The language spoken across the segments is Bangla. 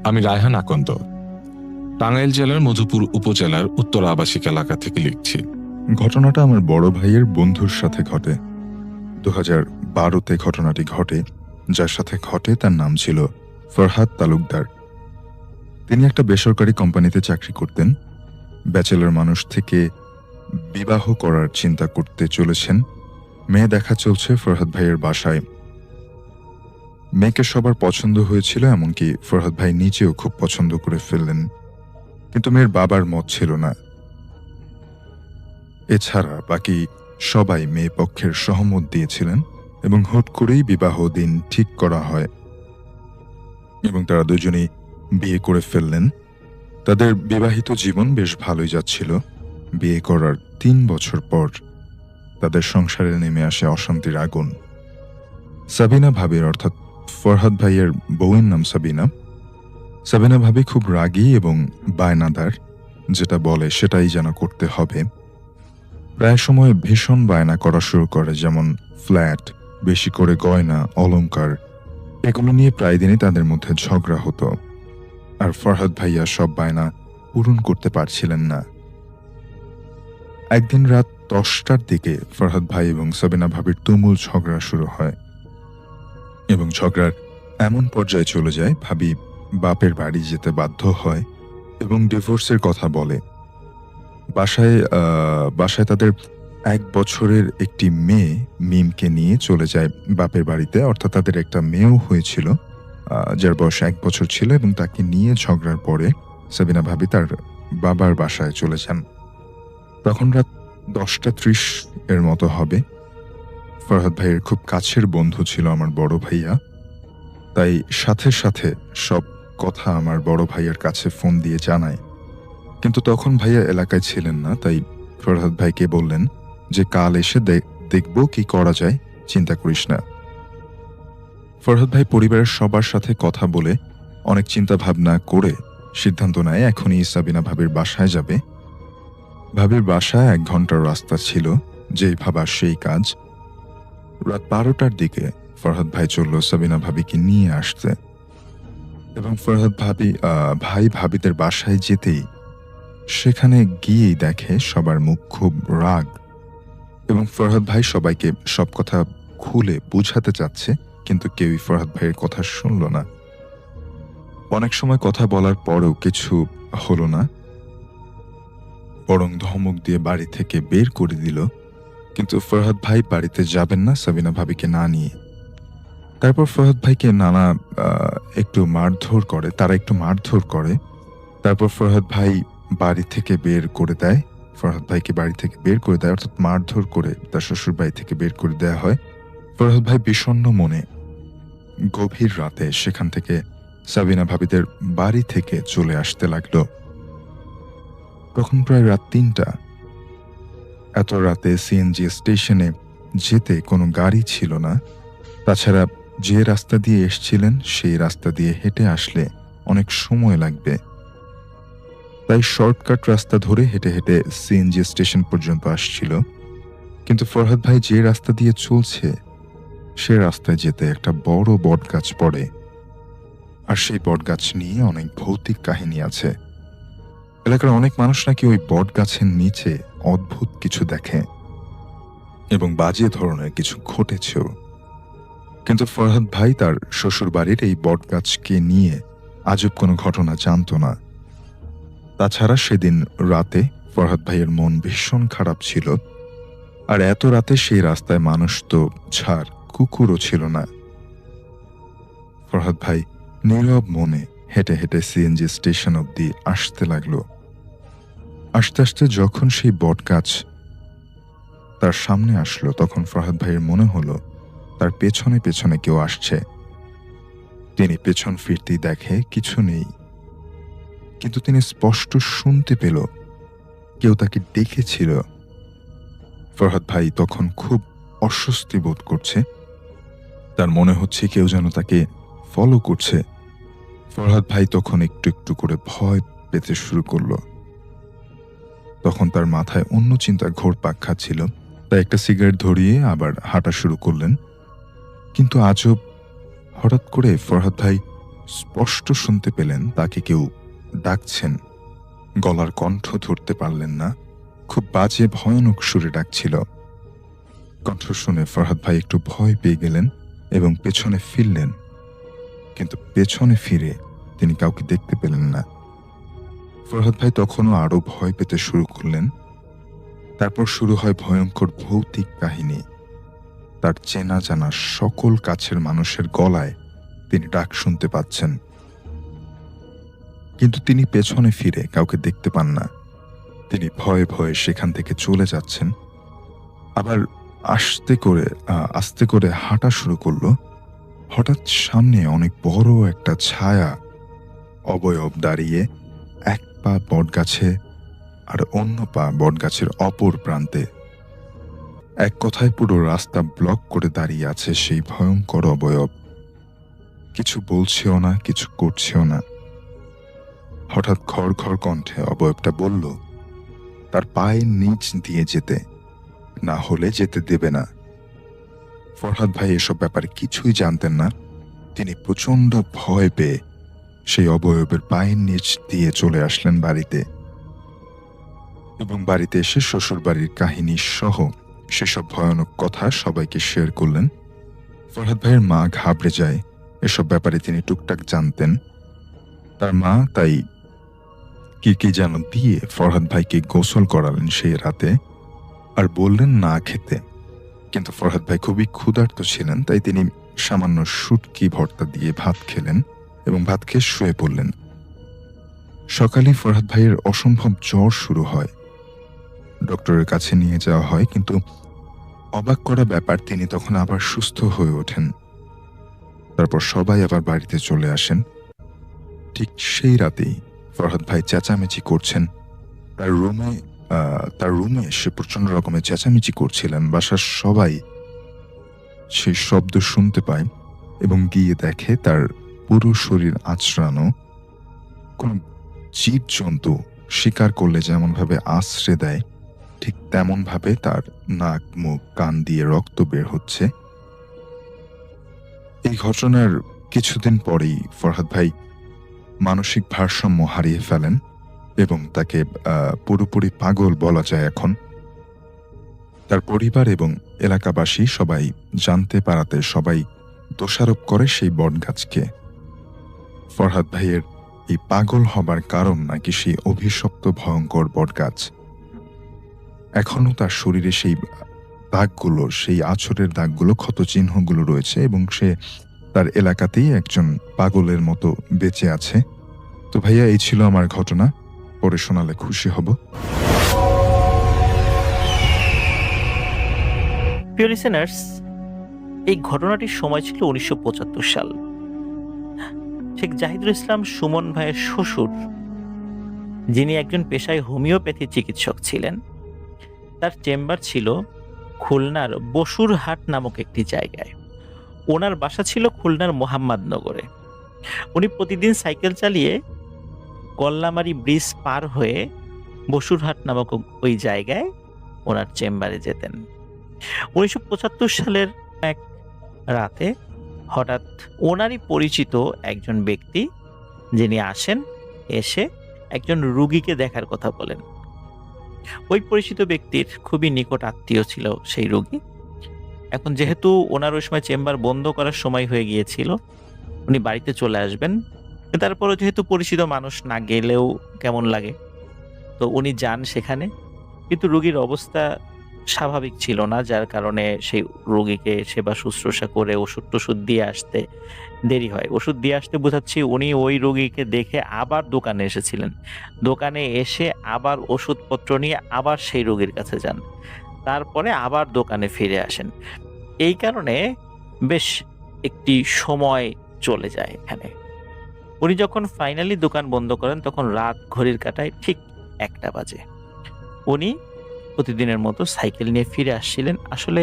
আমি রায়হান আকন্দ, টাঙ্গাইল জেলার মধুপুর উপজেলার উত্তর আবাসিক এলাকা থেকে লিখছি। ঘটনাটা আমার বড় ভাইয়ের বন্ধুর সাথে ঘটে। 2012-তে ঘটনাটি ঘটে। যার সাথে ঘটে তার নাম ছিল ফরহাদ তালুকদার। তিনি একটা বেসরকারি কোম্পানিতে চাকরি করতেন। ব্যাচেলর মানুষ থেকে বিবাহ করার চিন্তা করতে চলেছেন। মেয়ে দেখা চলছে ফরহাদ ভাইয়ের বাসায়। মেয়েকে সবার পছন্দ হয়েছিল, এমনকি ফরহাদ ভাই নিজেও খুব পছন্দ করে ফেললেন, কিন্তু মেয়ের বাবার মত ছিল না। এছাড়া বাকি সবাই মেয়ে পক্ষের সহমত দিয়েছিলেন এবং হুট করেই বিবাহ দিন ঠিক করা হয় এবং তারা দুজনেই বিয়ে করে ফেললেন। তাদের বিবাহিত জীবন বেশ ভালোই যাচ্ছিল। বিয়ে করার 3 বছর পর তাদের সংসারে নেমে আসে অশান্তির আগুন। সাবিনা ভাবির, অর্থাৎ ফরহাদ ভাইয়ের বউয়ের নাম সাবিনা। সাবিনা ভাবি খুব রাগী এবং বায়নাদার, যেটা বলে সেটাই যেন করতে হবে। প্রায় সময় ভীষণ বায়না করা শুরু করে, যেমন ফ্ল্যাট, বেশি করে গয়না, অলংকার, এগুলো নিয়ে প্রায় দিনই তাদের মধ্যে ঝগড়া হতো। আর ফরহাদ ভাইয়া সব বায়না পূরণ করতে পারছিলেন না। একদিন রাত 10টার দিকে ফরহাদ ভাই এবং সাবিনা ভাবির তুমুল ঝগড়া শুরু হয় এবং ঝগড়ার এমন পর্যায়ে চলে যায় ভাবি বাপের বাড়ি যেতে বাধ্য হয় এবং ডিভোর্সের কথা বলে। বাসায় তাদের 1 বছরের একটি মেয়ে মিমকে নিয়ে চলে যায় বাপের বাড়িতে, অর্থাৎ তাদের একটা মেয়েও হয়েছিল যার বয়স 1 বছর ছিল, এবং তাকে নিয়ে ঝগড়ার পরে সাবিনা ভাবি তার বাবার বাসায় চলে যান। তখন রাত 10:30 এর মতো হবে। ফরহাদ ভাইয়ের খুব কাছের বন্ধু ছিল আমার বড় ভাইয়া, তাই সাথে সাথে সব কথা আমার বড় ভাইয়ের কাছে ফোন দিয়ে জানায়। কিন্তু তখন ভাইয়া এলাকায় ছিলেন না, তাই ফরহাদ ভাইকে বললেন যে কাল এসে দেখব কি করা যায়, চিন্তা করিস না। ফরহাদ ভাই পরিবারের সবার সাথে কথা বলে অনেক চিন্তা ভাবনা করে সিদ্ধান্ত নেয় এখনই সাবিনা ভাবির বাসায় যাবে। ভাবির বাসায় 1 ঘন্টার রাস্তা ছিল, যেই ভাবা সেই কাজ। রাত 12টার দিকে ফরহাদ ভাই চলল সাবিনা ভাবিকে নিয়ে আসতে এবং ফরহাদ ভাই ভাবিদের বাসায় যেতেই সেখানে গিয়েই দেখে সবার মুখ খুব রাগ এবং ফরহাদ ভাই সবাইকে সব কথা খুলে বুঝাতে চাচ্ছে, কিন্তু কেউই ফরহাদ ভাইয়ের কথা শুনল না। অনেক সময় কথা বলার পরেও কিছু হলো না, বরং ধমক দিয়ে বাড়ি থেকে বের করে দিল। কিন্তু ফরহাদ ভাই বাড়িতে যাবেন না সাবিনা ভাবিকে না নিয়ে। তারপর ফরহাদ ভাইকে একটু মারধর করে। তারপর ফরহাদ ভাই বাড়ি থেকে বের করে দেয়। অর্থাৎ মারধর করে তার শ্বশুর বাড়ি থেকে বের করে দেয়া হয়। ফরহাদ ভাই বিষণ্ণ মনে গভীর রাতে সেখান থেকে সাবিনা ভাবিদের বাড়ি থেকে চলে আসতে লাগলো। তখন প্রায় রাত 3টা। এত রাতে সিএনজি স্টেশনে যেতে কোনো গাড়ি ছিল না। তাছাড়া যে রাস্তা দিয়ে এসছিলেন সেই রাস্তা দিয়ে হেঁটে আসলে অনেক সময় লাগবে, তাই শর্টকাট রাস্তা ধরে হেঁটে হেঁটে সিএনজি স্টেশন পর্যন্ত আসছিল। কিন্তু ফরহাদ ভাই যে রাস্তা দিয়ে চলছে সে রাস্তায় যেতে একটা বড় বটগাছ পড়ে, আর সেই বটগাছ নিয়ে অনেক ভৌতিক কাহিনী আছে। এলাকার অনেক মানুষ নাকি ওই বটগাছের নিচে অদ্ভুত কিছু দেখে এবং বাজে ধরনের কিছু ঘটেছেও। কিন্তু ফরহাদ ভাই তার শ্বশুর বাড়ির এই বটগাছকে নিয়ে আজব কোনো ঘটনা জানত না। তাছাড়া সেদিন রাতে ফরহাদ ভাইয়ের মন ভীষণ খারাপ ছিল, আর এত রাতে সেই রাস্তায় মানুষ তো ছাড়, কুকুরও ছিল না। ফরহাদ ভাই নীরব মনে হেঁটে হেঁটে সিএনজি স্টেশন অব্দি আসতে লাগলো। আস্তে আস্তে যখন সেই বটগাছ তার সামনে আসলো, তখন ফরহাদ ভাইয়ের মনে হলো তার পেছনে পেছনে কেউ আসছে। তিনি পেছন ফিরতেই দেখে কিছু নেই, কিন্তু তিনি স্পষ্ট শুনতে পেল কেউ তাকে ডেকেছিল। ফরহাদ ভাই তখন খুব অস্বস্তি বোধ করছে, তার মনে হচ্ছে কেউ যেন তাকে ফলো করছে। ফরহাদ ভাই তখন একটু একটু করে ভয় পেতে শুরু করলো। তখন তার মাথায় অন্য চিন্তা ঘোরপাক খাচ্ছিল, তাই একটা সিগারেট ধরিয়ে আবার হাঁটা শুরু করলেন। কিন্তু আজব, হঠাৎ করে ফরহাদ ভাই স্পষ্ট শুনতে পেলেন তাকে কেউ ডাকছেন। গলার কণ্ঠ ধরতে পারলেন না, খুব বাজে ভয়ানক সুরে ডাকছিল। কণ্ঠ শুনে ফরহাদ ভাই একটু ভয় পেয়ে গেলেন এবং পেছনে ফিরলেন, কিন্তু পেছনে ফিরে তিনি কাউকে দেখতে পেলেন না। ফরহাদ ভাই তখনও আরো ভয় পেতে শুরু করলেন। তারপর শুরু হয় ভয়ঙ্কর ভৌতিক কাহিনী। তার চেনা জানা সকল কাছের মানুষের গলায় তিনি ডাক শুনতে পাচ্ছেন, কিন্তু তিনি পেছনে ফিরে কাউকে দেখতে পান না। তিনি ভয়ে ভয়ে সেখান থেকে চলে যাচ্ছেন, আবার আস্তে করে হাঁটা শুরু করলো। হঠাৎ সামনে অনেক বড় একটা ছায়া অবয়ব দাঁড়িয়ে, এক পা বটগাছে আর অন্য পা বটগাছের অপর প্রান্তে। এক কথায় পুরো রাস্তা ব্লক করে দাঁড়িয়ে আছে সেই ভয়ঙ্কর অবয়ব। কিছু বলছেও না, কিছু করছেও না। হঠাৎ ঘর ঘর কণ্ঠে অবয়বটা বলল তার পায়ের নিচ দিয়ে যেতে, না হলে যেতে দেবে না। ফরহাদ ভাই এসব ব্যাপারে কিছুই জানতেন না। তিনি প্রচন্ড ভয় পেয়ে সেই অবয়বের পায়ের নিচ দিয়ে চলে আসলেন বাড়িতে, এবং বাড়িতে এসে শ্বশুর বাড়ির কাহিনী সহ সেসব ভয়ানক কথা সবাইকে শেয়ার করলেন। ফরহাদ ভাইয়ের মা ঘাবড়ে যায়। এসব ব্যাপারে তিনি টুকটাক জানতেন। তার মা তাই কি যেন দিয়ে ফরহাদ ভাইকে গোসল করালেন সেই রাতে, আর বললেন না খেতে। কিন্তু ফরহাদ ভাই খুবই ক্ষুধার্ত ছিলেন, তাই তিনি সামান্য শুটকি ভর্তা দিয়ে ভাত খেলেন এবং ভাত খেয়ে শুয়ে পড়লেন। সকালে ফরহাদ ভাইয়ের অসম্ভব জ্বর শুরু হয়। ডক্টরের কাছে নিয়ে যাওয়া হয়, কিন্তু অবাক করা ব্যাপার, তিনি তখন আবার সুস্থ হয়ে ওঠেন। তারপর সবাই আবার বাড়িতে চলে আসেন। ঠিক সেই রাতেই ফরহাদ ভাই চেঁচামেচি করছেন। তার রুমে এসে প্রচন্ড রকমের চেঁচামেচি করছিলেন। বাসার সবাই সেই শব্দ শুনতে পায় এবং গিয়ে দেখে তার পুরো শরীর আঁচড়ানো। কোন জীবজন্তু শিকার করলে যেমন ভাবে আশ্রে দেয়, ঠিক তেমন ভাবে তার নাক, মুখ, কান দিয়ে রক্ত বের হচ্ছে। এই ঘটনার কিছুদিন পরেই ফরহাদ ভাই মানসিক ভারসাম্য হারিয়ে ফেলেন এবং তাকে পুরোপুরি পাগল বলা যায় এখন। তার পরিবার এবং এলাকাবাসী সবাই জানতে পারাতে সবাই দোষারোপ করে সেই বটগাছকে। ফরহাদ ভাইয়ের এই পাগল হবার কারণ নাকি সেই অভিশপ্ত ভয়ঙ্কর বটগাছ। এখনো তার শরীরে সেই দাগগুলো, সেই আছরের দাগগুলো, ক্ষত চিহ্নগুলো রয়েছে এবং সে তার এলাকাতেই একজন পাগলের মতো বেঁচে আছে। তো ভাইয়া, এই ছিল আমার ঘটনা। পরে শোনালে খুশি হব। প্রিয় লিসেনার্স, এই ঘটনাটির সময় ছিল 1975 সাল। শেখ জাহিদুল ইসলাম সুমন ভাইয়ের শ্বশুর, যিনি একজন পেশায় হোমিওপ্যাথি চিকিৎসক ছিলেন, তার চেম্বার ছিল খুলনার বসুরহাট নামক একটি জায়গায়। ওনার বাসা ছিল খুলনার মোহাম্মদনগরে। উনি প্রতিদিন সাইকেল চালিয়ে কল্লামারি ব্রিজ পার হয়ে বসুরহাট নামক ওই জায়গায় ওনার চেম্বারে যেতেন। 1975 সালের এক রাতে হঠাৎ ওনারই পরিচিত একজন ব্যক্তি, যিনি আসেন, এসে একজন রুগীকে দেখার কথা বলেন। ওই পরিচিত ব্যক্তির খুবই নিকট আত্মীয় ছিল সেই রুগী। এখন যেহেতু ওনার ওই সময় চেম্বার বন্ধ করার সময় হয়ে গিয়েছিল, উনি বাড়িতে চলে আসবেন। তারপরও যেহেতু পরিচিত মানুষ, না গেলেও কেমন লাগে, তো উনি যান সেখানে। কিন্তু রোগীর অবস্থা স্বাভাবিক ছিল না, যার কারণে সেই রোগীকে সেবা শুশ্রূষা করে ওষুধ দিয়ে আসতে দেরি হয়। ওষুধ দিয়ে আসতে বোঝাচ্ছি, উনি ওই রোগীকে দেখে আবার দোকানে এসেছিলেন। দোকানে এসে আবার ওষুধপত্র নিয়ে আবার সেই রোগীর কাছে যান, তারপরে আবার দোকানে ফিরে আসেন। এই কারণে বেশ একটি সময় চলে যায় এখানে। উনি যখন ফাইনালি দোকান বন্ধ করেন, তখন রাত ঘড়ির কাঁটায় ঠিক 1টা বাজে। উনি প্রতিদিনের মতো সাইকেল নিয়ে ফিরে আসছিলেন। আসলে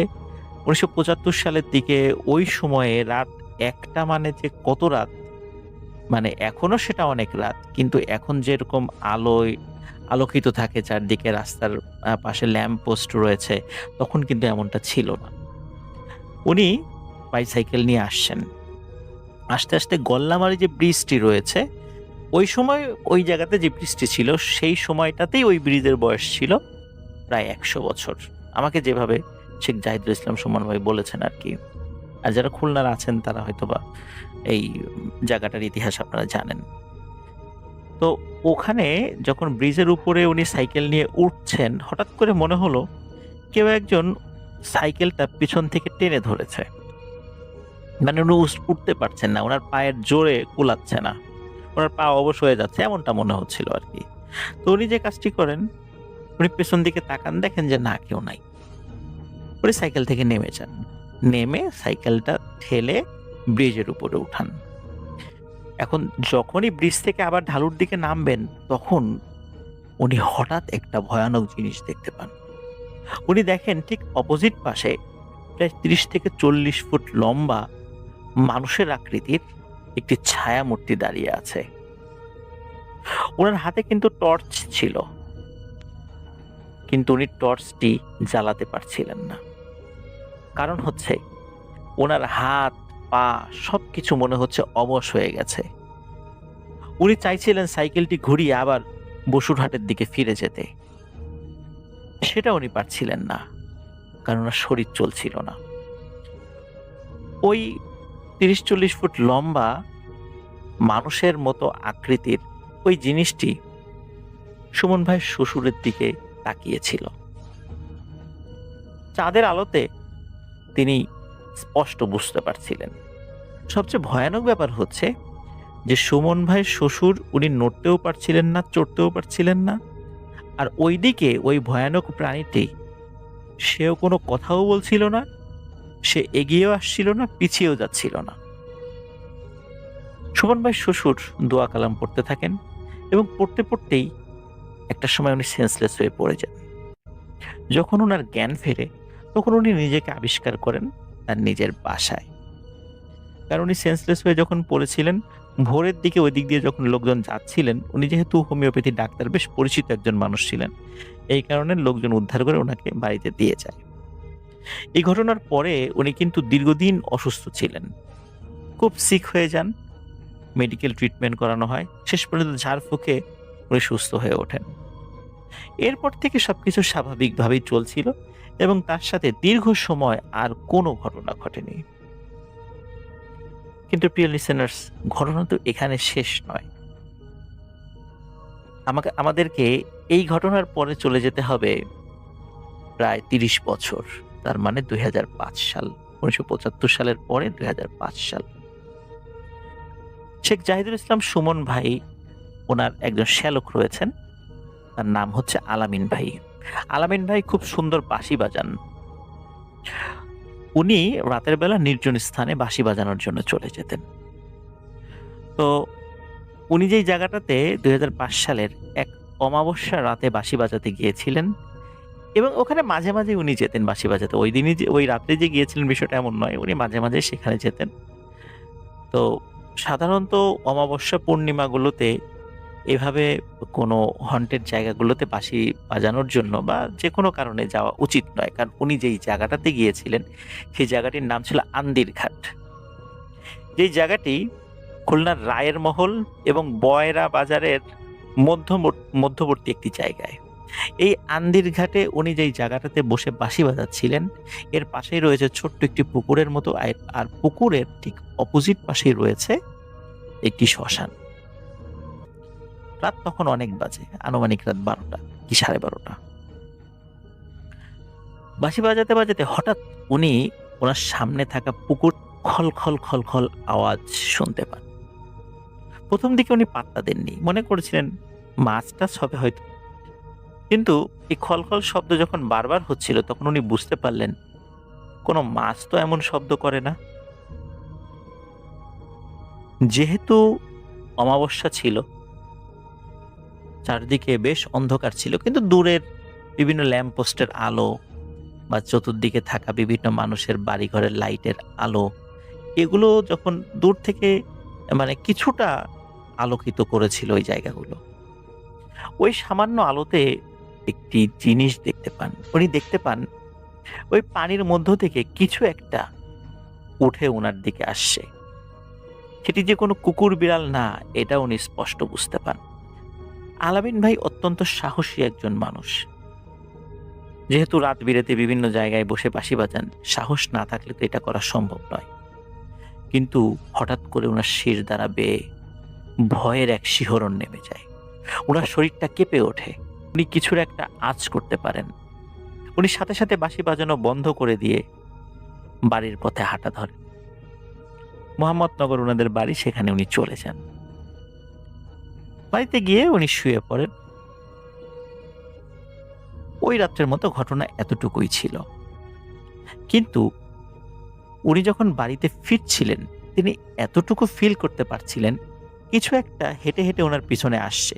1975 সালের দিকে ওই সময়ে রাত 1টা মানে যে কত রাত, মানে এখনো সেটা অনেক রাত, কিন্তু এখন যেরকম আলোকিত থাকে চারদিকে, রাস্তার পাশে ল্যাম্প পোস্ট রয়েছে, তখন কিন্তু এমনটা ছিল না। উনি বাইসাইকেল নিয়ে আসছেন। আস্তে আস্তে গল্লামারি যে ব্রিজটি রয়েছে, ওই সময় ওই জায়গাতে যে ব্রিজটি ছিল সেই সময়টাতেই ওই ব্রিজের বয়স ছিল প্রায় ১০০ বছর। আমাকে যেভাবে শেখ জাহিদুল ইসলাম সুমন ভাই বলেছেন আরকি। আর যারা খুলনার আছেন তারা হয়তোবা এই জায়গাটার ইতিহাস আপনারা জানেন। তো ওখানে যখন ব্রিজের উপরে উনি সাইকেল নিয়ে উঠছেন, হঠাৎ করে মনে হলো কেউ একজন সাইকেলটা পিছন থেকে টেনে ধরেছে। মানে উনি উঠতে পারছেন না, উনার পায়ের জোরে কুলাচ্ছে না, উনার পা অবশ হয়ে যাচ্ছে এমনটা মনে হচ্ছিল আরকি। তো উনি যে কাজটি করেন, উনি পেছন দিকে তাকান, দেখেন যে না কেউ নাই। উনি সাইকেল থেকে নেমে যান। নেমে সাইকেলটা ঠেলে ব্রিজের উপরে উঠান। এখন যখনই ব্রিজ থেকে আবার ঢালুর দিকে নামবেন, তখন উনি হঠাৎ একটা ভয়ানক জিনিস দেখতে পান। উনি দেখেন ঠিক অপোজিট পাশে প্রায় ৩০ থেকে ৪০ ফুট লম্বা মানুষের আকৃতির একটি ছায়া মূর্তি দাঁড়িয়ে আছে। উনার হাতে কিন্তু টর্চ ছিল, কিন্তু উনি টর্চটি জ্বালাতে পারছিলেন না। কারণ হচ্ছে ওনার হাত পা সবকিছু মনে হচ্ছে অবশ হয়ে গেছে। উনি চাইছিলেন সাইকেলটি ঘুরিয়ে আবার বসুরহাটের দিকে ফিরে যেতে, সেটা উনি পারছিলেন না, কারণ ওনার শরীর চলছিল না। ওই ৩০-৪০ ফুট লম্বা মানুষের মতো আকৃতির ওই জিনিসটি সুমন ভাইয়ের শ্বশুরের দিকে তাকিয়েছিল। চাঁদের আলোতে তিনি স্পষ্ট বুঝতে পারছিলেন। সবচেয়ে ভয়ানক ব্যাপার হচ্ছে যে সুমন ভাইয়ের শ্বশুর উনি নড়তেও পারছিলেন না, চড়তেও পারছিলেন না। আর ওইদিকে ওই ভয়ানক প্রাণীটি, সেও কোনো কথাও বলছিল না, সে এগিয়েও আসছিল না, পিছিয়েও যাচ্ছিল না। সুমন ভাইয়ের শ্বশুর দোয়া কালাম পড়তে থাকেন এবং পড়তে পড়তেই একটা সময় উনি সেন্সলেস হয়ে পড়ে যান। যখন ওনার জ্ঞান ফেরে, তখন উনি নিজেকে আবিষ্কার করেন তার নিজের বাসায়। কারণ উনি সেন্সলেস হয়ে যখন পড়েছিলেন, ভোরের দিকে ওই দিক দিয়ে যখন লোকজন যাচ্ছিলেন, উনি যেহেতু হোমিওপ্যাথি ডাক্তার, বেশ পরিচিত একজন মানুষ ছিলেন, এই কারণে লোকজন উদ্ধার করে ওনাকে বাড়িতে দিয়ে যায়। এই ঘটনার পরে উনি কিন্তু দীর্ঘদিন অসুস্থ ছিলেন, খুব সিক হয়ে যান, মেডিকেল ট্রিটমেন্ট করানো হয়, শেষ পর্যন্ত ঝাড়ফুঁকে উনি সুস্থ হয়ে ওঠেন। এরপর থেকে সবকিছু স্বাভাবিকভাবেই চলছিল এবং তার সাথে দীর্ঘ সময় আর কোনো ঘটনা ঘটেনি। কিন্তু প্রিয় লিসেনার্স, ঘটনা তো এখানে শেষ নয়। আমাদেরকে এই ঘটনার পরে চলে যেতে হবে প্রায় ৩০ বছর, তার মানে ২০০৫ সাল। ১৯৭৫ সালের পরে ২০০৫ সাল। শেখ জাহিদুল ইসলাম সুমন ভাই, ওনার একজন শ্যালক রয়েছেন, তার নাম হচ্ছে আলামিন ভাই। আলামিন ভাই খুব সুন্দর বাঁশি বাজান। উনি রাতের বেলা নির্জন স্থানে বাঁশি বাজানোর জন্য চলে যেতেন। তো উনি যেই জায়গাটাতে ২০০৫ সালের এক অমাবস্যা রাতে বাঁশি বাজাতে গিয়েছিলেন এবং ওখানে মাঝে মাঝে উনি যেতেন বাঁশি বাজাতে। ওই দিনই যে ওই রাত্রে যে গিয়েছিলেন বিষয়টা এমন নয়, উনি মাঝে মাঝে সেখানে যেতেন। তো সাধারণত অমাবস্যা পূর্ণিমাগুলোতে এভাবে কোনো হন্টেড জায়গাগুলোতে বাঁশি বাজানোর জন্য বা যে কোনো কারণে যাওয়া উচিত নয়, কারণ উনি যেই জায়গাটাতে গিয়েছিলেন সেই জায়গাটির নাম ছিল আন্দির ঘাট। যেই জায়গাটি খুলনার রায়ের মহল এবং বয়রা বাজারের মধ্যবর্তী একটি জায়গায়। এই আন্দির ঘাটে উনি যেই জায়গাটাতে বসে বাঁশি বাজাচ্ছিলেন, এর পাশেই রয়েছে ছোট্ট একটি পুকুরের মতো, আর পুকুরের ঠিক অপোজিট পাশেই রয়েছে একটি শ্মশান। রাত তখন অনেক বাজে, আনুমানিক রাত ১২টা কি ১২:৩০। বাঁশি বাজাতে বাজাতে হঠাৎ উনি ওনার সামনে থাকা পুকুর খল খল খল খল আওয়াজ শুনতে পান। প্রথম দিকে উনি পাত্তা দেননি, মনে করেছিলেন মাছ টাছ হবে হয়তো। কিন্তু এই খলখল শব্দ যখন বারবার হচ্ছিল, তখন উনি বুঝতে পারলেন কোনো মাছ তো এমন শব্দ করে না। যেহেতু অমাবস্যা ছিল, চারদিকে বেশ অন্ধকার ছিল, কিন্তু দূরের বিভিন্ন ল্যাম্পপোস্টের আলো বা চতুর্দিকে থাকা বিভিন্ন মানুষের বাড়িঘরের লাইটের আলো, এগুলো যখন দূর থেকে মানে কিছুটা আলোকিত করেছিল ওই জায়গাগুলো, ওই সামান্য আলোতে একটি জিনিস দেখতে পান। উনি দেখতে পান ওই পানির মধ্য থেকে কিছু একটা উঠে ওনার দিকে আসছে। সেটি যে কোনো কুকুর বিড়াল না, এটা উনি স্পষ্ট বুঝতে পান। আলামিন ভাই অত্যন্ত সাহসী একজন মানুষ। যেহেতু রাত বিরেতে বিভিন্ন জায়গায় বসে বাঁশি বাজান, সাহস না থাকলে তো এটা করা সম্ভব নয়। কিন্তু হঠাৎ করে ওনার শির দ্বারা বেয়ে ভয়ের এক শিহরণ নেমে যায়। ওনার শরীরটা কেঁপে ওঠে। উনি কিছুর একটা আঁচ করতে পারেন। উনি সাথে সাথে বাঁশি বাজানো বন্ধ করে দিয়ে বাড়ির পথে হাঁটা ধরেন। মোহাম্মদনগর ওনাদের বাড়ি, সেখানে উনি চলে যান। বাড়িতে গিয়ে উনি শুয়ে পড়েন। ওই রাত্রের মতো ঘটনা এতটুকুই ছিল। কিন্তু উনি যখন বাড়িতে ফিরছিলেন, তিনি এতটুকু ফিল করতে পারছিলেন কিছু একটা হেঁটে হেঁটে ওনার পিছনে আসছে।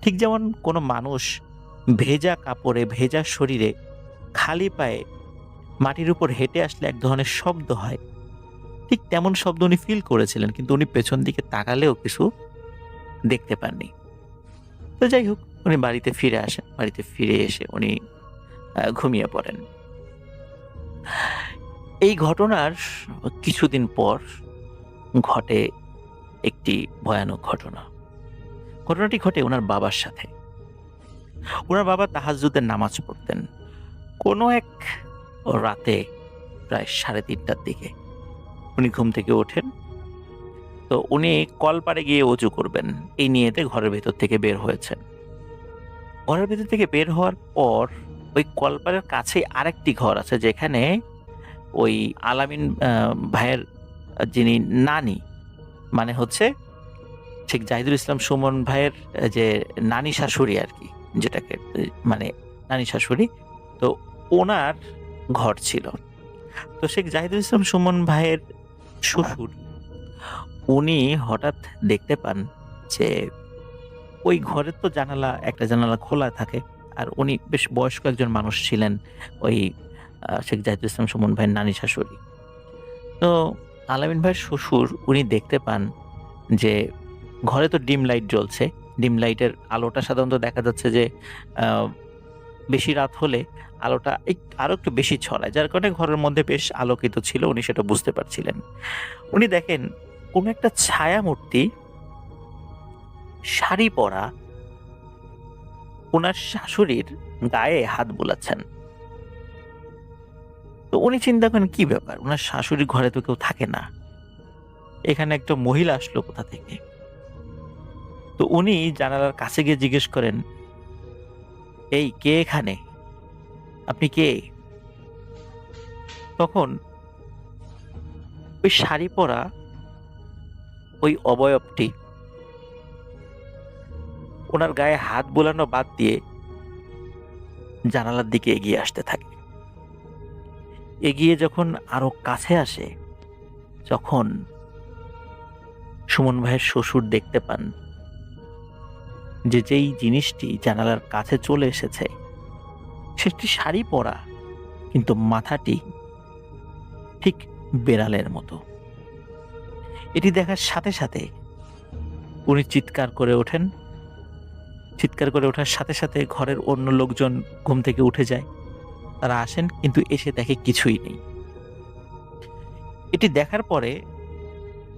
ঠিক যেমন কোনো মানুষ ভেজা কাপড়ে, ভেজা শরীরে, খালি পায়ে মাটির উপর হেঁটে আসলে এক ধরনের শব্দ হয়, ঠিক তেমন শব্দ উনি ফিল করেছিলেন। কিন্তু উনি পেছন দিকে তাকালেও কিছু দেখতে পাননি। তো যাই হোক, উনি বাড়িতে ফিরে আসেন। বাড়িতে ফিরে এসে উনি ঘুমিয়ে পড়েন। এই ঘটনার কিছুদিন পর ঘটে একটি ভয়ানক ঘটনা। ঘটনাটি ঘটে ওনার বাবার সাথে। ওনার বাবা তাহাজ্জুদের নামাজ পড়তেন। কোনো এক রাতে প্রায় 3:30টার দিকে উনি ঘুম থেকে ওঠেন। তো উনি কলপাড়ে গিয়ে অজু করবেন, এই নিয়েতে ঘরের ভেতর থেকে বের হয়েছেন। ঘরের ভেতর থেকে বের হওয়ার পর ওই কলপাড়ের কাছেই আরেকটি ঘর আছে, যেখানে ওই আলামিন ভাইয়ের যিনি নানি, মানে হচ্ছে শেখ জাহিদুল ইসলাম সুমন ভাইয়ের যে নানি শাশুড়ি আর কি, যেটাকে মানে নানি শাশুড়ি, তো ওনার ঘর ছিল। তো শেখ জাহিদুল ইসলাম সুমন ভাইয়ের শ্বশুর উনি হঠাৎ দেখতে পান যে ওই ঘরের তো একটা জানালা খোলা থাকে, আর উনি বেশ বয়স্ক একজন মানুষ ছিলেন, ওই শেখ জাহিদুল ইসলাম সুমন ভাইয়ের নানি শাশুড়ি। তো আলামিন ভাইয়ের শ্বশুর উনি দেখতে পান যে ঘরে তো ডিম লাইট জ্বলছে। ডিম লাইটের আলোটা সাধারণত দেখা যাচ্ছে যে বেশি রাত হলে আলোটা আরো একটু বেশি ছড়ায়, যার কারণে ঘরের মধ্যে বেশ আলোকিত ছিল, উনি সেটা বুঝতে পারছিলেন। উনি দেখেন কোন একটা ছায়া মূর্তি শাড়ি পরা ওনার শাশুড়ির গায়ে হাত বুলাচ্ছেন। তো উনি চিন্তা করেন কি ব্যাপার, ওনার শাশুড়ির ঘরে তো কেউ থাকে না, এখানে একটা মহিলা আসলো কোথা থেকে। তো উনি জানালার কাছে গিয়ে জিজ্ঞেস করেন, এই কে এখানে, আপনি কে? তখন ওই শাড়ি পরা ওই অবয়বটি ওনার গায়ে হাত বোলানো বাদ দিয়ে জানালার দিকে এগিয়ে আসতে থাকে। এগিয়ে যখন আরো কাছে আসে, যখন সুমন ভাইয়ের শ্বশুর দেখতে পান যে যেই জিনিসটি জানালার কাছে চলে এসেছে সেটি শাড়ি পরা, কিন্তু মাথাটি ঠিক বেড়ালের মতো। এটি দেখার সাথে সাথে উনি চিৎকার করে ওঠেন। চিৎকার করে ওঠার সাথে সাথে ঘরের অন্য লোকজন ঘুম থেকে উঠে যায়। তারা আসেন, কিন্তু এসে দেখে কিছুই নেই। এটি দেখার পরে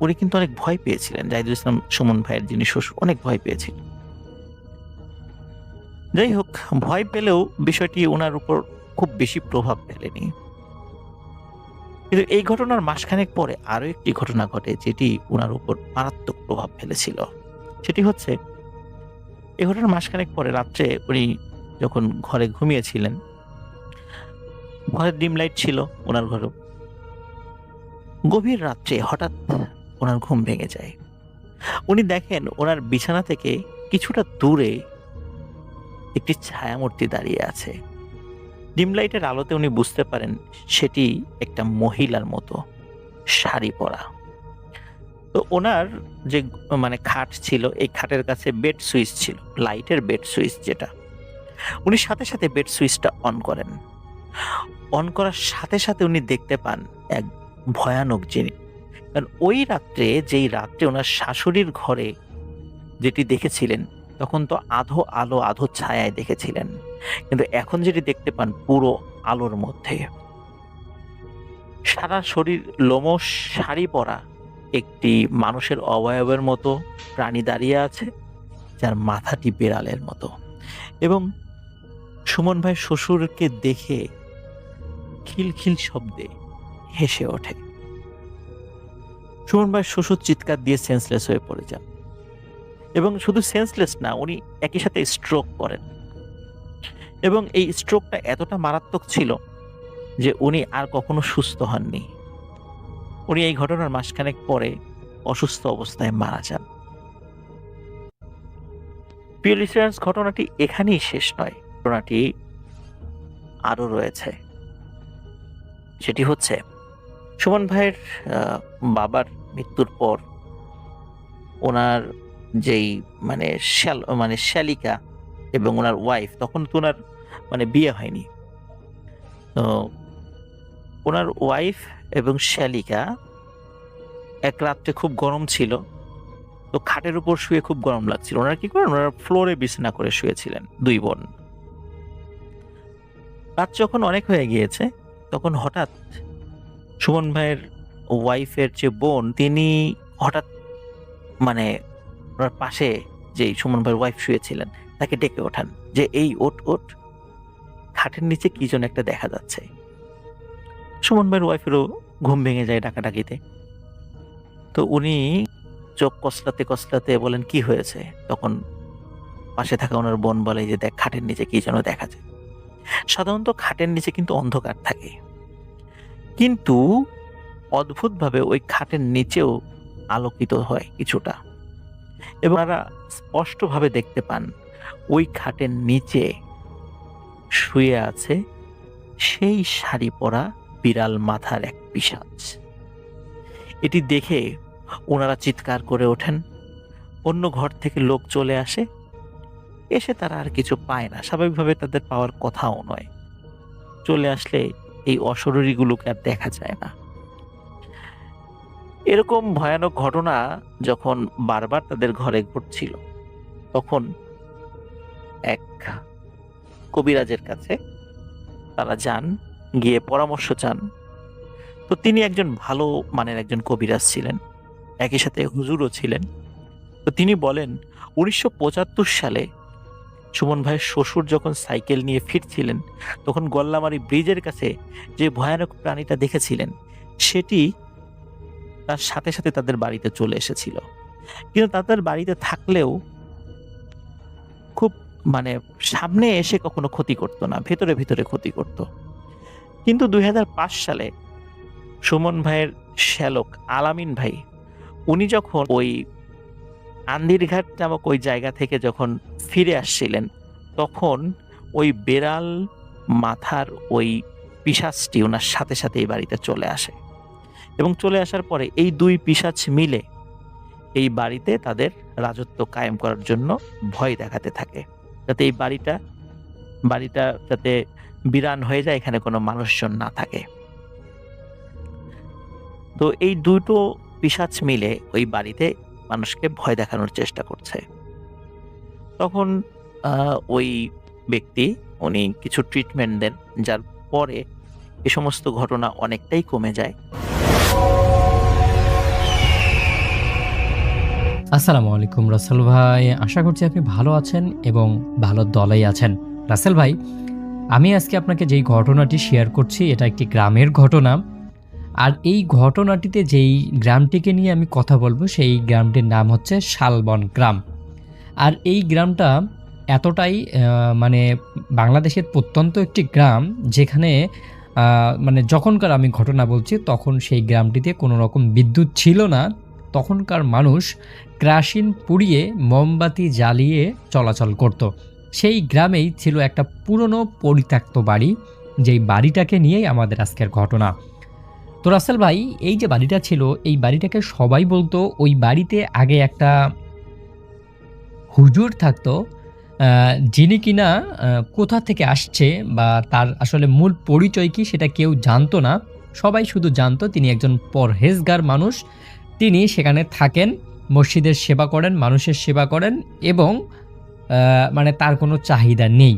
উনি কিন্তু অনেক ভয় পেয়েছিলেন। জাহিদুল ইসলাম সুমন ভাইয়ের যিনি শ্বশুর, অনেক ভয় পেয়েছিলেন। যাই হোক, ভয় পেলেও বিষয়টি ওনার উপর খুব বেশি প্রভাব ফেলেনি। কিন্তু এই ঘটনার মাসখানেক পরে আরো একটি ঘটনা ঘটে, যেটি ওনার উপর মারাত্মক প্রভাব ফেলেছিল। সেটি হচ্ছে, এই ঘটনার মাসখানেক পরে রাত্রে উনি যখন ঘরে ঘুমিয়েছিলেন, ঘরে ডিম লাইট ছিল ওনার ঘরেও। গভীর রাত্রে হঠাৎ ওনার ঘুম ভেঙে যায়। উনি দেখেন ওনার বিছানা থেকে কিছুটা দূরে একটি ছায়ামূর্তি দাঁড়িয়ে আছে। ডিম লাইটের আলোতে উনি বুঝতে পারেন সেটি একটা মহিলার মতো, শাড়ি পরা। তো ওনার যে খাট ছিল, এই খাটের কাছে বেড সুইচ ছিল, লাইটের বেড সুইচ যেটা। উনি সাথে সাথে বেড সুইচটা অন করেন। অন করার সাথে সাথে উনি দেখতে পান এক ভয়ানক জিনিস। কারণ ওই রাত্রে, যেই রাত্রে ওনার শাশুড়ির ঘরে যেটি দেখেছিলেন, তখন তো আধো আলো আধো ছায়ায় দেখেছিলেন, কিন্তু এখন যেটি দেখতে পান পুরো আলোর মধ্যে। সারা শরীর লোমশ, শাড়ি পরা একটি মানুষের অবয়বের মতো প্রাণী দাঁড়িয়ে আছে, যার মাথাটি বিড়ালের মতো। এবং সুমন ভাইয়ের শ্বশুরকে দেখে খিলখিল শব্দে হেসে ওঠে। সুমন ভাইয়ের শ্বশুর চিৎকার দিয়ে সেন্সলেস হয়ে পড়ে যান, এবং শুধু সেন্সলেস না, উনি একই সাথে স্ট্রোক করেন। এবং এই স্ট্রোকটা এতটা মারাত্মক ছিল যে উনি আর কখনো সুস্থ হননি। উনি এই ঘটনার মাসখানেক পরে অসুস্থ অবস্থায় মারা যান। প্রিয় লিসেনার্স, ঘটনাটি এখানেই শেষ নয়, ঘটনাটি আরো রয়েছে। সেটি হচ্ছে সুমন ভাইয়ের বাবার মৃত্যুর পর ওনার যেই শ্যালিকা এবং ওনার ওয়াইফ, তখন তো ওনার বিয়ে হয়নি, তো ওনার ওয়াইফ এবং শ্যালিকা এক রাত্রে খুব গরম ছিল, তো খাটের উপর শুয়ে খুব গরম লাগছিল। ওনারা কি করেন, ওনারা ফ্লোরে বিছানা করে শুয়েছিলেন দুই বোন। রাত যখন অনেক হয়ে গিয়েছে, তখন হঠাৎ সুমন ভাইয়ের ওয়াইফের যে বোন, তিনি হঠাৎ ওনার পাশে যে সুমন ভাইয়ের ওয়াইফ শুয়েছিলেন তাকে ডেকে ওঠান যে, এই ওঠ ওঠ, খাটের নিচে কি যেন একটা দেখা যাচ্ছে। সুমন ভাইয়ের ওয়াইফেরও ঘুম ভেঙে যায় ডাকাডাকিতে। তো উনি চোখ কসলাতে কসলাতে বলেন, কি হয়েছে? তখন পাশে থাকা ওনার বোন বলে যে, দেখ, খাটের নিচে কি যেন দেখা যায়। সাধারণত খাটের নিচে কিন্তু অন্ধকার থাকে, কিন্তু অদ্ভুতভাবে ওই খাটের নিচেও আলোকিত হয় কিছুটা, এবং তারা স্পষ্টভাবে দেখতে পান ওই খাটের নিচে শুয়ে আছে সেই শাড়ি পরা বিড়াল মাথার এক পিশাচ। এটি দেখে ওনারা চিৎকার করে ওঠেন। অন্য ঘর থেকে লোক চলে আসে, এসে তারা আর কিছু পায় না, স্বাভাবিকভাবে তাদের পাওয়ার কথাও নয়। চলে আসলে এই অশরীরীগুলোকে আর দেখা যায় না। এরকম ভয়ানক ঘটনা যখন বারবার তাদের ঘরে ঘটছিল, তখন এক কবিরাজের কাছে তারা যান, গিয়ে পরামর্শ চান। তো তিনি একজন ভালো মানের একজন কবিরাজ ছিলেন, একই সাথে হুজুরও ছিলেন। তো তিনি বলেন, 1975 সালে সুমন ভাইয়ের শ্বশুর যখন সাইকেল নিয়ে ফিরছিলেন, তখন গল্লামারি ব্রিজের কাছে যে ভয়ানক প্রাণীটা দেখেছিলেন, সেটি তার সাথে সাথে তাদের বাড়িতে চলে এসেছিল। কিন্তু তাদের বাড়িতে থাকলেও খুব সামনে এসে কখনো ক্ষতি করতো না, ভেতরে ভেতরে ক্ষতি করত। কিন্তু 2005 সালে সুমন ভাইয়ের শ্যালক আলামিন ভাই, উনি যখন ওই আন্দিরঘাট নামক ওই জায়গা থেকে যখন ফিরে আসছিলেন, তখন ওই বেড়াল মাথার ওই পিশাচটি ওনার সাথে সাথে এই বাড়িতে চলে আসে, এবং চলে আসার পরে এই দুই পিশাচ মিলে এই বাড়িতে তাদের রাজত্ব কায়েম করার জন্য ভয় দেখাতে থাকে, যাতে এই বাড়িটা যাতে বিরান হয়ে যায়, এখানে কোনো মানুষজন না থাকে। তো এই দুটো পিশাচ মিলে ওই বাড়িতে মানুষকে ভয় দেখানোর চেষ্টা করছে। তখন ওই ব্যক্তি উনি কিছু ট্রিটমেন্ট দেন, যার পরে এই সমস্ত ঘটনা অনেকটাই কমে যায়। আসসালামু আলাইকুম রাসেল ভাই, আশা করছি আপনি ভালো আছেন এবং ভালো দলেই আছেন। রাসেল ভাই, আমি আজকে আপনাকে যেই ঘটনাটি শেয়ার করছি, এটা একটি গ্রামের ঘটনা। আর এই ঘটনাটিতে যেই গ্রামটিকে নিয়ে আমি কথা বলবো, সেই গ্রামটির নাম হচ্ছে শালবন গ্রাম। আর এই গ্রামটা এতটাই বাংলাদেশের প্রত্যন্ত একটি গ্রাম, যেখানে যখনকার আমি ঘটনা বলছি, তখন সেই গ্রামটিতে কোনো রকম বিদ্যুৎ ছিল না। তখনকার মানুষ কেরোসিন পুড়িয়ে মোমবাতি জ্বালিয়ে চলাচল করত। সেই গ্রামেই ছিল একটা পুরনো পরিত্যক্ত বাড়ি, যেই বাড়িটাকে নিয়েই আমাদের আজকের ঘটনা। তো রাসেল ভাই, এই যে বাড়িটা ছিল, এই বাড়িটাকে সবাই বলতো ওই বাড়িতে আগে একটা হুজুর থাকতো, যিনি কিনা কোথা থেকে আসছে বা তার আসলে মূল পরিচয় কি সেটা কেউ জানতো না। সবাই শুধু জানতো তিনি একজন পরহেজগার মানুষ, তিনি সেখানে থাকেন, মসজিদের সেবা করেন, মানুষের সেবা করেন, এবং তার কোনো চাহিদা নেই।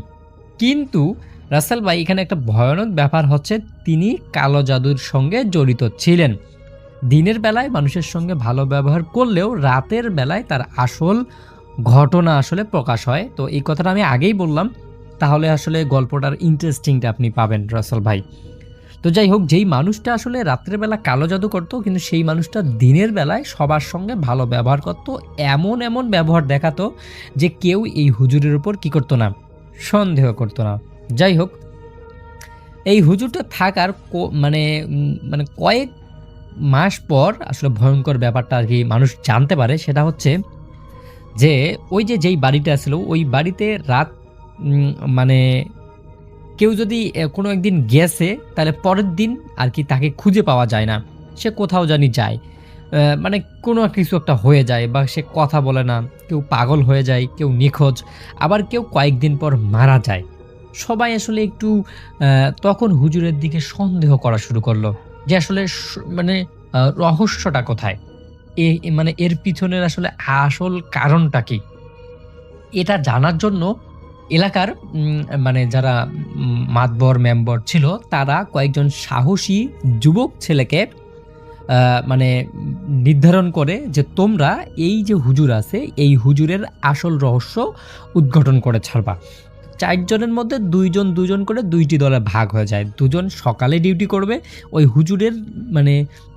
কিন্তু রাসেল ভাই, এখানে একটা ভয়ানক ব্যাপার হচ্ছে, তিনি কালো জাদুর সঙ্গে জড়িত ছিলেন। দিনের বেলায় মানুষের সঙ্গে ভালো ব্যবহার করলেও রাতের বেলায় তার আসল ঘটনা আসলে প্রকাশ হয়। তো এই কথাটা আমি আগেই বললাম, তাহলে আসলে গল্পটার ইন্টারেস্টিংটা আপনি পাবেন রাসেল ভাই। তো যাই হোক, যেই মানুষটা আসলে রাত্রের বেলা কালো জাদু করতো, কিন্তু সেই মানুষটা দিনের বেলায় সবার সঙ্গে ভালো ব্যবহার করত, এমন এমন ব্যবহার দেখাতো যে কেউ এই হুজুরের উপর কি করতো না, সন্দেহ করতো না। যাই হোক, এই হুজুরটা থাকার মানে কয়েক মাস পর আসলে ভয়ঙ্কর ব্যাপারটা আর কি মানুষ জানতে পারে। সেটা হচ্ছে যে ওই যে যেই বাড়িটা ছিল, ওই বাড়িতে রাত মানে কেউ যদি কোনো একদিন গেছে, তাহলে পরের দিন আর কি তাকে খুঁজে পাওয়া যায় না। সে কোথাও জানি যায়, মানে কোনো কিছু একটা হয়ে যায়, বা সে কথা বলে না, কেউ পাগল হয়ে যায়, কেউ নিখোঁজ, আবার কেউ কয়েকদিন পর মারা যায়। সবাই আসলে একটু তখন হুজুরের দিকে সন্দেহ করা শুরু করলো যে আসলে মানে রহস্যটা কোথায়, মানে এর পিছনের আসলে আসল কারণটা কি। এটা জানার জন্য এলাকার মানে যারা মাতবর মেম্বর ছিল, তারা কয়েকজন সাহসী যুবক ছেলেকে মানে নির্ধারণ করে যে তোমরা এই যে হুজুর আছে, এই হুজুরের আসল রহস্য উদ্ঘাটন করে ছাড়বা। 4 জনের মধ্যে 2 জন 2 জন করে 2টি দলে ভাগ হয়ে যায়। 2 জন সকালে ডিউটি করবে, ওই হুজুরের মানে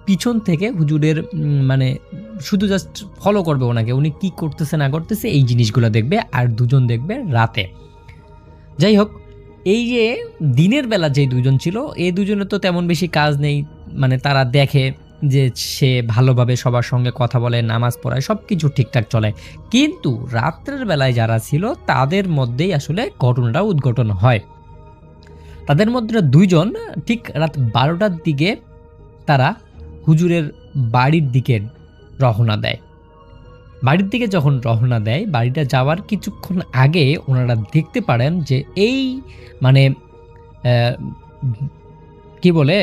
পিছন থেকে হুজুরের মানে শুধু জাস্ট ফলো করবে ওনাকে, উনি কি করতেছে না করতেছে এই জিনিসগুলো দেখবে, আর 2 জন দেখবে রাতে। যাই হোক, এই যে দিনের বেলা যে 2 জন ছিল, এই 2 জনের তো তেমন বেশি কাজ নেই, মানে তারা দেখে যে সে ভালোভাবে সবার সঙ্গে কথা বলে, নামাজ পড়ায়, সব কিছু ঠিকঠাক চলে। কিন্তু রাত্রের বেলায় যারা ছিল তাদের মধ্যেই আসলে ঘটনাটা উদ্ঘাটন হয়। তাদের মধ্যে 2 জন ঠিক রাত 12টার দিকে তারা হুজুরের বাড়ির দিকে রওনা দেয়। বাড়ির দিকে যখন রওনা দেয়, বাড়িটা যাওয়ার কিছুক্ষণ আগে ওনারা দেখতে পারেন যে এই মানে কি বলে,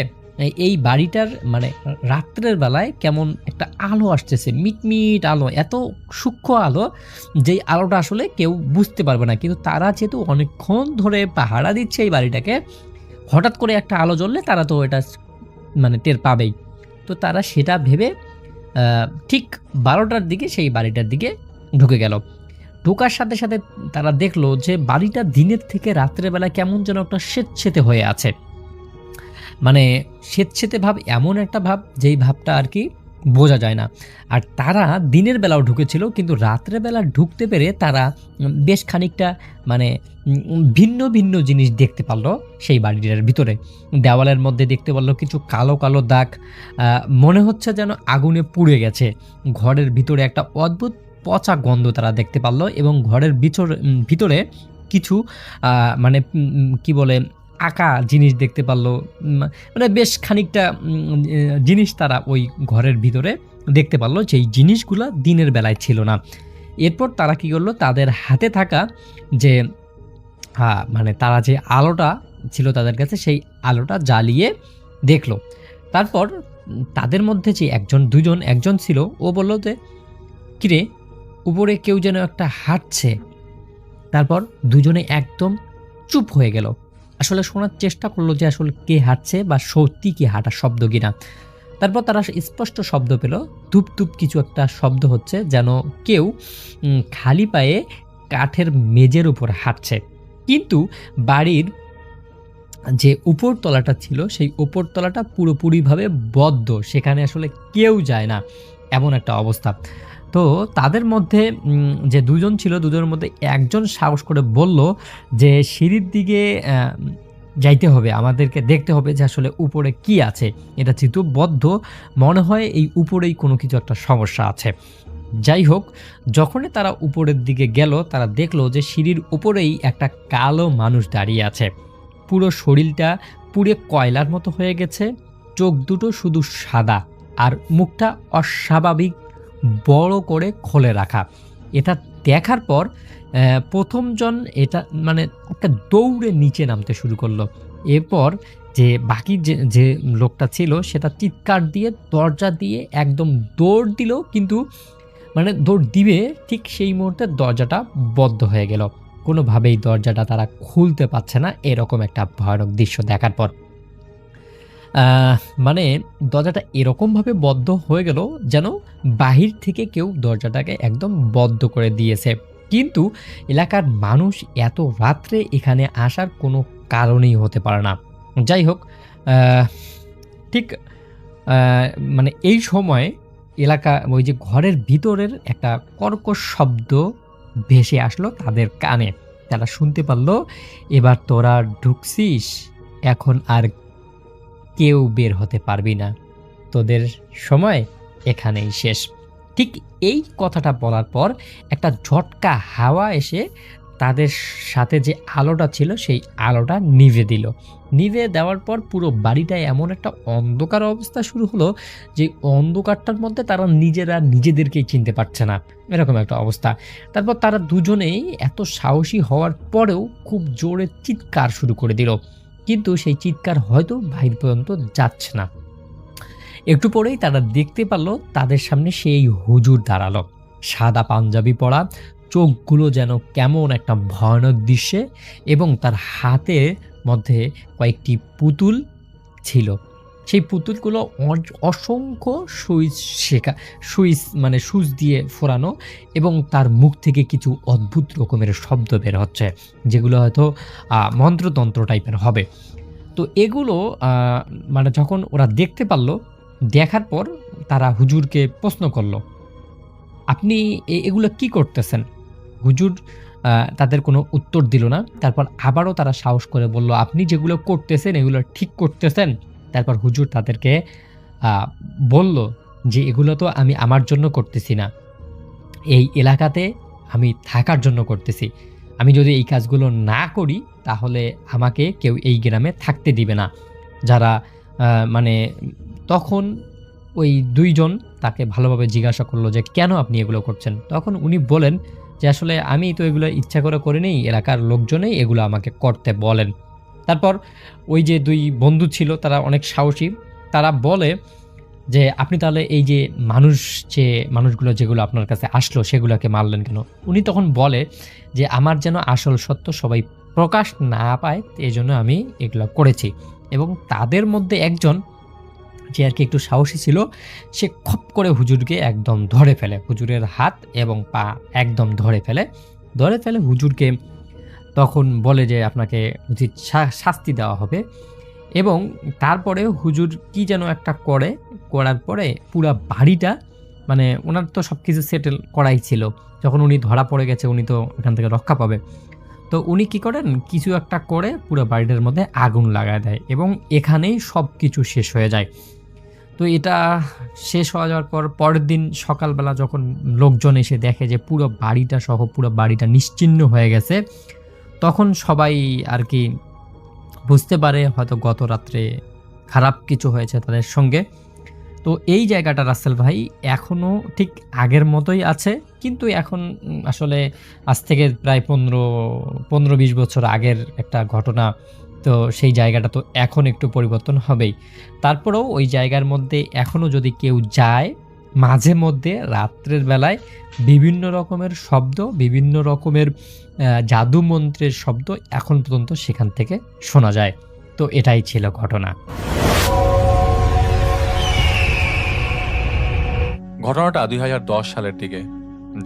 এই বাড়িটার মানে রাত্রের বেলায় কেমন একটা আলো আসতেছে, মিটমিট আলো, এত সূক্ষ্ম আলো যেই আলোটা আসলে কেউ বুঝতে পারবে না। কিন্তু তারা যেহেতু অনেকক্ষণ ধরে পাহারা দিচ্ছে এই বাড়িটাকে, হঠাৎ করে একটা আলো জ্বললে তারা তো এটা মানে টের পাবেই। তো তারা সেটা ভেবে ঠিক 12টার দিকে সেই বাড়িটার দিকে ঢুকে গেল। ঢোকার সাথে সাথে তারা দেখলো যে বাড়িটা দিনের থেকে রাত্রের বেলা কেমন যেন একটা স্বেচ্ছেতে হয়ে আছে। মানে স্বেচ্ছেতে ভাব, এমন একটা ভাব যেই ভাবটা আর কি বোঝা যায় না। আর তারা দিনের বেলাও ঢুকেছিল, কিন্তু রাত্রের বেলা ঢুকতে পেরে তারা বেশ খানিকটা মানে ভিন্ন ভিন্ন জিনিস দেখতে পারলো সেই বাড়িটার ভিতরে। দেওয়ালের মধ্যে দেখতে পারলো কিছু কালো কালো দাগ, মনে হচ্ছে যেন আগুনে পুড়ে গেছে। ঘরের ভিতরে একটা অদ্ভুত পচা গন্ধ তারা দেখতে পারলো, এবং ঘরের ভিতরে কিছু মানে কি বলে আঁকা জিনিস দেখতে পারলো। মানে বেশ খানিকটা জিনিস তারা ওই ঘরের ভিতরে দেখতে পারলো, যেই জিনিসগুলো দিনের বেলায় ছিল না। এরপর তারা কি করলো, তাদের হাতে থাকা যে মানে তারা যে আলোটা ছিল তাদের কাছে, সেই আলোটা জ্বালিয়ে দেখলো। তারপর তাদের মধ্যে যে একজন ছিল, ও বলল যে কিরে, উপরে কেউ যেন একটা হাঁটছে। তারপর দুজনে একদম চুপ হয়ে গেল, আসলে শোনার চেষ্টা করলো যে আসলে কে হাঁটছে বা সত্যি কি হাঁটার শব্দ কিনা। তারপর তারা স্পষ্ট শব্দ পেল, ধূপ ধূপ কিছু একটা শব্দ হচ্ছে, যেন কেউ খালি পায়ে কাঠের মেজের উপর হাঁটছে। কিন্তু বাড়ির যে উপরতলাটা ছিল, সেই উপরতলাটা পুরোপুরিভাবে বদ্ধ, সেখানে আসলে কেউ যায় না, এমন একটা অবস্থা। তো তাদের মধ্যে যে 2 জন ছিল, 2 জনের মধ্যে একজন সাহস করে বলল যে সিঁড়ির দিকে যাইতে হবে, আমাদেরকে দেখতে হবে যে আসলে উপরে কি আছে। এটা যেহেতু বদ্ধ, মনে হয় এই উপরেই কোনো কিছু একটা সমস্যা আছে। যাই হোক, যখনই তারা উপরের দিকে গেল, তারা দেখলো যে সিঁড়ির উপরেই একটা কালো মানুষ দাঁড়িয়ে আছে। পুরো শরীরটা পুড়ে কয়লার মতো হয়ে গেছে, চোখ দুটো শুধু সাদা, আর মুখটা অস্বাভাবিক বড় করে খোলে রাখা। এটা দেখার পর প্রথমজন এটা মানে একটা দৌড়ে নিচে নামতে শুরু করলো। এরপর যে বাকি যে লোকটা ছিল, সেটা চিৎকার দিয়ে দরজা দিয়ে একদম দৌড় দিল, কিন্তু মানে দৌড় দিবে ঠিক সেই মুহূর্তে দরজাটা বন্ধ হয়ে গেল। কোনোভাবেই দরজাটা তারা খুলতে পারছে না, এরকম একটা ভয়ানক দৃশ্য দেখার পর আহ, মানে দরজাটা এরকমভাবে বদ্ধ হয়ে গেল যেন বাহির থেকে কেউ দরজাটাকে একদম বদ্ধ করে দিয়েছে। কিন্তু এলাকার মানুষ এত রাত্রে এখানে আসার কোনো কারণেই হতে পারে না। যাই হোক, আহ, ঠিক আহ, মানে এই সময় এলাকা ওই যে ঘরের ভিতরের একটা কর্কশ শব্দ ভেসে আসলো তাদের কানে। তারা শুনতে পারলো, এবার তোরা ঢুকছিস, এখন আর কেউ বের হতে পারবি না, তোদের সময় এখানেই শেষ। ঠিক এই কথাটা বলার পর একটা ঝটকা হাওয়া এসে তাদের সাথে যে আলোটা ছিল সেই আলোটা নিভে দিল। নিভে দেওয়ার পর পুরো বাড়িটায় এমন একটা অন্ধকার অবস্থা শুরু হলো যে অন্ধকারটার মধ্যে তারা নিজেরা নিজেদেরকেই চিনতে পারছে না, এরকম একটা অবস্থা। তারপর তারা দুজনেই এত সাহসী হওয়ার পরেও খুব জোরে চিৎকার শুরু করে দিল, কিন্তু সেই চিৎকার হয়তো বাহির পর্যন্ত যাচ্ছে না। একটু পরেই তারা দেখতে পারলো তাদের সামনে সেই হুজুর দাঁড়ালো, সাদা পাঞ্জাবি পরা, চোখগুলো যেন কেমন একটা ভয়ানক দৃশ্যে, এবং তার হাতের মধ্যে কয়েকটি পুতুল ছিল। সেই পুতুলগুলো অসংখ্য সুইচ দিয়ে ফোরানো, এবং তার মুখ থেকে কিছু অদ্ভুত রকমের শব্দ বের হচ্ছে, যেগুলো হয়তো মন্ত্রতন্ত্র টাইপের হবে। তো এগুলো মানে যখন ওরা দেখতে পারলো, দেখার পর তারা হুজুরকে প্রশ্ন করলো, আপনি এগুলো কি করতেছেন? হুজুর তাদের কোনো উত্তর দিল না। তারপর আবারও তারা সাহস করে বলল, আপনি যেগুলো করতেছেন এগুলো ঠিক করতেছেন? তারপর হুজুর তাদেরকে বলল যে এগুলো তো আমি আমার জন্য করতেছি না, এই এলাকাতে আমি থাকার জন্য করতেছি। আমি যদি এই কাজগুলো না করি তাহলে আমাকে কেউ এই গ্রামে থাকতে দিবে না। যারা মানে তখন ওই দুইজন তাকে ভালোভাবে জিজ্ঞাসা করলো যে কেন আপনি এগুলো করছেন? তখন উনি বলেন যে আসলে আমি তো এগুলো ইচ্ছা করে করিনি, এলাকার লোকজনেই এগুলো আমাকে করতে বলেন। তারপর ওই যে দুই বন্ধু ছিল তারা অনেক সাহসী, তারা বলে যে আপনি তাহলে এই যে মানুষগুলো যেগুলো আপনার কাছে আসলো সেগুলোকে মারলেন কেন? উনি তখন বলে যে আমার যেন আসল সত্য সবাই প্রকাশ না পায়, এই জন্য আমি এগুলো করেছি। এবং তাদের মধ্যে একজন যে আর কি একটু সাহসী ছিল, সে খপ করে হুজুরকে একদম ধরে ফেলে, হুজুরের হাত এবং পা একদম ধরে ফেলে হুজুরকে তখন বলে যে আপনাকে উচিত শাস্তি দেওয়া হবে। এবং তারপরে হুজুর কি যেন একটা করার পরে পুরা বাড়িটা, মানে ওনার তো সব কিছু সেটেল করাই ছিল, যখন উনি ধরা পড়ে গেছে উনি তো এখান থেকে রক্ষা পাবে। তো উনি কি করেন, কিছু একটা করে পুরো বাড়িটার মধ্যে আগুন লাগায় দেয় এবং এখানেই সব কিছু শেষ হয়ে যায়। তো এটা শেষ হয়ে যাওয়ার পর পরের দিন সকালবেলা যখন লোকজন এসে দেখে যে পুরো বাড়িটা সহ পুরো বাড়িটা নিশ্চিহ্ন হয়ে গেছে, তখন সবাই আর কি বুঝতে পারে হয়তো গত রাত্রে খারাপ কিছু হয়েছে তাদের সঙ্গে। তো এই জায়গাটা রাসেল ভাই এখনও ঠিক আগের মতোই আছে, কিন্তু এখন আসলে আজ থেকে প্রায় 15-20 বছর আগের একটা ঘটনা, তো সেই জায়গাটা তো এখন একটু পরিবর্তন হবেই। তারপরেও ওই জায়গার মধ্যে এখনও যদি কেউ যায়, মাঝে মধ্যে রাত্রের বেলায় বিভিন্ন রকমের শব্দ, বিভিন্ন রকমের জাদু মন্ত্রের শব্দ এখন পর্যন্ত সেখান থেকে শোনা যায়। তো এটাই ছিল ঘটনা। ঘটনাটা 2010 সালের দিকে।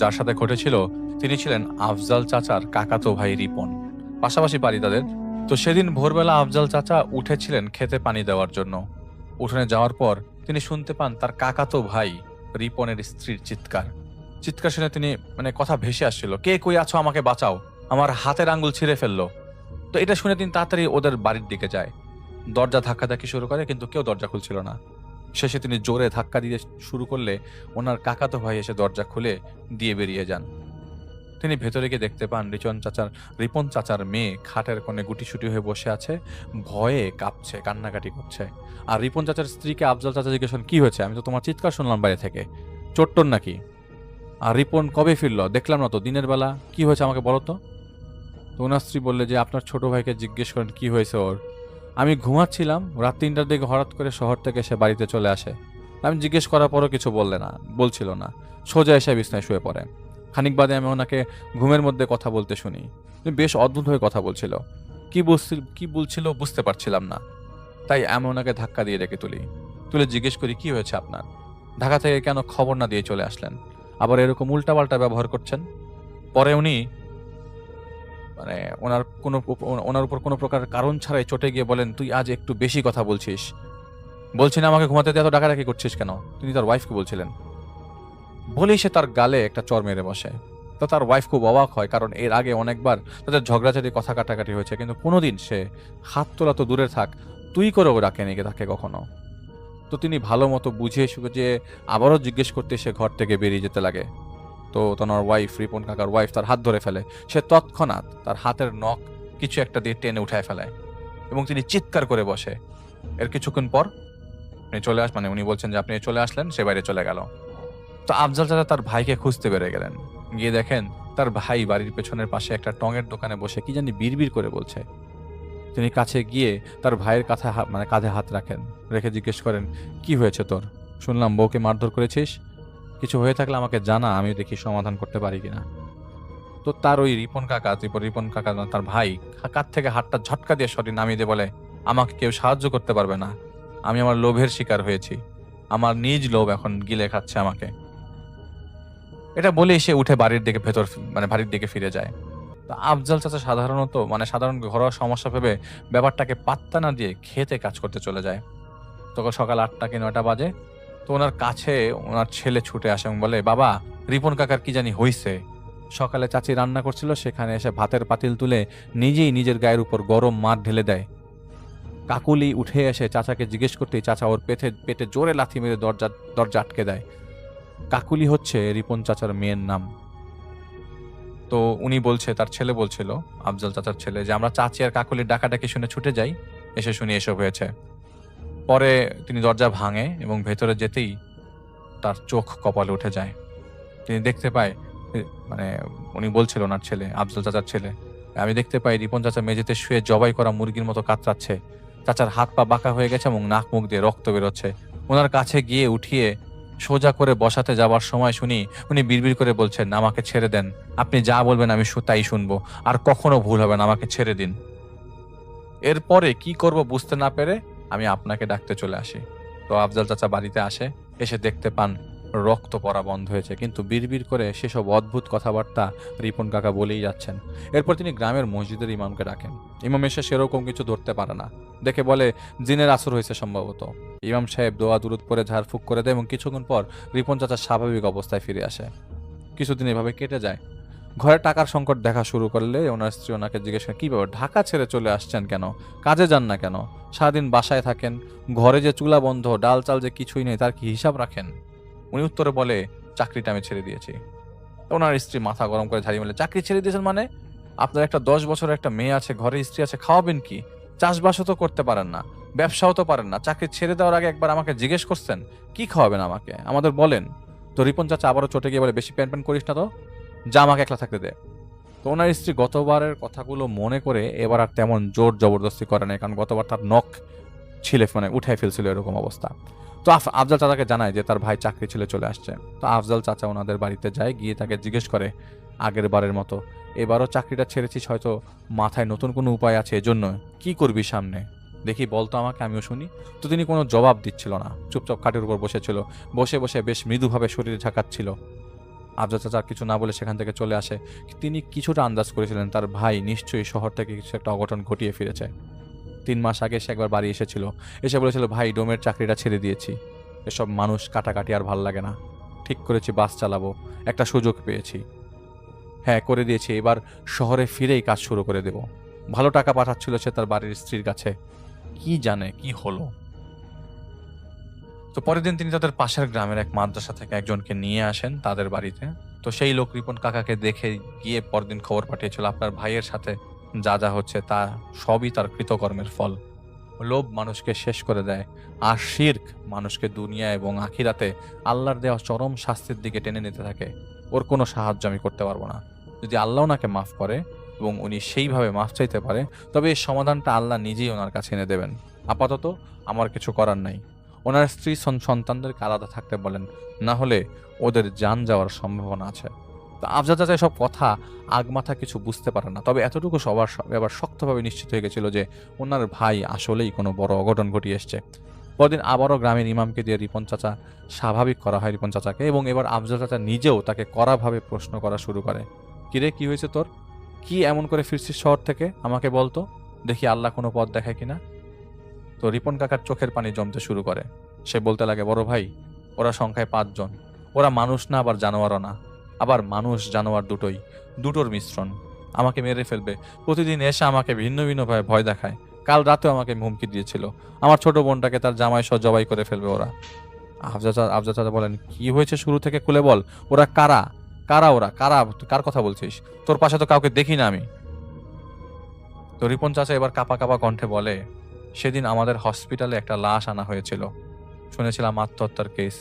যার সাথে ঘটেছিল তিনি ছিলেন আফজাল চাচার কাকাতো ভাই রিপন, পাশাপাশি বাড়ি তাদের। তো সেদিন ভোরবেলা আফজাল চাচা উঠেছিলেন খেতে পানি দেওয়ার জন্য। উঠোনে যাওয়ার পর তিনি শুনতে পান তার কাকাতো ভাই রিপনের স্ত্রীর চিৎকার শুনে তিনি কথা ভেসে আসছিল, কে কই আছো, আমাকে বাঁচাও, আমার হাতের আঙ্গুল ছিঁড়ে ফেললো। তো এটা শুনে তিনি তাড়াতাড়ি ওদের বাড়ির দিকে যায়। দরজা ধাক্কাধাক্কি শুরু করে, কিন্তু কেউ দরজা খুলছিল না। শেষে তিনি জোরে ধাক্কা দিতে শুরু করলে ওনার কাকাতো ভাই এসে দরজা খুলে দিয়ে বেরিয়ে যান। তিনি ভেতরে গিয়ে দেখতে পান রিপন চাচার মেয়ে খাটের কোণে গুটিসুটি হয়ে বসে আছে, ভয়ে কাঁপছে, কান্নাকাটি করছে। আর রিপন চাচার স্ত্রীকে আফজাল চাচা জিজ্ঞেস করেন, কি হয়েছে? আমি তো তোমার চিৎকার শুনলাম বাইরে থেকে, চোট্টর নাকি? আর রিপন কবে ফিরল? দেখলাম না তো দিনের বেলা, কি হয়েছে আমাকে বলো তো। ওনার স্ত্রী বললে যে আপনার ছোট ভাইকে জিজ্ঞেস করেন কি হয়েছে ওর। আমি ঘুমাচ্ছিলাম, রাত 3টার দিকে হঠাৎ করে শহর থেকে সে বাড়িতে চলে আসে। আমি জিজ্ঞেস করার পরও কিছু বলছিল না, সোজা এসে বিছনায় শুয়ে পড়ে। খানিক বাদে আমি ওনাকে ঘুমের মধ্যে কথা বলতে শুনি। বেশ অদ্ভুত হয়ে কথা বলছিল, কি বলছিল বুঝতে পারছিলাম না। তাই আমি ওনাকে ধাক্কা দিয়ে রেখে তুলে জিজ্ঞেস করি, কি হয়েছে আপনার? ঢাকা থেকে কেন খবর না দিয়ে চলে আসলেন? আবার এরকম উল্টাপাল্টা ব্যবহার করছেন। পরে উনি মানে ওনার উপর কোনো প্রকার কারণ ছাড়াই চটে গিয়ে বলেন, তুই আজ একটু বেশি কথা বলছিস। বলছি না আমাকে ঘুমাতে দিয়ে এত ডাকাডাকি করছিস কেন? তিনি তার ওয়াইফকে বলছিলেন। বলেই সে তার গালে একটা চড় মেরে বসে। তো তার ওয়াইফ খুব অবাক হয়, কারণ এর আগে অনেকবার তাদের ঝগড়াঝাটি কথা কাটাকাটি হয়েছে, কিন্তু কোনোদিন সে হাত তোলা তো দূরে থাক, তুই করেও ডাকেনি তাকে কখনো। তো তিনি ভালো মতো বুঝিয়ে সুঝিয়ে আবারও জিজ্ঞেস করতে সে ঘর থেকে বেরিয়ে যেতে লাগে। তো তোমার ওয়াইফ, রিপন কাকার ওয়াইফ, তার হাত ধরে ফেলে। সে তৎক্ষণাৎ তার হাতের নখ কিছু একটা দিয়ে টেনে উঠায় ফেলায় এবং তিনি চিৎকার করে বসে। এর কিছুক্ষণ পর উনি বলছেন যে আপনি চলে আসলেন, সে বাইরে চলে গেল। তো আফজাল চাচা তার ভাইকে খুঁজতে বেরিয়ে গেলেন। গিয়ে দেখেন তার ভাই বাড়ির পেছনের পাশে একটা টঙের দোকানে বসে কি জানি বিড়বিড় করে বলছে। তিনি কাছে গিয়ে তার ভাইয়ের কাঁধে হাত রাখেন, রেখে জিজ্ঞেস করেন, কি হয়েছে তোর? শুনলাম বউকে মারধর করেছিস, কিছু হয়ে থাকলে আমাকে জানা, আমি দেখি সমাধান করতে পারি কিনা। তো তার ওই রিপন কাকা তার ভাই কাঁধ থেকে হাতটা ঝটকা দিয়ে শরীর নামিয়ে দিয়ে বলে, আমাকে কেউ সাহায্য করতে পারবে না, আমি আমার লোভের শিকার হয়েছি, আমার নিজ লোভ এখন গিলে খাচ্ছে আমাকে। এটা বলেই সে উঠে বাড়ির দিকে ফিরে যায়। তো আফজাল চাচা সাধারণ ঘরোয়া সমস্যা ভেবে ব্যাপারটাকে পাত্তা না দিয়ে খেতে কাজ করতে চলে যায়। তখন সকাল 8টা কি 9টা বাজে। তো ওনার কাছে ওনার ছেলে ছুটে আসে এবং বলে, বাবা, রিপন কাকার কি জানি হইছে। সকালে চাচি রান্না করছিল, সেখানে এসে ভাতের পাতিল তুলে নিজেই নিজের গায়ের উপর গরম মার ঢেলে দেয়। কাকুলি উঠে এসে চাচাকে জিজ্ঞেস করতেই চাচা ওর পেটে জোরে লাথি মেরে দরজা আটকে দেয়। কাকুলি হচ্ছে রিপন চাচার মেয়ের নাম। তো তার ছেলে বলছিল, আফজাল চাচার ছেলে, যে আমরা চাচি আর কাকুলির ডাকাডাকি শুনে ছুটে যাই, এসে শুনি এসব হয়েছে। পরে তিনি দরজা ভাঙে এবং ভেতরে যেতেই তার চোখ কপালে উঠে যায়। তিনি দেখতে পায়, উনি বলছিল ওনার ছেলে, আফজাল চাচার ছেলে, আমি দেখতে পাই রিপন চাচা মেঝেতে শুয়ে জবাই করা মুরগির মতো কাতরাচ্ছে। চাচার হাত পা বাঁকা হয়ে গেছে এবং নাক মুখ দিয়ে রক্ত বেরোচ্ছে। ওনার কাছে গিয়ে উঠিয়ে সোজা করে বসাতে যাবার সময় শুনি উনি বিড়বিড় করে বলছেন, আমাকে ছেড়ে দেন, আপনি যা বলবেন আমি তাই শুনবো, আর কখনো ভুল হবে না, আমাকে ছেড়ে দিন। এরপরে কি করব বুঝতে না পেরে আমি আপনাকে ডাকতে চলে আসি। তো আফজাল চাচা বাড়িতে আসে, এসে দেখতে পান রক্ত পড়া বন্ধ হয়েছে, কিন্তু বিড়বিড় করে সেসব অদ্ভুত কথাবার্তা রিপন কাকা বলেই যাচ্ছেন। এরপর তিনি গ্রামের মসজিদের ইমামকে ডাকেন। ইমাম এসে সেরকম কিছু ধরতে পারে না, দেখে বলে জিনের আসর হয়েছে সম্ভবত। ইমাম সাহেব দোয়া দুরুদ পরে ঝাড়ফুঁক করে দেয় এবং কিছুক্ষণ পর রিপন চাচা স্বাভাবিক অবস্থায় ফিরে আসে। কিছুদিন এভাবে কেটে যায়। ঘরে টাকার সংকট দেখা শুরু করলে ওনার স্ত্রী ওনাকে জিজ্ঞেস করে, কি ব্যাপার, ঢাকা ছেড়ে চলে আসছেন কেন, কাজে যান না কেন, সারাদিন বাসায় থাকেন, ঘরে যে চুলা বন্ধ, ডাল চাল যে কিছুই নেই, তার কি হিসাব রাখেন? উনি উত্তরে বলে, চাকরিটা আমি ছেড়ে দিয়েছি। ওনার স্ত্রী মাথা গরম করে ঝাড়িয়ে বলে, চাকরি ছেড়ে দিয়েছেন মানে? আপনার একটা 10 বছরের একটা মেয়ে আছে, ঘরে স্ত্রী আছে, খাওয়াবেন কি? চাষবাসও তো করতে পারেন না, ব্যবসাও তো পারেন না, চাকরি ছেড়ে দেওয়ার আগে একবার আমাকে জিজ্ঞেস করছেন কি খাওয়াবেন আমাকে, আমাদের বলেন। তো রিপন চাচা আবারও চটে গিয়ে বলে, বেশি প্যান করিস না তো, যা আমাকে একলা থাকতে দে। তো ওনার স্ত্রী গতবারের কথাগুলো মনে করে এবার আর তেমন জোর জবরদস্তি করে নাই, কারণ গতবার তার নখ উঠাই ফেলছিল, এরকম অবস্থা। তো আফজাল চাচাকে জানায় যে তার ভাই চাকরি ছেড়ে চলে আসছে। তো আফজাল চাচা ওনাদের বাড়িতে যায়, গিয়ে তাকে জিজ্ঞেস করে, আগের বারের মতো এবারও চাকরিটা ছেড়েছিস, হয়তো মাথায় নতুন কোনো উপায় আছে, এজন্য কি করবি সামনে, দেখি বলতো আমাকে, আমিও শুনি। তো তিনি কোনো জবাব দিচ্ছিল না, চুপচাপ খাটের উপর বসেছিল, বসে বসে বেশ মৃদুভাবে শরীরে ঝাঁকাচ্ছিল। আফজাল চাচা কিছু না বলে সেখান থেকে চলে আসে। তিনি কিছুটা আন্দাজ করেছিলেন তার ভাই নিশ্চয়ই শহর থেকে কিছু একটা অঘটন ঘটিয়ে ফিরেছে। 3 মাস আগে সে একবার বাড়ি এসেছিল, এসে বলেছিল, ভাই ডোমের চাকরিটা ছেড়ে দিয়েছি, এসব মানুষ কাটাকাটি আর ভাল লাগে না, ঠিক করেছি বাস চালাবো, একটা সুযোগ পেয়েছি, হ্যাঁ করে দিয়েছি, এবার শহরে ফিরেই কাজ শুরু করে দেব। ভালো টাকা পাঠাচ্ছিল সে তার বাড়ির স্ত্রীর কাছে, কি জানে কি হলো। তো পরের দিন তিনি তাদের পাশের গ্রামের এক মাদ্রাসা থেকে একজনকে নিয়ে আসেন তাদের বাড়িতে। তো সেই লোক রিপন কাকাকে দেখে গিয়ে পরদিন খবর পাঠিয়েছিল, আপনার ভাইয়ের সাথে যা যা হচ্ছে তা সবই তার কৃতকর্মের ফল। লোভ মানুষকে শেষ করে দেয়, আর শিরক মানুষকে দুনিয়া এবং আখিরাতে আল্লাহর দেওয়া চরম শাস্তির দিকে টেনে নিতে থাকে। ওর কোনো সাহায্য আমি করতে পারবো না। যদি আল্লাহ ওনাকে মাফ করে এবং উনি সেইভাবে মাফ চাইতে পারে, তবে এই সমাধানটা আল্লাহ নিজেই ওনার কাছে এনে দেবেন। আপাতত আমার কিছু করার নাই। ওনার স্ত্রী সন্তানদেরকে আলাদা থাকতে বলেন, না হলে ওদের জান যাওয়ার সম্ভাবনা আছে। তো তো আফজাল চাচা সব কথা আগমাথা কিছু বুঝতে পারে না, তবে এতটুকু সবার এবার শক্তভাবে নিশ্চিত হয়ে গেছিল যে ওনার ভাই আসলেই কোনো বড় অঘটন ঘটিয়ে এসছে। পরদিন আবারও গ্রামের ইমামকে দিয়ে রিপন চাচা স্বাভাবিক করা হয় রিপন চাচাকে, এবং এবার আফজাল চাচা নিজেও তাকে কড়াভাবে প্রশ্ন করা শুরু করে। কিরে, কি হয়েছে তোর? কি এমন করে ফিরছিস শহর থেকে? আমাকে বলতো, দেখি আল্লাহ কোনো পথ দেখায় কিনা। তো রিপন কাকার চোখের পানি জমতে শুরু করে। সে বলতে লাগে, বড় ভাই, ওরা সংখ্যায় 5 জন। ওরা মানুষ না, আবার জানোয়ারও না, আবার মানুষ জানোয়ার দুটোর মিশ্রণ। আমাকে মেরে ফেলবে, প্রতিদিন এসে আমাকে ভিন্ন ভিন্ন ভাবে ভয় দেখায়। কাল রাতেও আমাকে হুমকি দিয়েছিল, আমার ছোট বোনটাকে তার জামাই সহ জবাই করে ফেলবে ওরা। আফজাল চাচা বলেন, কি হয়েছে শুরু থেকে খুলে বল। ওরা কারা? ওরা কারা? কার কথা বলছিস? তোর পাশে তো কাউকে দেখি না আমি। তো রিপন চাচা এবার কাপা কাপা কণ্ঠে বলে, সেদিন আমাদের হসপিটালে একটা লাশ আনা হয়েছিল, শুনেছিলাম আত্মহত্যার কেস।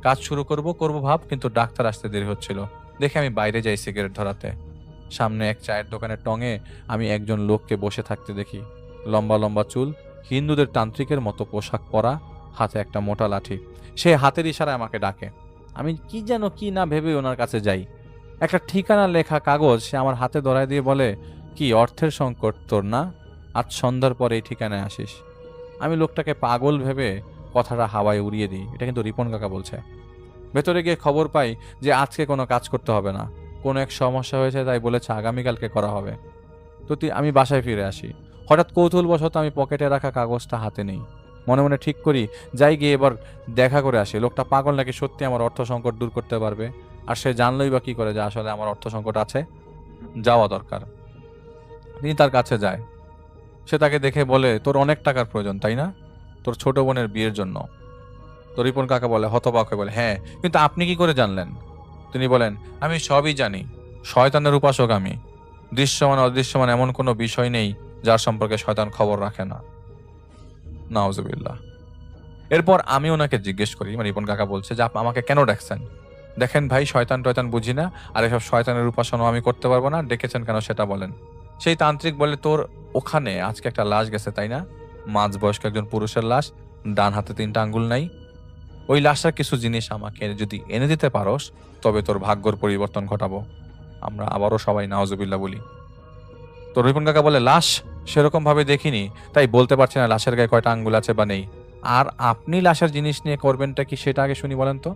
কাজ শুরু করব ভাব, কিন্তু ডাক্তার আসতে দেরি হচ্ছিল দেখে আমি বাইরে যাই সিগারেট ধরাতে। সামনে এক চায়ের দোকানের টঙে আমি একজন লোককে বসে থাকতে দেখি। লম্বা লম্বা চুল, হিন্দুদের তান্ত্রিকের মতো পোশাক পরা, হাতে একটা মোটা লাঠি। সে হাতের ইশারায় আমাকে ডাকে। আমি কি না ভেবে ওনার কাছে যাই। একটা ঠিকানা লেখা কাগজ সে আমার হাতে ধরায় দিয়ে বলে, কি অর্থের সংকট তোর না? আজ সন্ধ্যার পরে এই ঠিকানায় আসিস। আমি লোকটাকে পাগল ভেবে কথাটা হাওয়ায় উড়িয়ে দিই। এটা কিন্তু রিপন কাকা বলছে। ভেতরে গিয়ে খবর পাই যে আজকে কোনো কাজ করতে হবে না, কোনো এক সমস্যা হয়েছে, তাই বলেছে আগামীকালকে করা হবে। তো আমি বাসায় ফিরে আসি। হঠাৎ কৌতূহলবশত আমি পকেটে রাখা কাগজটা হাতে নেই। মনে মনে ঠিক করি, যাই গিয়ে এবার দেখা করে আসি, লোকটা পাগল নাকি সত্যি আমার অর্থ সংকট দূর করতে পারবে। আর সে জানলই বা কি করে যে আসলে আমার অর্থ সংকট আছে। যাওয়া দরকার। তিনি তার কাছে যায়। সে তাকে দেখে বলে, তোর অনেক টাকার প্রয়োজন তাই না? তোর ছোট বোনের বিয়ের জন্য। তো রিপন কাকা বলে, হতবাক হয়ে বলে, হ্যাঁ, কিন্তু আপনি কি করে জানলেন? তিনি বলেন, আমি সবই জানি, শয়তানের উপাসক আমি। দৃশ্যমান অদৃশ্যমান এমন কোনো বিষয় নেই যার সম্পর্কে শয়তান খবর রাখে না। নাউজুবিল্লাহ। এরপর আমি ওনাকে জিজ্ঞেস করি, মানে রিপন কাকা বলছে যে আমাকে কেন ডাকছেন? দেখেন ভাই, শয়তান টয়তান বুঝি না, আর এসব শয়তানের উপাসনাও আমি করতে পারবো না, ডেকেছেন কেন সেটা বলেন। সেই তান্ত্রিক বলে, তোর ওখানে আজকে একটা লাশ গেছে তাই না? মাঝবয়স্ক একজন পুরুষের লাশ, ডান হাতে 3টা আঙ্গুল নাই। ওই লাশটার কিছু জিনিস আমাকে যদি এনে দিতে পারোস, তবে তোর ভাগ্যর পরিবর্তন ঘটাবো। আমরা আবারও সবাই নাউজুবিল্লাহ বলি। তো রিপন কাকা বলে, লাশ সেরকম ভাবে দেখিনি, তাই বলতে পারছি না লাশের গায়ে কয়টা আঙ্গুল আছে বা নেই। আর আপনি লাশের জিনিস নিয়ে করবেনটা কি সেটা আগে শুনি বলেন তো।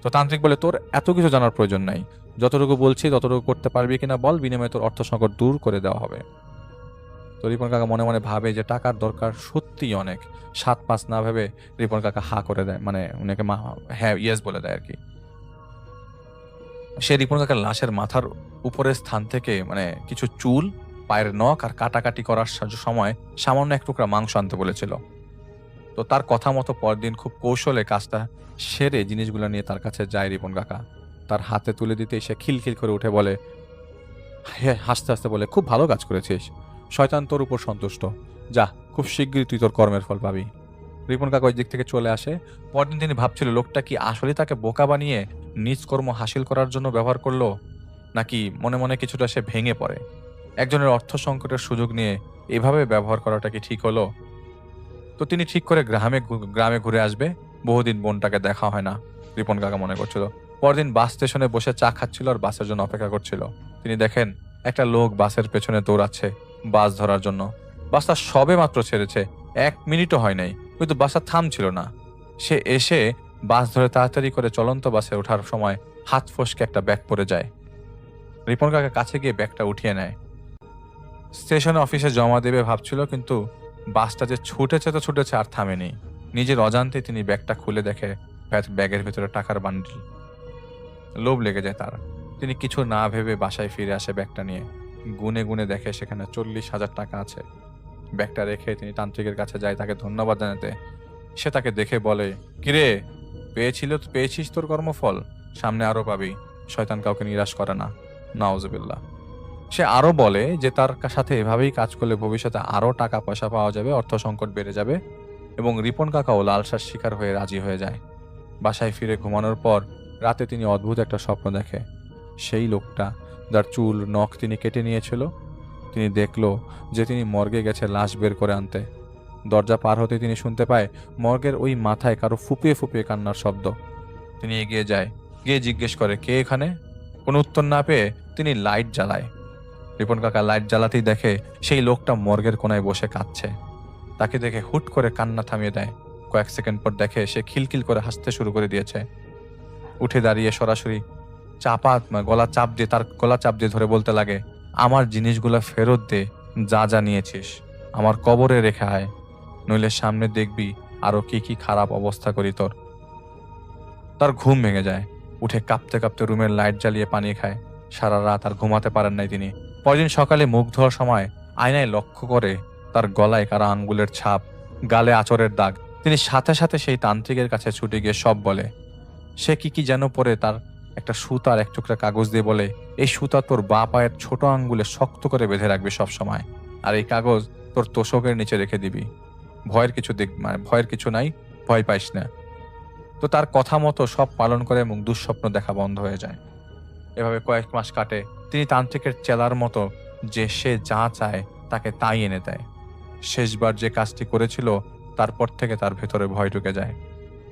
তো তান্ত্রিক বলে, তোর এত কিছু জানার প্রয়োজন নাই, যতটুকু বলছি ততটুকু করতে পারবি কিনা বল, বিনিময়ে তোর অর্থ সংকট দূর করে দেওয়া হবে। তো রিপন কাকা মনে মনে ভাবে যে টাকার দরকার সত্যিই অনেক। 7-5 না ভেবে রিপন কাকা হা করে দেয়, মানে উনাকে হ্যাঁ ইয়েস বলে দেয় আর কি। সে রিপন কাকার লাশের মাথার উপরের স্থান থেকে মানে কিছু চুল, পায়ের নখ আর কাটাকাটি করার সময় সামান্য এক টুকরা মাংস আনতে বলেছিল। তো তার কথা মতো পরদিন খুব কৌশলে কাজটা সেরে জিনিসগুলো নিয়ে তার কাছে যায় রিপন কাকা। তার হাতে তুলে দিতে সে খিলখিল করে উঠে বলে, হাসতে হাসতে বলে, খুব ভালো কাজ করেছিস, শয়তান তোর উপর সন্তুষ্ট, যা খুব শীঘ্রই তুই তোর কর্মের ফল পাবি। রিপন কাকা ওই দিক থেকে চলে আসে। পরদিন তিনি ভাবছিল লোকটা কি আসলে তাকে বোকা বানিয়ে নিজ কর্ম হাসিল করার জন্য ব্যবহার করলো, নাকি মনে মনে কিছুটা সে ভেঙে পড়ে। একজনের অর্থ সংকটের সুযোগ নিয়ে এভাবে ব্যবহার করাটা কি ঠিক হলো? তো তিনি ঠিক করে গ্রামে ঘুরে আসবে। বহুদিন বোনটাকে দেখা হয় না, রিপন কাকা মনে করছিল। পরদিন বাস স্টেশনে বসে চা খাচ্ছিল আর বাসের জন্য অপেক্ষা করছিল। তিনি দেখেন একটা লোক বাসের পেছনে দৌড়াচ্ছে বাস ধরার জন্য। বাসটা সবে মাত্র ছেড়েছে, 1 মিনিটও হয় নাই, কিন্তু বাসটা থামছিল না। সে এসে বাস ধরে তাড়াতাড়ি করে চলন্ত বাসে ওঠার সময় হাত ফসকে একটা ব্যাগ পড়ে যায়। রিপন কাকা কাছে গিয়ে ব্যাগটা উঠিয়ে নেয়। স্টেশনে অফিসে জমা দেবে ভাবছিল, কিন্তু বাসটা যে ছুটেছে তো ছুটেছে, আর থামেনি। নিজের অজান্তে তিনি ব্যাগটা খুলে দেখে ব্যাগের ভেতরে টাকার বান্ডিল। লোভ লেগে যায় তার। তিনি কিছু না ভেবে বাসায় ফিরে আসে ব্যাগটা নিয়ে। গুনে গুনে দেখে সেখানে 40,000 টাকা আছে। ব্যাগটা রেখে তিনি তান্ত্রিকের কাছে যায় তাকে ধন্যবাদ জানাতে। সে তাকে দেখে বলে, কিরে, পেয়েছিস তোর কর্মফল, সামনে আরো পাবি, শয়তান কাউকে নিরাশ করে না। নাউজুবিল্লাহ। সে আরো বলে যে তার সাথে এভাবেই কাজ করলে ভবিষ্যতে আরো টাকা পয়সা পাওয়া যাবে, অর্থ সংকট বেড়ে যাবে। এবং রিপন কাকাও লালসার শিকার হয়ে রাজি হয়ে যায়। বাসায় ফিরে ঘুমানোর পর রাতে তিনি অদ্ভুত একটা স্বপ্ন দেখে। সেই লোকটা যার চুল নখ তিনি কেটে নিয়েছিল, তিনি দেখল যে তিনি মর্গে গেছে লাশ বের করে আনতে। দরজা পার হতে তিনি শুনতে পায় মর্গের ওই মাথায় কারো ফুপিয়ে ফুপিয়ে কান্নার শব্দ। তিনি এগিয়ে যায়, গিয়ে জিজ্ঞেস করে, কে এখানে? কোনো উত্তর না পেয়ে তিনি লাইট জ্বালায়। রিপন কাকা লাইট জ্বালাতেই দেখে সেই লোকটা মর্গের কোনায় বসে কাঁদছে। তাকে দেখে হুট করে কান্না থামিয়ে দেয়। কয়েক সেকেন্ড পর দেখে সে খিলখিল করে হাসতে শুরু করে দিয়েছে। উঠে দাঁড়িয়ে সরাসরি গলা চাপ দিয়ে ধরে বলতে লাগে, আমার জিনিসগুলো ফেরত দে, যা যা নিয়েছিস আমার কবরে রেখে আয়, নইলে সামনে দেখবি আরো কি কি খারাপ অবস্থা করি তোর। তার ঘুম ভেঙে যায়। উঠে কাঁপতে কাঁপতে রুমের লাইট জ্বালিয়ে পানি খায়। সারা রাত আর ঘুমাতে পারেন নাই তিনি। পরদিন সকালে মুখ ধোয়ার সময় আয়নায় লক্ষ্য করে তার গলায় কারা আঙ্গুলের ছাপ, গালে আঁচড়ের দাগ। তিনি সাথে সাথে সেই তান্ত্রিকের কাছে ছুটে গিয়ে সব বলে। সে কি যেন পরে তার একটা সুতার এক টুকরা কাগজ দিয়ে বলে, এই সুতা তোর বা পায়ের ছোট আঙ্গুলে শক্ত করে বেঁধে রাখবি সব সময়, আর এই কাগজ তোর তোষকের নিচে রেখে দিবি। ভয়ের কিছু নাই, ভয় পাইস না। তো তার কথা মতো সব পালন করে এবং দুঃস্বপ্ন দেখা বন্ধ হয়ে যায়। এভাবে কয়েক মাস কাটে। তিনি তান্ত্রিকের চেলার মতো যে সে যা চায় তাকে তাই এনে দেয়। শেষবার যে কাজটি করেছিল তারপর থেকে তার ভেতরে ভয় ঢুকে যায়।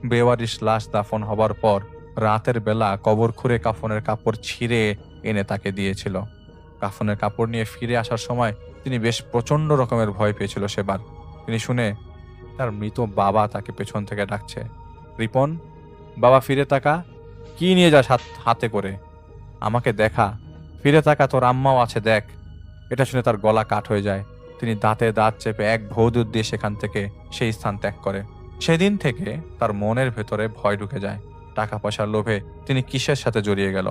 বেওয়ারিশ লাশ দাফন হবার পর রাতের বেলা কবর খুঁড়ে কাফনের কাপড় ছিঁড়ে এনে তাকে দিয়েছিল। কাফনের কাপড় নিয়ে ফিরে আসার সময় তিনি বেশ প্রচন্ড রকমের ভয় পেয়েছিল সেবার। তিনি শুনে তার মৃত বাবা তাকে পেছন থেকে ডাকছে, রিপন বাবা ফিরে তাকা, কি নিয়ে যাস হাতে করে, আমাকে দেখা, ফিরে তাকা, তোর আম্মাও আছে দেখ। এটা শুনে তার গলা কাট হয়ে যায়। তিনি দাঁতে দাঁত চেপে এক ভৌদুর দিয়ে সেখান থেকে সেই স্থান ত্যাগ করে। সেদিন থেকে তার মনের ভেতরে ভয় ঢুকে যায়। টাকা পয়সার লোভে তিনি কিসের সাথে জড়িয়ে গেল।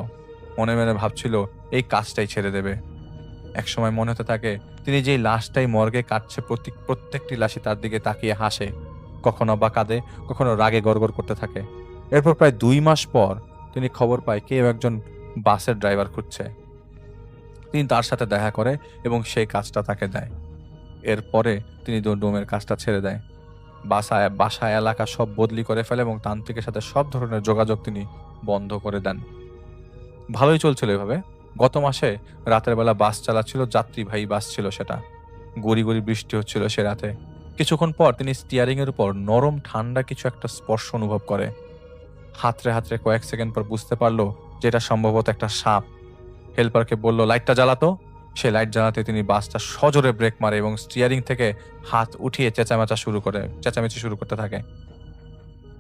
মনে মনে ভাবছিল এই কাজটাই ছেড়ে দেবে। একসময় মনে হতে থাকে তিনি যেই লাশটাই মর্গে কাটছে প্রত্যেকটি লাশই তার দিকে তাকিয়ে হাসে, কখনো বা কাঁদে, কখনো রাগে গড়গড় করতে থাকে। এরপর প্রায় 2 মাস পর তিনি খবর পায় কেউ একজন বাসের ড্রাইভার খুঁজছে। তিনি তার সাথে দেখা করে এবং সেই কাজটা তাকে দেয়। এরপরে তিনি ডোমের কাজটা ছেড়ে দেয়। বাসা এলাকা সব বদলি করে ফেলে এবং তান্ত্রিকের সাথে সব ধরনের যোগাযোগ তিনি বন্ধ করে দেন। ভালোই চলছিল এভাবে। গত মাসে রাতের বেলা বাস চালাচ্ছিল, যাত্রীবাহী বাস ছিল সেটা। গড়ি গড়ি বৃষ্টি হচ্ছিল সে রাতে। কিছুক্ষণ পর তিনি স্টিয়ারিং এর উপর নরম ঠান্ডা কিছু একটা স্পর্শ অনুভব করে। হাতড়ে কয়েক সেকেন্ড পর বুঝতে পারলো যেটা সম্ভবত একটা সাপ। হেল্পারকে বলল লাইটটা জ্বালাতো। সে লাইট জ্বালাতে তিনি বাসটা সজোরে ব্রেক মারে এবং স্টিয়ারিং থেকে হাত উঠিয়ে চেঁচামেচি শুরু করতে থাকে।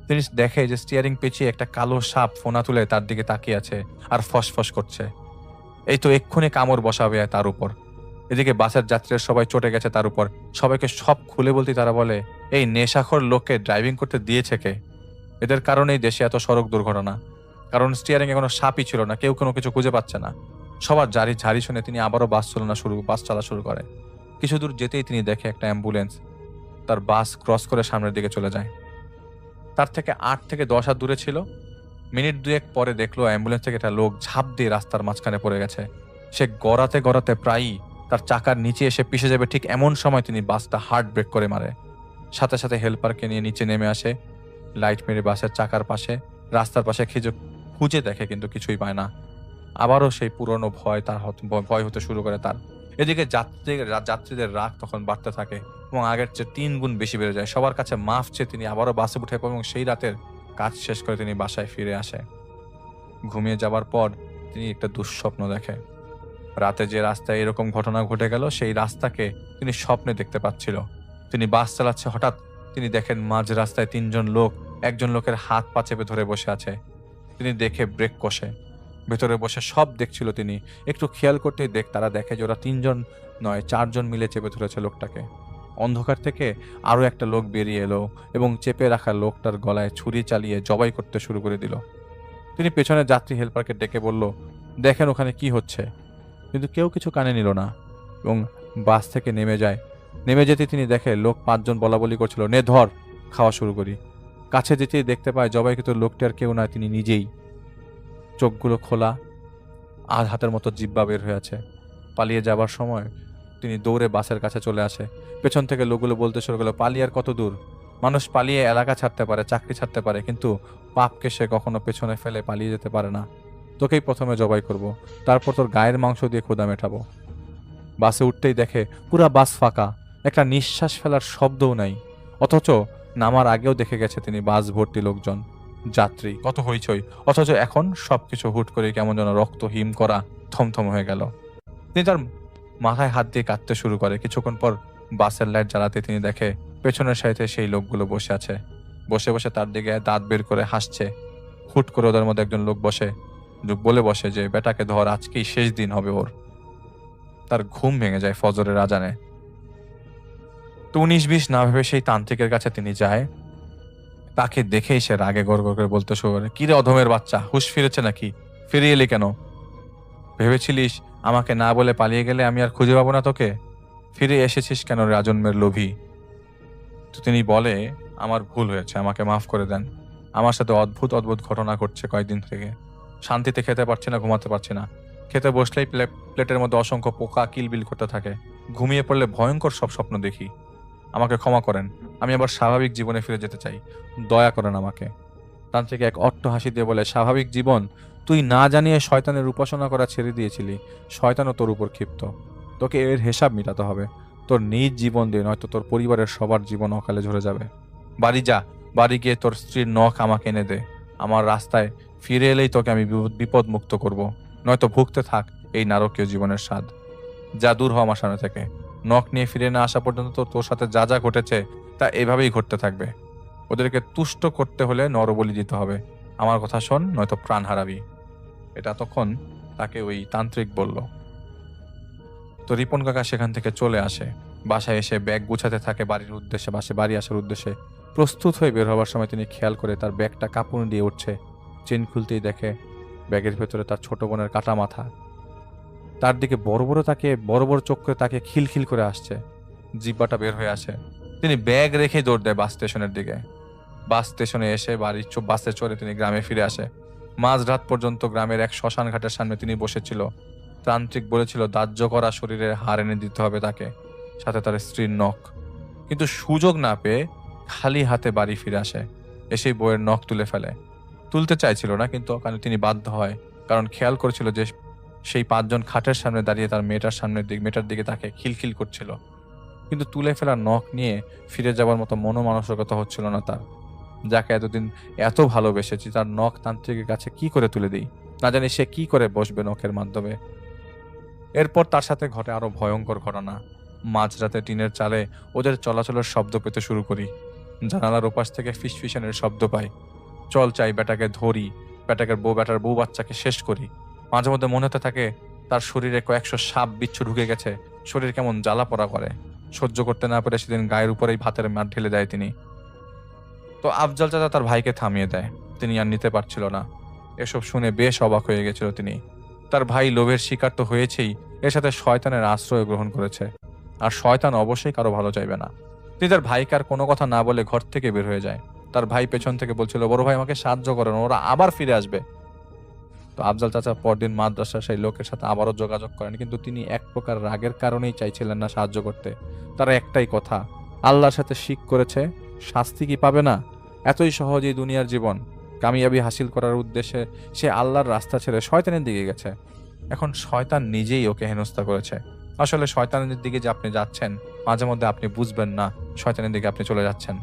তিনি দেখে যে স্টিয়ারিং পেঁচিয়ে একটা কালো সাপ ফোনা তুলে তার দিকে তাকিয়ে আছে আর ফসফস করছে, এই তো এক্ষুনি কামড় বসাবে তার উপর। এদিকে বাসের যাত্রীরা সবাই চটে গেছে তার উপর। সবাইকে সব খুলে বলতে তারা বলে, এই নেশাখোর লোককে ড্রাইভিং করতে দিয়েছে কে? এদের কারণেই দেশে এত সড়ক দুর্ঘটনা। কারণ স্টিয়ারিং এ কোনো সাপই ছিল না, কেউ কোনো কিছু খুঁজে পাচ্ছে না। সবার ঝাড়ি শুনে তিনি আবারও বাস চালা শুরু করে। কিছু দূর যেতেই তিনি দেখে একটা অ্যাম্বুলেন্স তার বাস ক্রস করে সামনের দিকে চলে যায়। তার থেকে 8 থেকে 10 হাত দূরে ছিল। মিনিট 2 পরে দেখলো অ্যাম্বুলেন্স থেকে একটা লোক ঝাঁপ দিয়ে রাস্তার মাঝখানে পড়ে গেছে। সে গড়াতে প্রায়ই তার চাকার নিচে এসে পিষে যাবে, ঠিক এমন সময় তিনি বাসটা হার্ড ব্রেক করে মারে। সাথে সাথে হেল্পারকে নিয়ে নিচে নেমে আসে। লাইট মেরে বাসের চাকার পাশে রাস্তার পাশে খুঁজে দেখে কিন্তু কিছুই পায় না। আবারও সেই পুরনো ভয় হতে শুরু করে তার। এদিকে যাত্রীদের রাগ তখন বাড়তে থাকে এবং আগের চেয়ে 3 গুণ বেশি বেড়ে যায়। সবার কাছে মাফ চেয়ে তিনি আবারও বাসে উঠে পড়েন এবং সেই রাতের কাজ শেষ করে তিনি বাসায় ফিরে আসে। ঘুমিয়ে যাবার পর তিনি একটা দুঃস্বপ্ন দেখে। রাতে যে রাস্তায় এরকম ঘটনা ঘটে গেল সেই রাস্তাকে তিনি স্বপ্নে দেখতে পাচ্ছিল। তিনি বাস চালাচ্ছে, হঠাৎ তিনি দেখেন মাঝ রাস্তায় 3 জন লোক একজন লোকের হাত পা চেপে ধরে বসে আছে। তিনি দেখে ব্রেক কষে ভেতরে বসে সব দেখছিল। তিনি একটু খেয়াল করতেই তারা দেখে যে ওরা 3 জন নয় 4 জন মিলে চেপে ধরেছে লোকটাকে। অন্ধকার থেকে আরো একটা লোক বেরিয়ে এলো এবং চেপে রাখা লোকটার গলায় ছুরি চালিয়ে জবাই করতে শুরু করে দিল। তিনি পেছনে যাত্রী হেল্পারকে ডেকে বলল, দেখেন ওখানে কি হচ্ছে, কিন্তু কেউ কিছু কানে নিল না এবং বাস থেকে নেমে যেতে তিনি দেখে লোক 5 জন বলাবলি করছিল, নে ধর, খাওয়া শুরু করি। কাছে যেতেই দেখতে পায় জবাইকৃত লোকটি আর কেউ নয়, তিনি নিজেই। চোখগুলো খোলা, আধ হাতের মতো জিহ্বা বের হয়ে আছে। পালিয়ে যাবার সময় তিনি দৌড়ে বাসের কাছে চলে আসে। পেছন থেকে লোকগুলো বলতে শুরু করলো, পালিয়ে আর কত দূর? মানুষ পালিয়ে এলাকা ছাড়তে পারে, চাকরি ছাড়তে পারে, কিন্তু পাপকে সে কখনো পেছনে ফেলে পালিয়ে যেতে পারে না। তোকেই প্রথমে জবাই করব, তারপর তোর গায়ের মাংস দিয়ে ক্ষুধা মেটাবো। বাসে উঠতেই দেখে পুরা বাস ফাঁকা, একটা নিঃশ্বাস ফেলার শব্দও নাই। অথচ নামার আগেও দেখে গেছে তিনি বাস ভর্তি লোকজন। যাত্রী, কত হইচই, অথচ এখন সবকিছু হুট করে কেমন যেন রক্ত হিম করা থমথম হয়ে গেল। তিনি তার মাথায় হাত দিয়ে কাঁদতে শুরু করে। কিছুক্ষণ পর বাসের লাইট জ্বালাতে তিনি দেখে পেছনের সাইডে সেই লোকগুলো বসে আছে। বসে বসে তার দিকে দাঁত বের করে হাসছে। হুট করে ওদের মধ্যে একজন লোক বলে বসে যে বেটাকে ধর, আজকেই শেষ দিন হবে ওর। তার ঘুম ভেঙে যায় ফজরের আজানে। তো 19-20 না ভেবে সেই তান্ত্রিকের কাছে তিনি যায়। তাকে দেখেই সে রাগে গড় গড় করে বলতে শুরু করে, কিরে অধমের বাচ্চা, হুঁশ ফিরেছে নাকি? ফিরে এলি কেন? ভেবেছিলিস আমাকে না বলে পালিয়ে গেলে আমি আর খুঁজে পাবো না তোকে? ফিরে এসেছিস কেন রে আজন্মের লোভী? তো তিনি বলে, আমার ভুল হয়েছে, আমাকে মাফ করে দেন। আমার সাথে অদ্ভুত অদ্ভুত ঘটনা ঘটছে কয়েকদিন থেকে। শান্তিতে খেতে পারছি না, ঘুমাতে পারছি না। খেতে বসলেই প্লেটের মধ্যে অসংখ্য পোকা কিলবিল করতে থাকে। ঘুমিয়ে পড়লে ভয়ঙ্কর সব স্বপ্ন দেখি। আমাকে ক্ষমা করেন, আমি আবার স্বাভাবিক জীবনে ফিরে যেতে চাই, দয়া করেন আমাকে। তান্ত্রিক এক অট্ট হাসি দিয়ে বলে, স্বাভাবিক জীবন? তুই না জানিয়ে শয়তানের উপাসনা করা ছেড়ে দিয়েছিলি। শয়তানও তোর উপর ক্ষিপ্ত। তোকে এর হিসাব মিটাতে হবে। তোর নিজ জীবন দিয়ে, নয়তো তোর পরিবারের সবার জীবন অকালে ঝরে যাবে। বাড়ি যা, বাড়ি গিয়ে তোর স্ত্রীর নখ আমাকে এনে দে। আমার রাস্তায় ফিরে এলেই তোকে আমি বিপদ মুক্ত করব, নয়তো ভুগতে থাক এই নারকীয় জীবনের স্বাদ। যা, দূর হ আমার সামনে থেকে। নখ নিয়ে ফিরে না আসা পর্যন্ত তোর সাথে যা যা ঘটেছে তা এভাবেই ঘটতে থাকবে। ওদেরকে তুষ্ট করতে হলে নরবলি দিতে হবে। আমার কথা শোন, নয়তো প্রাণ হারাবি। এটা তখন তাকে ওই তান্ত্রিক বলল। তো রিপন কাকা সেখান থেকে চলে আসে। বাসায় এসে ব্যাগ গুছাতে থাকে বাড়ি আসার উদ্দেশ্যে। প্রস্তুত হয়ে বের হওয়ার সময় তিনি খেয়াল করে তার ব্যাগটা কাঁপুনি দিয়ে উঠছে। চেন খুলতেই দেখে ব্যাগের ভেতরে তার ছোট বোনের কাটা মাথা। তার দিকে বড় বড় চোখ করে তাকে খিলখিল করে আসছে। জিব্বাটা বের হয়ে আসে। তিনি ব্যাগ রেখে দৌড় দেয় বাস স্টেশনের দিকে। বাস স্টেশনে এসে বাসে চড়ে তিনি গ্রামে ফিরে আসে। মাঝরাত পর্যন্ত গ্রামের এক শ্মশান ঘাটের সামনে তিনি বসেছিল। তান্ত্রিক বলেছিল দাহ্য করা শরীরের হাড় এনে দিতে হবে তাকে, সাথে তার স্ত্রীর নখ। কিন্তু সুযোগ না পেয়ে খালি হাতে বাড়ি ফিরে আসে। এসেই বইয়ের নখ তুলতে চাইছিল না, কিন্তু তিনি বাধ্য হয়, কারণ খেয়াল করেছিল যে সেই 5 জন খাটের সামনে দাঁড়িয়ে তার মেয়েটার দিকে তাকে খিলখিল করছিল। কিন্তু তুলে ফেলা নখ নিয়ে ফিরে যাবার মতো মনোমানসিকতা হচ্ছিল না তার। যাকে এতদিন এত ভালোবেসেছি, তার নখ তান্ত্রিকের কাছে কি করে তুলে দিই, না জানি সে কি করে বসবে নখের মাধ্যমে। এরপর তার সাথে ঘটে আরো ভয়ঙ্কর ঘটনা। মাঝরাতে টিনের চালে ওদের চলাচলের শব্দ পেতে শুরু করি। জানালার ওপাশ থেকে ফিসফিসানের শব্দ পাই। চল চাই, বেটাকে ধরি, বেটার বউ বাচ্চাকে শেষ করি। মাঝে মধ্যে মনে হতে থাকে তার শরীরে কয়েকশো সাপ বিচ্ছু ঢুকে গেছে। শরীর কেমন জ্বালা পড়া করে। সহ্য করতে না পেরে সেদিন গায়ের উপরেই ভাতের মাঠ ঢেলে দেয় তিনি। তো আফজাল চাচা তার ভাইকে থামিয়ে দেয়। তিনি আর নিতে পারছিল না। এসব শুনে বেশ অবাক হয়ে গেছিল তিনি। তার ভাই লোভের শিকার তো হয়েছেই, এর সাথে শয়তানের আশ্রয় গ্রহণ করেছে। আর শয়তান অবশ্যই কারো ভালো চাইবে না। তিনি তার ভাইকে আর কোনো কথা না বলে ঘর থেকে বের হয়ে যায়। তার ভাই পেছন থেকে বলছিল, বড় ভাই আমাকে সাহায্য করেন, ওরা আবার ফিরে আসবে। তো আফজাল চাচা পরদিন মাদ্রাসা সেই লোকের সাথে আবারও যোগাযোগ করেন, কিন্তু তিনি এক প্রকার রাগের কারণেই চাইছিলেন না সাহায্য করতে। তার একটাই কথা, আল্লাহর সাথে শিরক করেছে, শাস্তি কি পাবে না? এতই সহজেই দুনিয়ার জীবন কামিয়াবি হাসিল করার উদ্দেশ্যে সে আল্লাহর রাস্তা ছেড়ে শয়তানের দিকে গেছে। এখন শয়তান নিজেই ওকে হেনস্থা করেছে। আসলে শয়তানের দিকে যে আপনি যাচ্ছেন, মাঝে মধ্যে আপনি বুঝবেন না শয়তানের দিকে আপনি চলে যাচ্ছেন।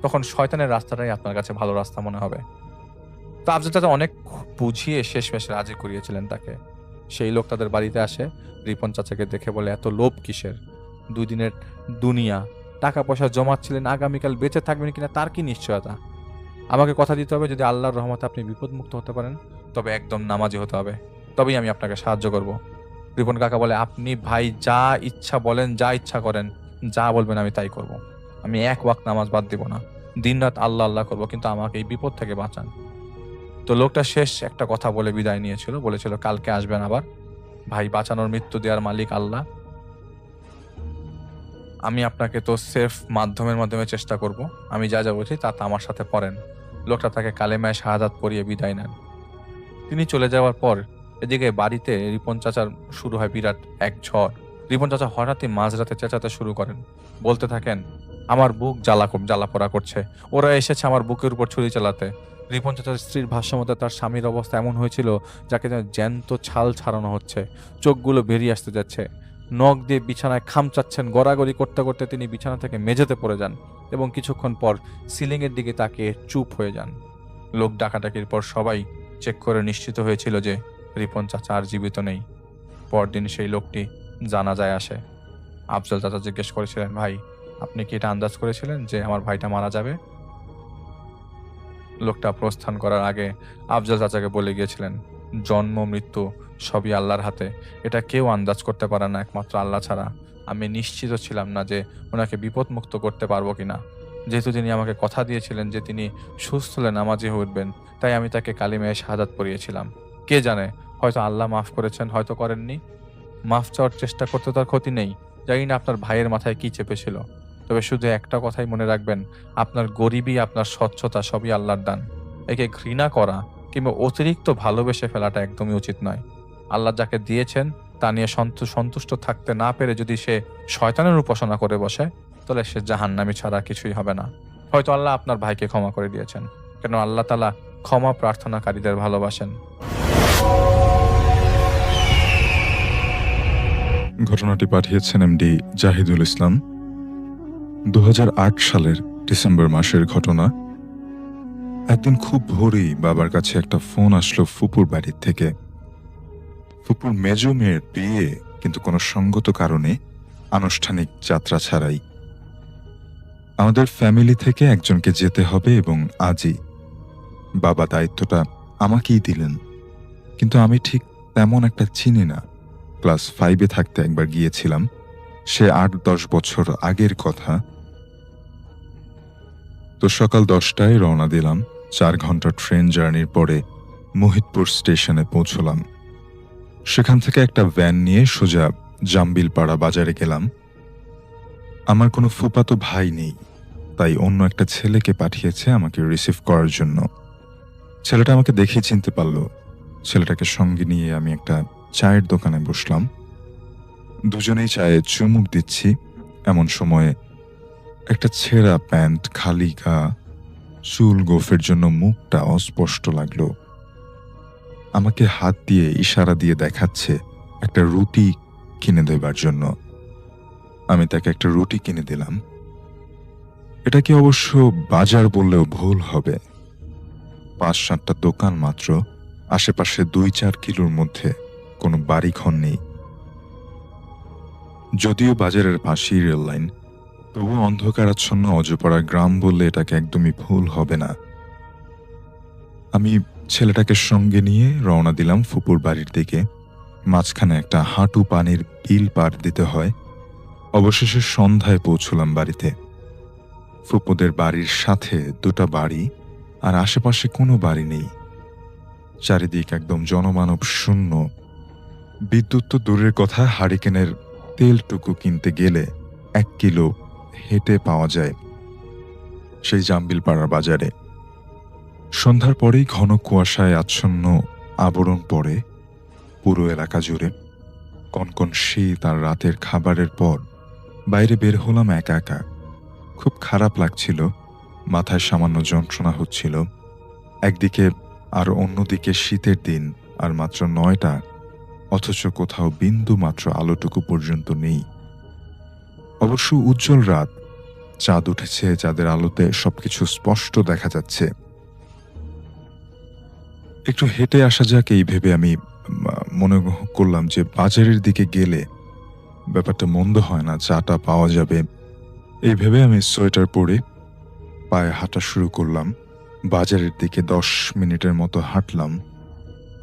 তখন শয়তানের রাস্তাটাই আপনার কাছে ভালো রাস্তা মনে হবে। তো আফজাল চাচা অনেক বুঝিয়ে শেষমেশ রাজি করিয়েছিলেন তাকে। সেই লোক তাদের বাড়িতে আসে। রিপন চাচাকে দেখে বলে, এত লোভ কিসের? 2 দিনের দুনিয়া, টাকা পয়সা জমাচ্ছিলেন, আগামীকাল বেঁচে থাকবেন কিনা তার কি নিশ্চয়তা? আমাকে কথা দিতে হবে, যদি আল্লাহর রহমতে আপনি বিপদমুক্ত হতে পারেন, তবে একদম নামাজি হতে হবে, তবেই আমি আপনাকে সাহায্য করব। রিপন কাকা বলে, আপনি ভাই যা ইচ্ছা বলেন, যা ইচ্ছা করেন, যা বলবেন আমি তাই করব। আমি 1 ওয়াক্ত নামাজ বাদ দিব না, দিনরাত আল্লাহ আল্লাহ করবো, কিন্তু আমাকে এই বিপদ থেকে বাঁচান। তো লোকটা শেষ একটা কথা বলে বিদায় নিয়েছিল। বলেছিল, কালকে আসবেন আবার। ভাই, বাঁচানোর মৃত্যু দেওয়ার মালিক আল্লাহ। আমি আপনাকে তো সেফ মাধ্যমে চেষ্টা করব। আমি যা যা বলছি তা আমার সাথে পড়েন। লোকটা তাকে কালেমায় শাহাদাত পড়িয়ে বিদায় নেন। তিনি চলে যাওয়ার পর এদিকে বাড়িতে রিপন চাচার শুরু হয় বিরাট এক ঝড়। রিপন চাচা হঠাৎই মাঝরাতে চেঁচাতে শুরু করেন। বলতে থাকেন, আমার বুক জ্বালা পোড়া করছে, ওরা এসেছে আমার বুকের উপর ছুরি চালাতে। রিপন চাচার স্ত্রীর ভাষ্যমতে তার স্বামীর অবস্থা এমন হয়েছিল যাকে যেন জ্যান্ত ছাল ছাড়ানো হচ্ছে, চোখগুলো বেরিয়ে আসতে যাচ্ছে। নখ দিয়ে বিছানায় খামচাচ্ছেন, গড়াগড়ি করতে করতে তিনি বিছানা থেকে মেঝেতে পড়ে যান এবং কিছুক্ষণ পর সিলিংয়ের দিকে তাকিয়ে চুপ হয়ে যান। লোক ডাকাডাকির পর সবাই চেক করে নিশ্চিত হয়েছিল যে রিপন চাচা আর জীবিত নেই। পরদিন সেই লোকটি জানাজায় আসে। আফজল চাচা জিজ্ঞেস করেছিলেন, ভাই আপনি কি এটা আন্দাজ করেছিলেন যে আমার ভাইটা মারা যাবে? লোকটা প্রস্থান করার আগে আফজল চাচাকে বলে গিয়েছিলেন, জন্ম মৃত্যু সবই আল্লাহর হাতে, এটা কেউ আন্দাজ করতে পারে না একমাত্র আল্লাহ ছাড়া। আমি নিশ্চিত ছিলাম না যে ওনাকে বিপদমুক্ত করতে পারবো কিনা। যেহেতু তিনি আমাকে কথা দিয়েছিলেন যে তিনি সুস্থ হলে নামাজি হয়ে উঠবেন, তাই আমি তাকে কালিমায়ে শাহাদাত পড়িয়েছিলাম। কে জানে, হয়তো আল্লাহ মাফ করেছেন, হয়তো করেননি। মাফ চাওয়ার চেষ্টা করতে তার ক্ষতি নেই। জানি না আপনার ভাইয়ের মাথায় কি চেপেছিল, তবে শুধু একটা কথাই মনে রাখবেন, আপনার গরিবী, আপনার স্বচ্ছতা সবই আল্লাহর দান। একে ঘৃণা করা কিংবা অতিরিক্ত ভালোবেসে ফেলাটা একদমই উচিত নয়। আল্লাহ যাকে দিয়েছেন তা নিয়ে সন্তুষ্ট থাকতে না পেরে যদি সে শয়তানের উপাসনা করে বসে, তাহলে সে জাহান্নামী ছাড়া কিছুই হবে না। হয়তো আল্লাহ আপনার ভাইকে ক্ষমা করে দিয়েছেন, কেন আল্লাহ তাআলা ক্ষমা প্রার্থনাকারীদের ভালোবাসেন। ঘটনাটি পাঠিয়েছেন এমডি জাহিদুল ইসলাম। 2008 সালের ডিসেম্বর মাসের ঘটনা। একদিন খুব ভোরেই বাবার কাছে একটা ফোন আসলো ফুপুর বাড়ির থেকে। ফুপুর মেজ মেয়ের বিয়ে, কিন্তু কোনো সঙ্গত কারণে আনুষ্ঠানিক যাত্রা ছাড়াই। আমাদের ফ্যামিলি থেকে একজনকে যেতে হবে এবং আজই। বাবা দায়িত্বটা আমাকেই দিলেন, কিন্তু আমি ঠিক তেমন একটা চিনি না। ক্লাস 5-এ থাকতে একবার গিয়েছিলাম, সে 8-10 বছর আগের কথা। তো সকাল 10টায় রওনা দিলাম। 4 ঘন্টা ট্রেন জার্নির পরে মোহিতপুর স্টেশনে পৌঁছলাম। সেখান থেকে একটা ভ্যান নিয়ে সোজা জাম্বিলপাড়া বাজারে গেলাম। আমার কোনো ফুফাতো ভাই নেই, তাই অন্য একটা ছেলেকে পাঠিয়েছে আমাকে রিসিভ করার জন্য। ছেলেটা আমাকে দেখেই চিনতে পারল। ছেলেটাকে সঙ্গে নিয়ে আমি একটা চায়ের দোকানে বসলাম। দুজনেই চায়ে চুমুক দিচ্ছি, এমন সময়ে একটা ছেঁড়া প্যান্ট, খালি গা, চুল গোফের জন্য মুখটা অস্পষ্ট লাগলো। আমাকে হাত দিয়ে ইশারা দিয়ে দেখাচ্ছে একটা রুটি কিনে দেবার জন্য। আমি তাকে একটা রুটি কিনে দিলাম। এটাকে অবশ্য বাজার বললেও ভুল হবে। 5-7টা দোকান মাত্র, আশেপাশে 2-4 কিলোর মধ্যে কোনো বাড়িঘর নেই। যদিও বাজারের পাশেই রেল লাইন, তবু অন্ধকারাচ্ছন্ন অজপাড়া গ্রাম বললে এটাকে একদমই ভুল হবে না। আমি ছেলেটাকে সঙ্গে নিয়ে রওনা দিলাম ফুপুর বাড়ির দিকে। মাঝখানে একটা হাঁটু পানির বিল পার দিতে হয়। অবশেষে সন্ধ্যায় পৌঁছলাম বাড়িতে। ফুপুদের বাড়ির সাথে 2টা বাড়ি, আর আশেপাশে কোনো বাড়ি নেই। চারিদিক একদম জনমানব শূন্য। বিদ্যুৎ তো দূরের কথা, হারিকেনের তেলটুকু কিনতে গেলে 1 কিলো হেঁটে পাওয়া যায় সেই জাম্বিলপাড়ার বাজারে। সন্ধ্যার পরেই ঘন কুয়াশায় আচ্ছন্ন আবরণ পড়ে পুরো এলাকা জুড়ে। কনকন শীত আর রাতের খাবারের পর বাইরে বের হলাম একা একা। খুব খারাপ লাগছিল, মাথায় সামান্য যন্ত্রণা হচ্ছিল একদিকে, আর অন্যদিকে শীতের দিন, আর মাত্র 9টা, অথচ কোথাও বিন্দু মাত্র আলোটুকু পর্যন্ত নেই। অবশ্য উজ্জ্বল রাত, চাঁদ উঠেছে, চাঁদের আলোতে সবকিছু স্পষ্ট দেখা যাচ্ছে। একটু হেঁটে আসা যাক এই ভেবে আমি মনে করলাম যে বাজারের দিকে গেলে ব্যাপারটা মন্দ হয় না, চাটা পাওয়া যাবে। এই ভেবে আমি সোয়েটার পরে পায়ে হাঁটা শুরু করলাম। বাজারের দিকে 10 মিনিটের মতো হাঁটলাম।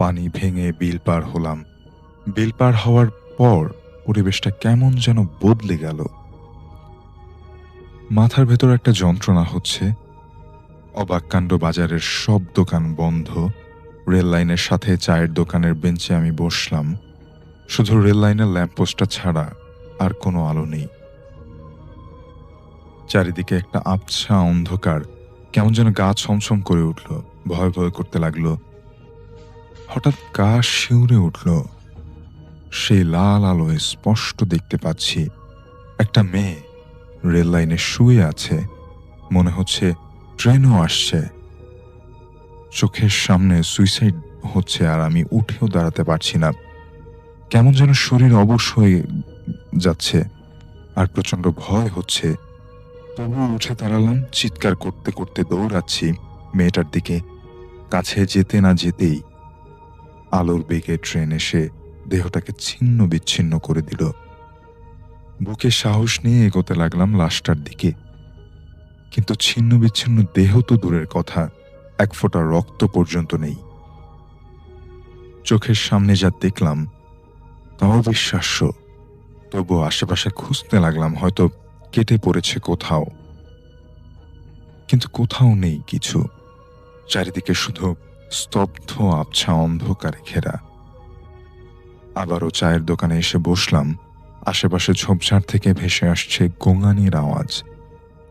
পানি ভেঙে বিল পার হলাম। বিল পার হওয়ার পর পরিবেশটা কেমন যেন বদলে গেল। মাথার ভেতর একটা যন্ত্রণা হচ্ছে। অবাককাণ্ড, বাজারের সব দোকান বন্ধ। রেল লাইনের সাথে চায়ের দোকানের বেঞ্চে আমি বসলাম। শুধু রেল লাইনের ল্যাম্পপোস্টটা ছাড়া আর কোনো আলো নেই। চারিদিকে একটা আবছা অন্ধকার, কেমন যেন গা ছমছম করে উঠল, ভয় ভয় করতে লাগলো। হঠাৎ গা শিউরে উঠল। সেই লাল আলোয় স্পষ্ট দেখতে পাচ্ছি একটা মেয়ে রেল লাইনে শুয়ে আছে। মনে হচ্ছে ট্রেনও আসছে। চোখের সামনে সুইসাইড হচ্ছে, আর আমি উঠেও দাঁড়াতে পারছি না। কেমন যেন শরীর অবশ হয়ে যাচ্ছে আর প্রচন্ড ভয় হচ্ছে। তবুও উঠে দাঁড়ালাম, চিৎকার করতে করতে দৌড়াচ্ছি মেয়েটার দিকে। কাছে যেতে না যেতেই আলোর বেগে ট্রেন এসে দেহটাকে ছিন্ন বিচ্ছিন্ন করে দিল। বুকে সাহস নিয়ে এগোতে লাগলাম লাশটার দিকে, কিন্তু ছিন্ন বিচ্ছিন্ন দেহ তো দূরের কথা, এক ফোঁটা রক্ত পর্যন্ত নেই। চোখের সামনে যা দেখলাম তাও অবিশ্বাস্য। তবু আশেপাশে খুঁজতে লাগলাম, হয়তো কেটে পড়েছে কোথাও, কিন্তু কোথাও নেই কিছু। চারিদিকে শুধু স্তব্ধ আবছা অন্ধকারে ঘেরা। আবারও চায়ের দোকানে এসে বসলাম। আশেপাশে ঝোপঝাড় থেকে ভেসে আসছে গোঙানির আওয়াজ।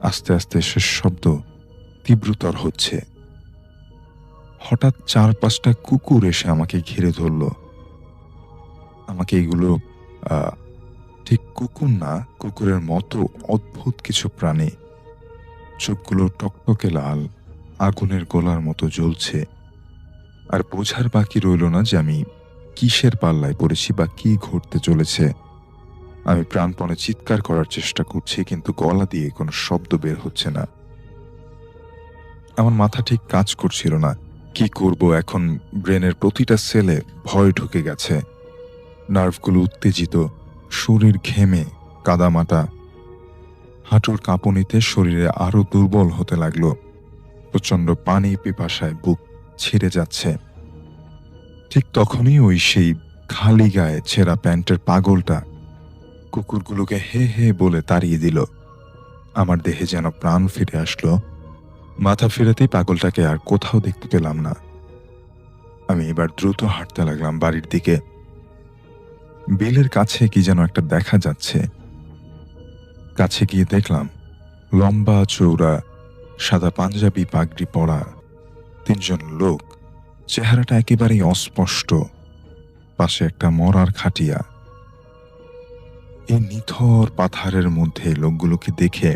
আস্তে আস্তে সে শব্দ তীব্রতর হচ্ছে। হঠাৎ 4-5টা কুকুর এসে আমাকে ঘিরে ধরল। আমাকে এগুলো ঠিক কুকুর না, কুকুরের মতো অদ্ভুত কিছু প্রাণী। চোখগুলো টকটকে লাল, আগুনের গোলার মতো জ্বলছে। আর বোঝার বাকি রইল না যে আমি কিসের পাল্লায় পড়েছি বা কি ঘটতে চলেছে। আমি প্রাণপণে চিৎকার করার চেষ্টা করছি, কিন্তু গলা দিয়ে কোনো শব্দ বের হচ্ছে না। আমার মাথা ঠিক কাজ করছিল না। কি করব এখন? ব্রেনের প্রতিটা সেলে ভয় ঢুকে গেছে। নার্ভগুলো উত্তেজিত, শরীর ঘেমে কাদামাটা। হাঁটুর কাঁপুনিতে শরীরে আরো দুর্বল হতে লাগলো। প্রচন্ড পানি পিপাসায় বুক ছিঁড়ে যাচ্ছে। ঠিক তখনই ওই সেই খালি গায়ে ছেঁড়া প্যান্টের পাগলটা কুকুরগুলোকে হে হে বলে তাড়িয়ে দিল। আমার দেহে যেন প্রাণ ফিরে আসলো। মাথা ফেরাতেই পাগলটাকে আর কোথাও দেখতে পেলাম না। আমি এবার দ্রুত হাঁটতে লাগলাম বাড়ির দিকে। বিলের কাছে কি যেন একটা দেখা যাচ্ছে। কাছে গিয়ে দেখলাম লম্বা চৌড়া সাদা পাঞ্জাবি পাগড়ি পরা 3 জন লোক। চেহারাটা একেবারেই অস্পষ্ট। পাশে একটা মরার খাটিয়া। এই নিথর পাথারের মধ্যে লোকগুলোকে দেখে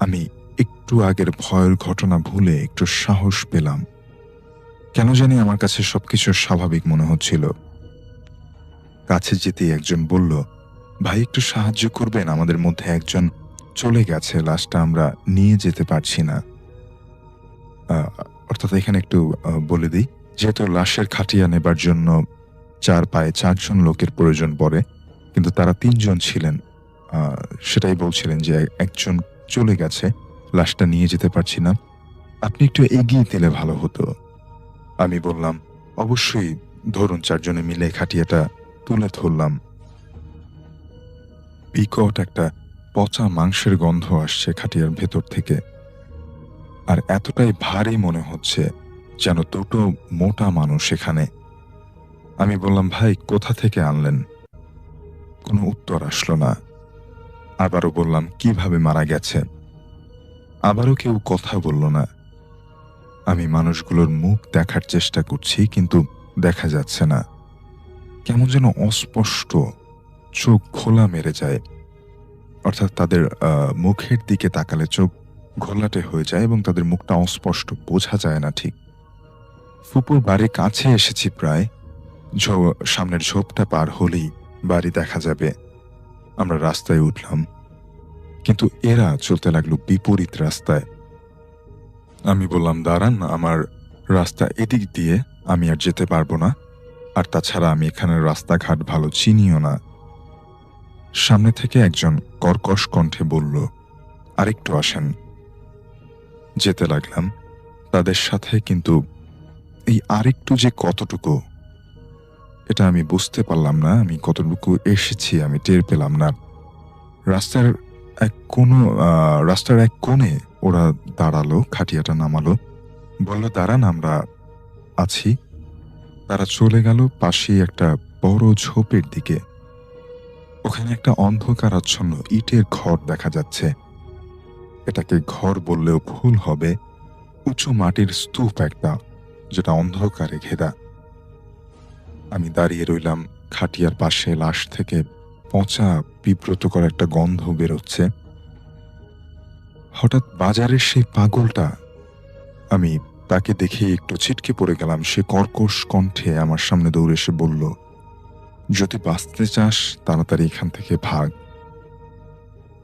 আমি একটু আগের ভয়ের ঘটনা ভুলে একটু সাহস পেলাম। কেন জানি আমার কাছে সবকিছু স্বাভাবিক মনে হচ্ছিল। কাছে যেতেই একজন বলল, ভাই একটু সাহায্য করবেন, আমাদের মধ্যে একজন চলে গেছে, লাশটা আমরা নিয়ে যেতে পারছি না। অর্থাৎ এখানে একটু বলে দিই, যেহেতু লাশের খাটিয়া নেবার জন্য 4 পায়ে 4 জন লোকের প্রয়োজন পড়ে, কিন্তু তারা 3 জন ছিলেন। সেটাই বলছিলেন যে একজন চলে গেছে, লাশটা নিয়ে যেতে পারছি না, আপনি একটু এগিয়ে দিলে ভালো হতো। আমি বললাম, অবশ্যই ধরুন। 4 জনে মিলে খাটিয়াটা তুলে ধরলাম। বিকট একটা পচা মাংসের গন্ধ আসছে খাটিয়ার ভেতর থেকে। আর এতটাই ভারী মনে হচ্ছে যেন 2টো মোটা মানুষ এখানে। আমি বললাম, ভাই কোথা থেকে আনলেন? কোনো উত্তর আসলো না। আবারও বললাম, কিভাবে মারা গেছে? আবারও কেউ কথা বলল না। আমি মানুষগুলোর মুখ দেখার চেষ্টা করছি, কিন্তু দেখা যাচ্ছে না। কেমন যেন অস্পষ্ট, চোখ খোলা মেরে যায়। অর্থাৎ তাদের মুখের দিকে তাকালে চোখ ঘোলাটে হয়ে যায় এবং তাদের মুখটা অস্পষ্ট, বোঝা যায় না ঠিক। ফুপুর বাড়ির কাছে এসেছি প্রায়। সামনের ঝোপটা পার হলেই বাড়ি দেখা যাবে। আমরা রাস্তায় উঠলাম, কিন্তু এরা চলতে লাগলো বিপরীত রাস্তায়। আমি বললাম, দাঁড়ান, আমার রাস্তা এদিক দিয়ে, আমি আর যেতে পারবো না। আর তাছাড়া আমি এখানের রাস্তাঘাট ভালো চিনিও না। সামনে থেকে একজন কর্কশ কণ্ঠে বলল, আরেকটু আসেন। যেতে লাগলাম তাদের সাথে, কিন্তু এই আরেকটু যে কতটুকু এটা আমি বুঝতে পারলাম না। আমি কতটুকু এসেছি আমি টের পেলাম না। রাস্তার এক কোণে ওরা দাঁড়ালো, খাটিয়াটা নামালো, বলল, দাঁড়ান, আমরা আছি। তারা চলে গেল পাশেই একটা বড় ঝোপের দিকে। ওখানে একটা অন্ধকারাচ্ছন্ন ইটের ঘর দেখা যাচ্ছে। এটাকে ঘর বললেও ভুল হবে, উঁচু মাটির স্তূপ একটা, যেটা অন্ধকারে ঘেরা। আমি দাঁড়িয়ে রইলাম খাটিয়ার পাশে। লাশ থেকে পচা বিব্রতকর একটা গন্ধ বেরোচ্ছে। হঠাৎ বাজারের সেই পাগলটা, আমি তাকে দেখে একটু ছিটকে পড়ে গেলাম। সে কর্কশ কণ্ঠে আমার সামনে দৌড়ে এসে বলল, যদি বাঁচতে চাস তাড়াতাড়ি এখান থেকে ভাগ।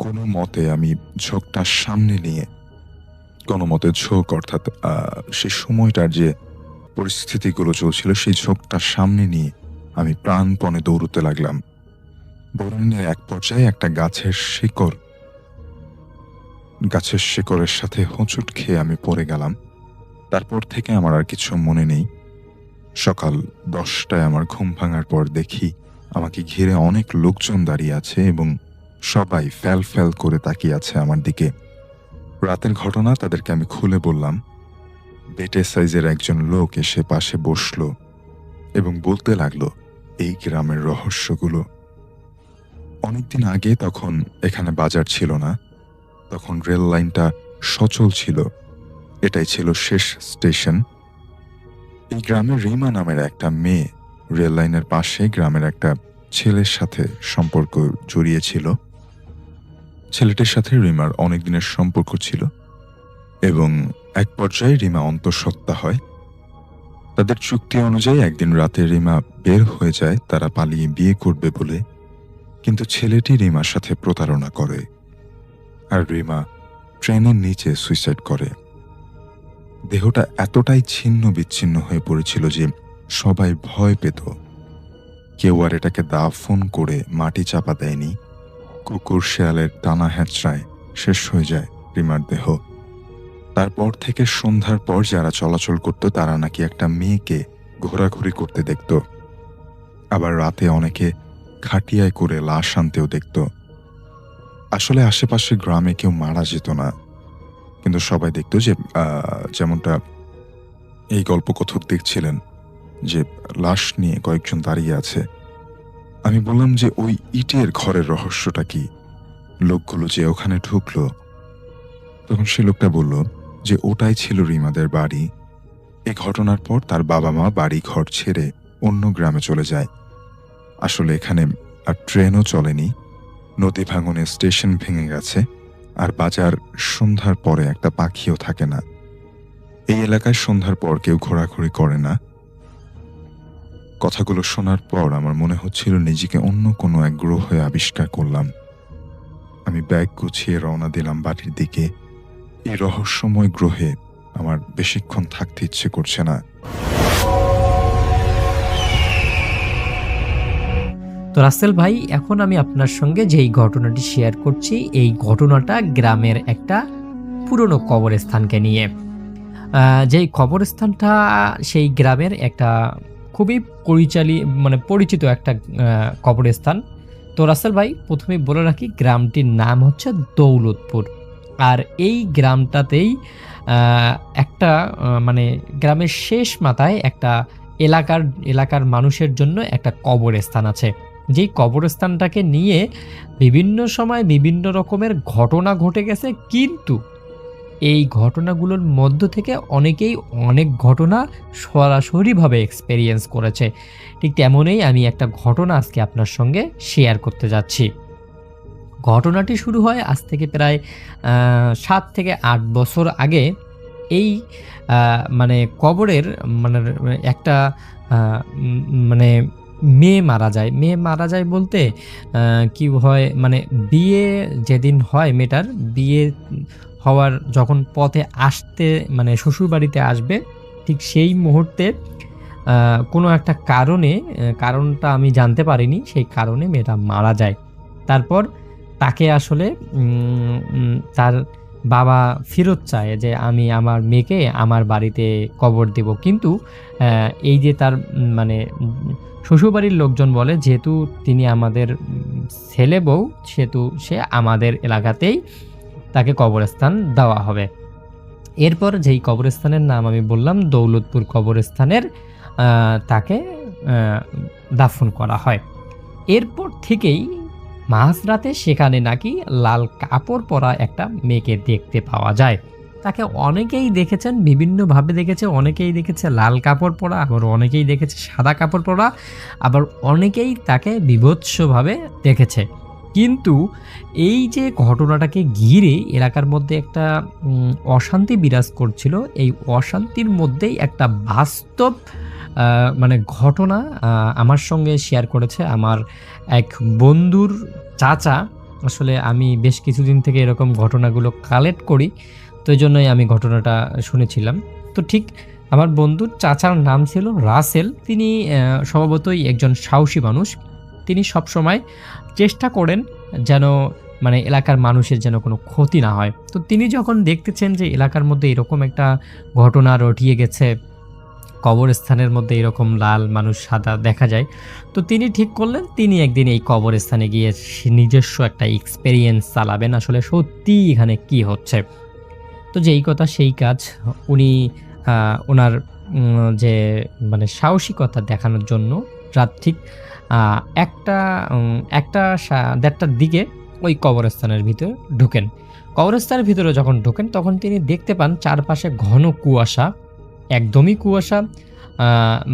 কোনো মতে আমি ঝোঁকটা সামনে নিয়ে, কোনো মতে ঝোঁক অর্থাৎ সে সময়টার যে পরিস্থিতিগুলো চলছিল সেই ঝোঁকটা সামনে নিয়ে আমি প্রাণপণে দৌড়তে লাগলাম। বরণের এক পর্যায়ে একটা গাছের শিকড়ের সাথে হোঁচট খেয়ে আমি পড়ে গেলাম। তারপর থেকে আমার আর কিছু মনে নেই। সকাল 10টায় আমার ঘুম ভাঙার পর দেখি আমাকে ঘিরে অনেক লোকজন দাঁড়িয়ে আছে এবং সবাই ফ্যাল ফ্যাল করে তাকিয়ে আছে আমার দিকে। রাতের ঘটনা তাদেরকে আমি খুলে বললাম। বেটে সাইজের একজন লোক এসে পাশে বসলো এবং বলতে লাগলো এই গ্রামের রহস্যগুলো। অনেকদিন আগে তখন এখানে বাজার ছিল না, তখন রেল লাইনটা সচল ছিল, এটাই ছিল শেষ স্টেশন। এই গ্রামে রিমা নামের একটা মেয়ে রেল লাইনের পাশে গ্রামের একটা ছেলের সাথে সম্পর্ক জড়িয়েছিল। ছেলেটির সাথে রিমার অনেক দিনের সম্পর্ক ছিল এবং এক পর্যায়ে রিমা অন্তঃসত্ত্বা হয়। তাদের চুক্তি অনুযায়ী একদিন রাতে রিমা বের হয়ে যায় তারা পালিয়ে বিয়ে করবে বলে, কিন্তু ছেলেটি রিমার সাথে প্রতারণা করে আর রিমা ট্রেনের নিচে সুইসাইড করে। দেহটা এতটাই ছিন্ন বিচ্ছিন্ন হয়ে পড়েছিল যে সবাই ভয় পেত। কেউ আর এটাকে দাফন করে মাটি চাপা দেয়নি। কুকুর শেয়ালের টানা হ্যাঁচড়ায় শেষ হয়ে যায় রিমার দেহ। তারপর থেকে সন্ধ্যার পর যারা চলাচল করত তারা নাকি একটা মেয়েকে ঘোরাঘুরি করতে দেখত। আবার রাতে অনেকে খাটিয়ায় করে লাশ আনতেও দেখত। আসলে আশেপাশে গ্রামে কেউ মারা যেত না, কিন্তু সবাই দেখত যে যেমনটা এই গল্পকথক দেখছিলেন যে লাশ নিয়ে কয়েকজন দাঁড়িয়ে আছে। আমি বললাম যে ওই ইটের ঘরের রহস্যটা কি, লোকগুলো যে ওখানে ঢুকলো। তখন সে লোকটা বলল যে ওটাই ছিল রিমাদের বাড়ি। এই ঘটনার পর তার বাবা মা বাড়ি ঘর ছেড়ে অন্য গ্রামে চলে যায়। আসলে এখানে আর ট্রেনও চলেনি, নদী ভাঙনে স্টেশন ভেঙে গেছে, আর বাজার সন্ধ্যার পরে একটা পাখিও থাকে না। এই এলাকায় সন্ধ্যার পর কেউ ঘোরাঘুরি করে না। কথাগুলো শোনার পর আমার মনে হচ্ছিল নিজেকে অন্য কোনো এক গ্রহে আবিষ্কার করলাম। আমি ব্যাগ গুছিয়ে রওনা দিলাম বাড়ির দিকে। এই রহস্যময় গ্রহে আমার বেশিক্ষণ থাকতে ইচ্ছে করছে না। তো রাসেল ভাই, এখন আমি আপনার সঙ্গে যেই ঘটনাটি শেয়ার করছি, এই ঘটনাটা গ্রামের একটা পুরনো কবরস্থানকে নিয়ে। যেই কবরস্থানটা সেই গ্রামের একটা খুবই পরিচিত একটা কবরস্থান। তো রাসেল ভাই, প্রথমেই বলে রাখি গ্রামটির নাম হচ্ছে দৌলতপুর। আর এই গ্রামটাতেই একটা গ্রামের শেষ মাথায় একটা এলাকার মানুষের জন্য একটা কবরস্থান আছে। যেই কবরস্থানটাকে নিয়ে বিভিন্ন সময় বিভিন্ন রকমের ঘটনা ঘটে গেছে, কিন্তু এই ঘটনাগুলোর মধ্য থেকে অনেকেই অনেক ঘটনা সরাসরিভাবে এক্সপেরিয়েন্স করেছে। ঠিক তেমনই আমি একটা ঘটনা আজকে আপনার সঙ্গে শেয়ার করতে যাচ্ছি। ঘটনাটি শুরু হয় আজ থেকে প্রায় 7 থেকে 8 বছর আগে। এই কবরের একটা মেয়ে মারা যায় বলতে কি হয়, বিয়ে যেদিন হয়, মেয়েটার বিয়ে হওয়ার যখন পথে আসতে শ্বশুর বাড়িতে আসবে, ঠিক সেই মুহূর্তে কোনো একটা কারণটা আমি জানতে পারিনি, সেই কারণে মেয়েটা মারা যায়। তারপর তাকে আসলে তার বাবা ফেরত চায় যে আমি আমার মেয়েকে আমার বাড়িতে কবর দেব, কিন্তু এই যে তার শ্বশুরবাড়ির লোকজন বলে যেহেতু তিনি আমাদের ছেলে বউ, সেহেতু সে আমাদের এলাকাতেই তাকে কবরস্থান দেওয়া হবে। এরপর যেই কবরস্থানের নাম আমি বললাম দৌলতপুর কবরস্থানের, তাকে দাফন করা হয়। এরপর থেকেই মাঝরাতে সেখানে নাকি লাল কাপড় পরা একটা মেয়েকে দেখতে পাওয়া যায়। তাকে অনেকেই দেখেছেন, বিভিন্নভাবে দেখেছে। অনেকেই দেখেছে লাল কাপড় পরা, আবার অনেকেই দেখেছে সাদা কাপড় পরা, আবার অনেকেই তাকে বীভৎসভাবে দেখেছে। কিন্তু এই যে ঘটনাটাকে ঘিরে এলাকার মধ্যে একটা অশান্তি বিরাজ করছিল, এই অশান্তির মধ্যেই একটা বাস্তব মানে ঘটনা আমার সঙ্গে শেয়ার করেছে আমার এক বন্ধুর চাচা। আসলে আমি বেশ কিছুদিন থেকে এরকম ঘটনাগুলো কালেক্ট করি, তো এই জন্যই আমি ঘটনাটা শুনেছিলাম। তো ঠিক আমার বন্ধুর চাচার নাম ছিল রাসেল। তিনি স্বভাবতই একজন সাহসী মানুষ। তিনি সবসময় চেষ্টা করেন যেন মানে এলাকার মানুষের যেন কোনো ক্ষতি না হয়। তো তিনি যখন দেখতেছেন যে এলাকার মধ্যে এরকম একটা ঘটনা রটিয়ে গেছে, কবরস্থানের মধ্যে এরকম লাল মানুষ সাদা দেখা যায়, তো তিনি ঠিক করলেন তিনি একদিন এই কবরস্থানে গিয়ে নিজস্ব একটা এক্সপেরিয়েন্স চালাবেন, আসলে সত্যিই এখানে কি হচ্ছে। তো যেই কথা সেই কাজ, উনি ওনার যে মানে সাহসিকতা দেখানোর জন্য রাত ঠিক একটা 1:30টার দিকে ওই কবরস্থানের ভিতরে ঢোকেন। কবরস্থানের ভিতরে যখন ঢোকেন তখন তিনি দেখতে পান চারপাশে ঘন কুয়াশা, একদমই কুয়াশা।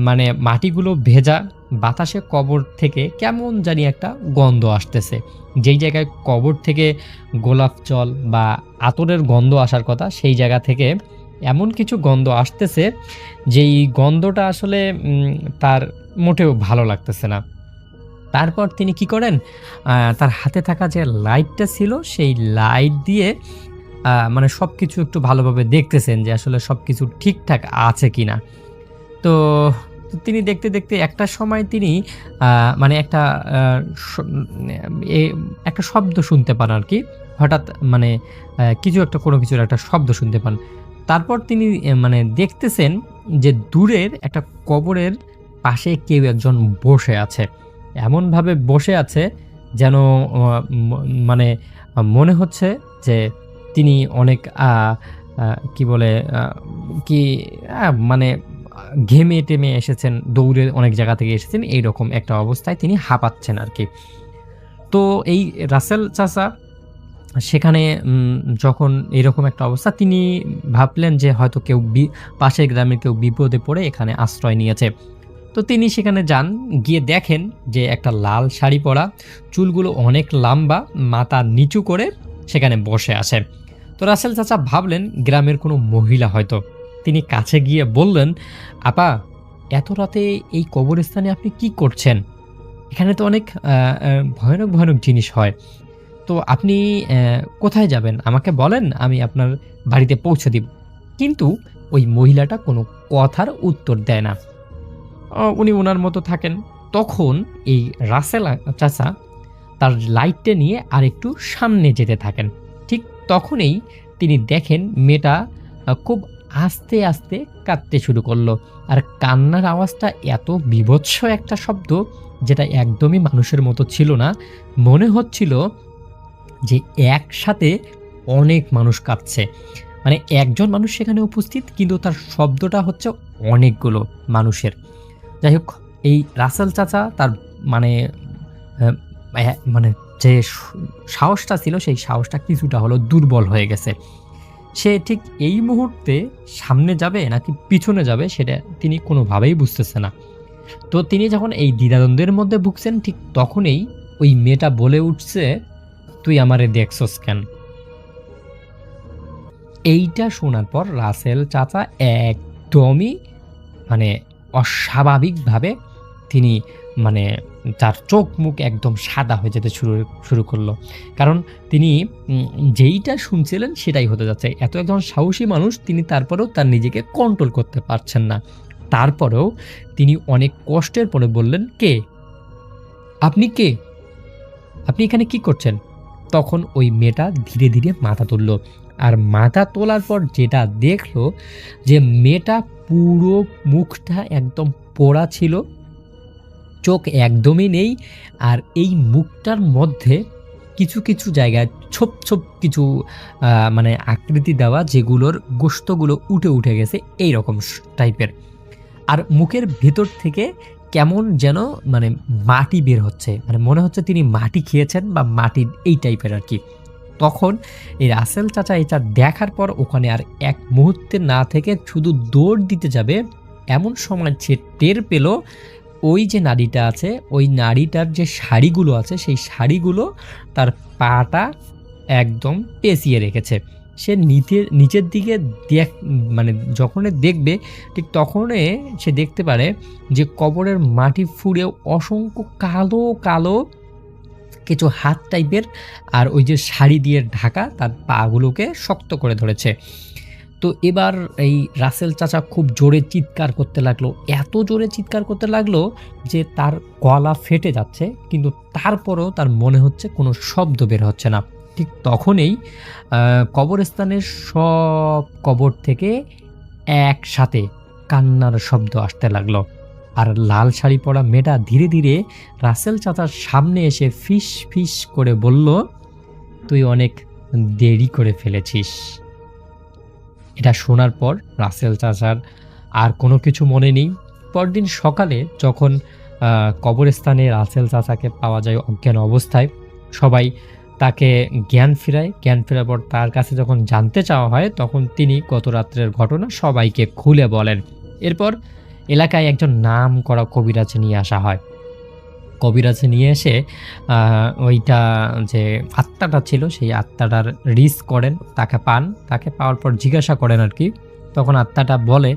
মানে মাটিগুলো ভেজা, বাতাসে কবর থেকে কেমন জানি একটা গন্ধ আসতেছে। যেই জায়গায় কবর থেকে গোলাপ জল বা আতরের গন্ধ আসার কথা, সেই জায়গা থেকে এমন কিছু গন্ধ আসতেছে যেই গন্ধটা আসলে তার মোটেও ভালো লাগতেছে না। তারপর তিনি কি করেন, তার হাতে থাকা যে লাইটটা ছিল সেই লাইট দিয়ে মানে সব কিছু একটু ভালোভাবে দেখতেছেন যে আসলে সব কিছু ঠিকঠাক আছে কিনা। তো তিনি দেখতে দেখতে একটা সময় তিনি মানে একটা শব্দ শুনতে পান আর কি। হঠাৎ মানে কিছু একটা কোনো কিছুর একটা শব্দ শুনতে পান। তারপর তিনি মানে দেখতেছেন যে দূরের একটা কবরের পাশে কেউ একজন বসে আছে। এমনভাবে বসে আছে যেন মানে মনে হচ্ছে যে তিনি অনেক কি বলে কি মানে ঘেমে টেমে এসেছেন, দৌড়ে অনেক জায়গা থেকে এসেছেন, এইরকম একটা অবস্থায় তিনি হাঁপাচ্ছেন আর কি। তো এই রাসেল চাচা সেখানে যখন এরকম একটা অবস্থা, তিনি ভাবলেন যে হয়তো কেউ পাশের গ্রামের কেউ বিপদে পড়ে এখানে আশ্রয় নিয়েছে। তো তিনি সেখানে যান, গিয়ে দেখেন যে একটা লাল শাড়ি পরা, চুলগুলো অনেক লম্বা, মাথা নিচু করে সেখানে বসে আছে। তো রাসেল চাচা ভাবলেন গ্রামের কোনো মহিলা হয়তো। তিনি কাছে গিয়ে বললেন, আপা, এত রাতে এই কবরস্থানে আপনি কি করছেন? এখানে তো অনেক ভয়ানক ভয়ানক জিনিস হয়। তো আপনি কোথায় যাবেন আমাকে বলেন, আমি আপনার বাড়িতে পৌঁছে দিব। কিন্তু ওই মহিলাটা কোনো কথার উত্তর দেয় না। উনি ওনার মতো থাকেন। তখন এই রাসেল চাচা তার লাইটটা নিয়ে আরেকটু সামনে যেতে থাকেন। ঠিক তখনই তিনি দেখেন মেয়েটা খুব আস্তে আস্তে কাঁদতে শুরু করলো। আর কান্নার আওয়াজটা এত বীভৎস একটা শব্দ, যেটা একদমই মানুষের মতো ছিল না। মনে হচ্ছিল যে একসাথে অনেক মানুষ কাঁদছে। মানে একজন মানুষ সেখানে উপস্থিত, কিন্তু তার শব্দটা হচ্ছে অনেকগুলো মানুষের। যাই হোক, এই রাসেল চাচা তার মানে মানে যে সাহসটা ছিল সেই সাহসটা কিছুটা হলো দুর্বল হয়ে গেছে। সে ঠিক এই মুহূর্তে সামনে যাবে নাকি পিছনে যাবে সেটা তিনি কোনোভাবেই বুঝতেছে না। তো তিনি যখন এই দ্বিধাদ্বন্দ্বের মধ্যে ভুগছেন, ঠিক তখনই ওই মেয়েটা বলে উঠছে, তুই আমারে দেখছস কেন? এইটা শোনার পর রাসেল চাচা একদমই মানে অস্বাভাবিকভাবে তিনি মানে তার চোখ মুখ একদম সাদা হয়ে যেতে শুরু করলো। কারণ তিনি যেইটা শুনছিলেন সেটাই হতে যাচ্ছে। এত একজন সাহসী মানুষ, তিনি তারপরেও তার নিজেকে কন্ট্রোল করতে পারছেন না। তারপরেও তিনি অনেক কষ্টের পরে বললেন, কে? আপনি কে? আপনি এখানে কি করছেন? তখন ওই মেয়েটা ধীরে ধীরে মাথা তুলল। আর মাথা তোলার পর যেটা দেখলো যে মেয়েটা পুরো মুখটা একদম পোড়া ছিল, চোখ একদমই নেই। আর এই মুখটার মধ্যে কিছু কিছু জায়গায় ছোপ ছোপ কিছু মানে আকৃতি দেওয়া, যেগুলোর গোশতগুলো উঠে গেছে এই রকম টাইপের। আর মুখের ভেতর থেকে কেমন যেন মানে মাটি বের হচ্ছে, মানে মনে হচ্ছে তিনি মাটি খেয়েছেন বা মাটির এই টাইপের আর কি। তখন এই রাসেল চাচা এটা দেখার পর ওখানে আর এক মুহূর্তে না থেকে শুধু দৌড় দিতে যাবে, এমন সময় সে টের পেল ওই যে নারীটা আছে, ওই নারীটার যে শাড়িগুলো আছে সেই শাড়িগুলো তার পাটা একদম পেঁচিয়ে রেখেছে। সে নিচের দিকে মানে যখনই দেখবে ঠিক তখনই সে দেখতে পারে যে কবরের মাটি ফুঁড়ে অসংখ্য কালো কালো কিছু হাত টাইপের, আর ওই যে শাড়ি দিয়ে ঢাকা তার পাগুলোকে শক্ত করে ধরেছে। তো এবার এই রাসেল চাচা খুব জোরে চিৎকার করতে লাগলো, এত জোরে চিৎকার করতে লাগলো যে তার গলা ফেটে যাচ্ছে, কিন্তু তারপরেও তার মনে হচ্ছে কোনো শব্দ বের হচ্ছে না। ঠিক তখনই কবরস্থানের সব কবর থেকে একসাথে কান্নার শব্দ আসতে লাগলো। আর লাল শাড়ি পরা মেয়েটা ধীরে ধীরে রাসেল চাচার সামনে এসে ফিস ফিস করে বলল, তুই অনেক দেরি করে ফেলেছিস। এটা শোনার পর রাসেল চাচার আর কোনো কিছু মনে নেই। পরদিন সকালে যখন কবরস্থানে রাসেল চাচাকে পাওয়া যায় অজ্ঞান অবস্থায়, সবাই তাকে জ্ঞান ফেরার পর তার কাছে যখন জানতে চাওয়া হয় তখন তিনি গত রাত্রের ঘটনা সবাইকে খুলে বলেন। এরপর এলাকায় একজন নাম করা কবিরাজ নিয়ে আসা হয়। কবিরাজ নিয়ে এসে ওইটা যে আত্মাটা ছিল সেই আত্মাটার রিস করেন, তাকে পান। তাকে পাওয়ার পর জিজ্ঞাসা করেন আর কি, তখন আত্মাটা বলে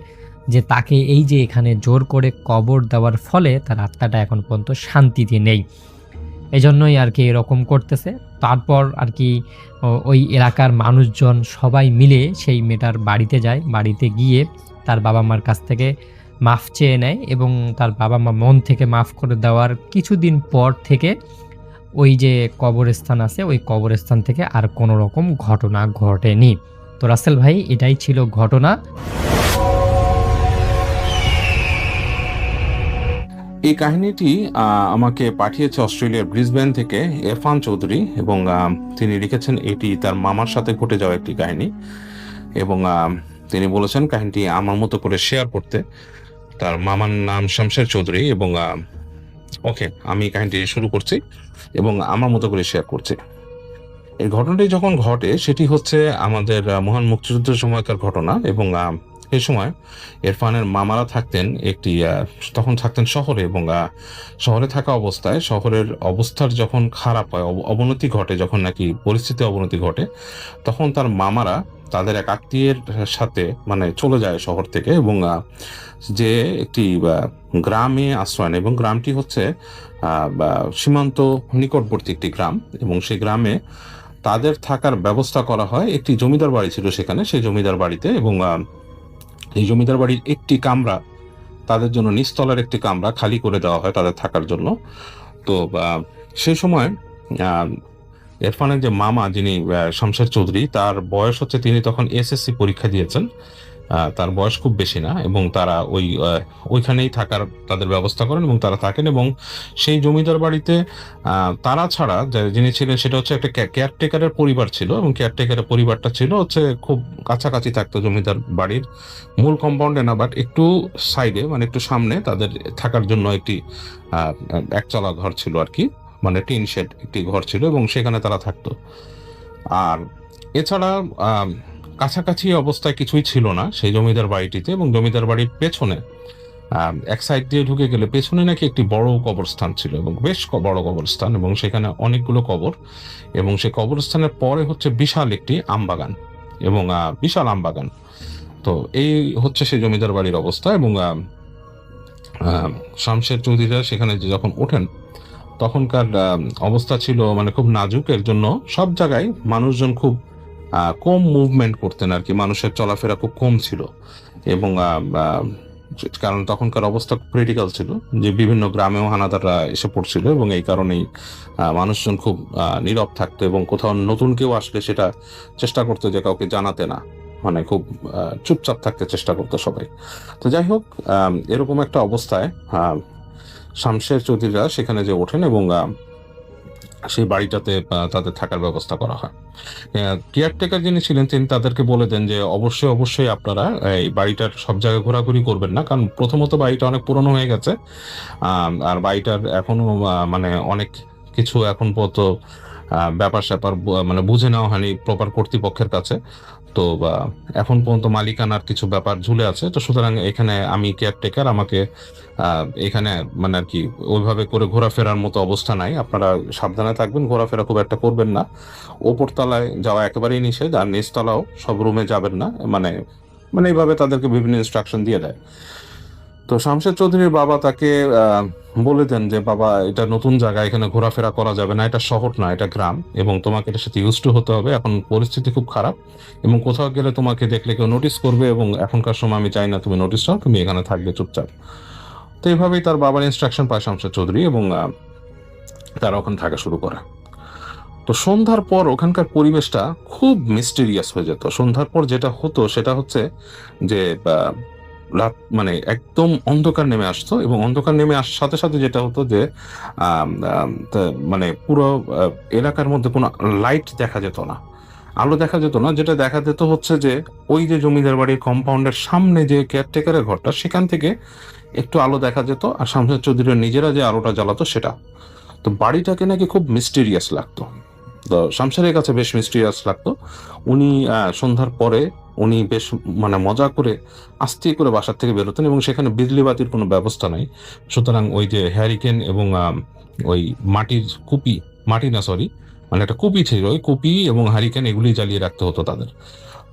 যে তাকে এই যে এখানে জোর করে কবর দেওয়ার ফলে তার আত্মাটা এখন পর্যন্ত শান্তিতে নেই, এজন্যই আর কি এরকম করতেছে। তারপর আর কি ওই এলাকার মানুষজন সবাই মিলে সেই মেয়েটার বাড়িতে যায়। বাড়িতে গিয়ে তার বাবা মার কাছ থেকে মাফ চেয়ে নেয় এবং তার বাবা মা মন থেকে মাফ করে দেওয়ার কিছুদিন পর থেকে ওই যে কবরস্থান আছে ওই কবরস্থান থেকে আর কোনো রকম ঘটনা ঘটেনি। তো রাসেল ভাই, এটাই ছিল ঘটনা। এই কাহিনীটি আমাকে পাঠিয়েছে অস্ট্রেলিয়ার ব্রিসবেন থেকে ইরফান চৌধুরী, এবং তিনি লিখেছেন এটি তার মামার সাথে ঘটে যাওয়া একটি কাহিনী, এবং তিনি বলেছেন কাহিনীটি আমার মতো করে শেয়ার করতে। তার মামার নাম শামশের চৌধুরী, এবং ওকে, আমি কাহিনীটি শুরু করছি এবং আমার মতো করে শেয়ার করছি। এই ঘটনাটি যখন ঘটে সেটি হচ্ছে আমাদের মহান মুক্তিযুদ্ধের সময়কার ঘটনা, এবং এই সময় ইরফানের মামারা থাকতেন তখন থাকতেন শহরে, এবং শহরে থাকা অবস্থায় শহরের অবস্থার যখন খারাপ হয়, অবনতি ঘটে, যখন নাকি পরিস্থিতি অবনতি ঘটে, তখন তার মামারা তাদের এক আত্মীয়ের সাথে মানে চলে যায় শহর থেকে, এবং যে একটি গ্রামে আশ্রয় নেয়, এবং গ্রামটি হচ্ছে সীমান্ত নিকটবর্তী একটি গ্রাম, এবং সেই গ্রামে তাদের থাকার ব্যবস্থা করা হয়। একটি জমিদার বাড়ি ছিল সেখানে, সেই জমিদার বাড়িতে, এবং এই জমিদার বাড়ির একটি কামরা তাদের জন্য, নিচতলার একটি কামরা খালি করে দেওয়া হয় তাদের থাকার জন্য। তো সেই সময় ইরফানের যে মামা, যিনি শামশের চৌধুরী, তার বয়স হচ্ছে, তিনি তখন এসএসসি পরীক্ষা দিয়েছেন, তার বয়স খুব বেশি না, এবং তারা ওইখানেই থাকার তাদের ব্যবস্থা করেন এবং তারা থাকেন। এবং সেই জমিদার বাড়িতে তারা ছাড়া যিনি ছিলেন সেটা হচ্ছে একটা কেয়ারটেকারের পরিবার ছিল, এবং কেয়ারটেকারের পরিবারটা ছিল হচ্ছে খুব কাছাকাছি থাকতো জমিদার বাড়ির মূল কম্পাউন্ডে না, বাট একটু সাইডে, মানে একটু সামনে তাদের থাকার জন্য একটি একতলা ঘর ছিল আর কি, মানে টিন শেড একটি ঘর ছিল, এবং সেখানে তারা থাকতো। আর এছাড়া কাছাকাছি অবস্থায় কিছুই ছিল না সেই জমিদার বাড়িটিতে, এবং জমিদার বাড়ির পেছনে এক সাইড দিয়ে ঢুকে গেলে পেছনে নাকি একটি বড় কবরস্থান ছিল, এবং বেশ বড় কবরস্থান, এবং সেখানে অনেকগুলো কবর, এবং সেই কবরস্থানের পরে হচ্ছে বিশাল একটি আমবাগান, এবং বিশাল আমবাগান। তো এই হচ্ছে সেই জমিদার বাড়ির অবস্থা। এবং শামশের চৌধুরীরা সেখানে যখন ওঠেন তখনকার অবস্থা ছিল মানে খুব নাজুক, এর জন্য সব জায়গায় মানুষজন খুব কম মুভমেন্ট করতেন আর কি, মানুষের চলাফেরা খুব কম ছিল, এবং কারণ তখনকার অবস্থা ক্রিটিক্যাল ছিল, যে বিভিন্ন গ্রামেও হানাদাররা এসে পড়ছিল, এবং এই কারণেই মানুষজন খুব নীরব থাকতো, এবং কোথাও নতুন কেউ আসলে সেটা চেষ্টা করতো যে কাউকে জানাতে না, মানে খুব চুপচাপ থাকতে চেষ্টা করতো সবাই। তো যাই হোক, এরকম একটা অবস্থায় শামশের চৌধুরীরা সেখানে যে ওঠেন, এবং সেই বাড়িটাতে তাদের থাকার ব্যবস্থা করা হয়। কেয়ারটেকার যিনি ছিলেন তিনি তাদেরকে বলে দেন যে অবশ্যই আপনারা এই বাড়িটার সব জায়গায় ঘোরাঘুরি করবেন না, কারণ প্রথমত বাড়িটা অনেক পুরনো হয়ে গেছে, আর বাড়িটার এখনো মানে অনেক কিছু এখন পর্যন্ত ব্যাপার স্যাপার মানে বুঝে নেওয়া হয়নি প্রপার কর্তৃপক্ষের কাছে। তো এখন পর্যন্ত মালিকানার কিছু ব্যাপার ঝুলে আছে। তো সুতরাং এখানে আমি কেয়ারটেকার, আমাকে এখানে মানে আর কি ওইভাবে করে ঘোরাফেরার মতো অবস্থা নাই। আপনারা সাবধানে থাকবেন, ঘোরাফেরা খুব একটা করবেন না। ওপর তলায় যাওয়া একেবারেই নিষেধ, আর নিচতলাও সব রুমে যাবেন না, মানে মানে এইভাবে তাদেরকে বিভিন্ন ইনস্ট্রাকশন দিয়ে দেয়। তো শামশেদ চৌধুরীর বাবা তাকে বলে দেন যে বাবা, এটা নতুন জায়গা, এখানে ঘোরাফেরা করা যাবে না, এটা শহর না, এটা গ্রাম, এবং তোমাকে এটার সাথে ইউজ টু হতে হবে। এখন পরিস্থিতি খুব খারাপ, এবং কোথাও গেলে তোমাকে দেখলে কেউ নোটিস করবে, এবং এখনকার সময় আমি চাই না তুমি নোটিস নাও, তুমি এখানে থাকবে চুপচাপ। তো এইভাবেই তার বাবার ইনস্ট্রাকশন পায় শামশেদ চৌধুরী, এবং তারা ওখানে থাকা শুরু করে। তো সন্ধ্যার পর ওখানকার পরিবেশটা খুব মিস্টেরিয়াস হয়ে যেত। সন্ধ্যার পর যেটা হতো সেটা হচ্ছে যে রাত মানে একদম অন্ধকার নেমে আসতো, এবং অন্ধকার নেমে আসার সাথে সাথে যেটা হতো যে মানে পুরো এলাকার মধ্যে কোনো লাইট দেখা যেত না, আলো দেখা যেত না। যেটা দেখা যেত হচ্ছে যে ওই যে জমিদার বাড়ির কম্পাউন্ডের সামনে যে কেয়ারটেকারের ঘরটা, সেখান থেকে একটু আলো দেখা যেত, আর শামশেদ চৌধুরীর নিজেরা যে আলোটা জ্বালাতো সেটা। তো বাড়িটাকে নাকি খুব মিস্টেরিয়াস লাগতো, তো শামশেরের কাছে বেশ মিস্টেরিয়াস লাগতো। উনি সন্ধ্যার পরে উনি বেশ মানে মজা করে আস্তে করে বাসার থেকে বেরোতেন, এবং সেখানে বিজলি বাতির কোনো ব্যবস্থা নাই। সুতরাং ওই যে হ্যারিকেন এবং ওই মাটির কুপি, মাটি না সরি, মানে একটা কুপি ছিল, ওই কুপি এবং হ্যারিকেন এগুলি জ্বালিয়ে রাখতে হতো তাদের।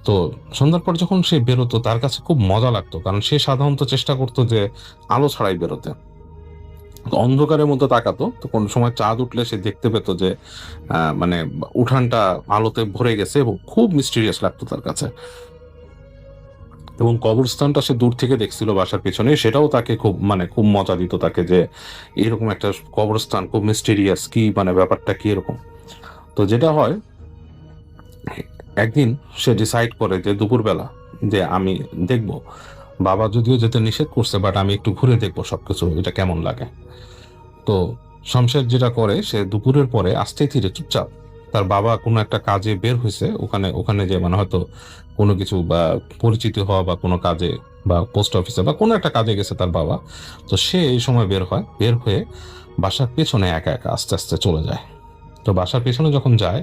তো সন্ধ্যার পর যখন সে বেরোতো তার কাছে খুব মজা লাগতো, কারণ সে সাধারণত চেষ্টা করতো যে আলো ছাড়াই বেরোতে। তো অন্ধকারের মধ্যে তাকাতো, তো কোন সময় চাঁদ উঠলে সে দেখতে পেত যে মানে উঠানটা আলোতে ভরে গেছে, এবং খুব মিস্টিরিয়াস লাগতো তার কাছে। এবং কবরস্থানটা সে দূর থেকে দেখছিল বাসার পেছনে, সেটাও তাকে খুব মানে খুব মজা দিত তাকে, যে এরকম একটা কবরস্থান খুব মিস্টিরিয়াস, কি মানে ব্যাপারটা কি এরকম। তো যেটা হয়, একদিন সে ডিসাইড করে যে দুপুরবেলা যে আমি দেখব, বাবা যদিও যেতে নিষেধ করছে, বাট আমি একটু ঘুরে দেখবো সবকিছু, এটা কেমন লাগে। তো শমশের যেটা করে, সে দুপুরের পরে আস্তে ধীরে চুপচাপ, তার বাবা কোনো একটা কাজে বের হয়েছে, ওখানে ওখানে যে মানে হয়তো কোনো কিছু বা পরিচিতি হওয়া বা কোনো কাজে বা পোস্ট অফিসে বা কোনো একটা কাজে গেছে তার বাবা। তো সে এই সময় বের হয়, বের হয়ে বাসার পেছনে একা একা আস্তে আস্তে চলে যায়। তো বাসার পেছনে যখন যায়,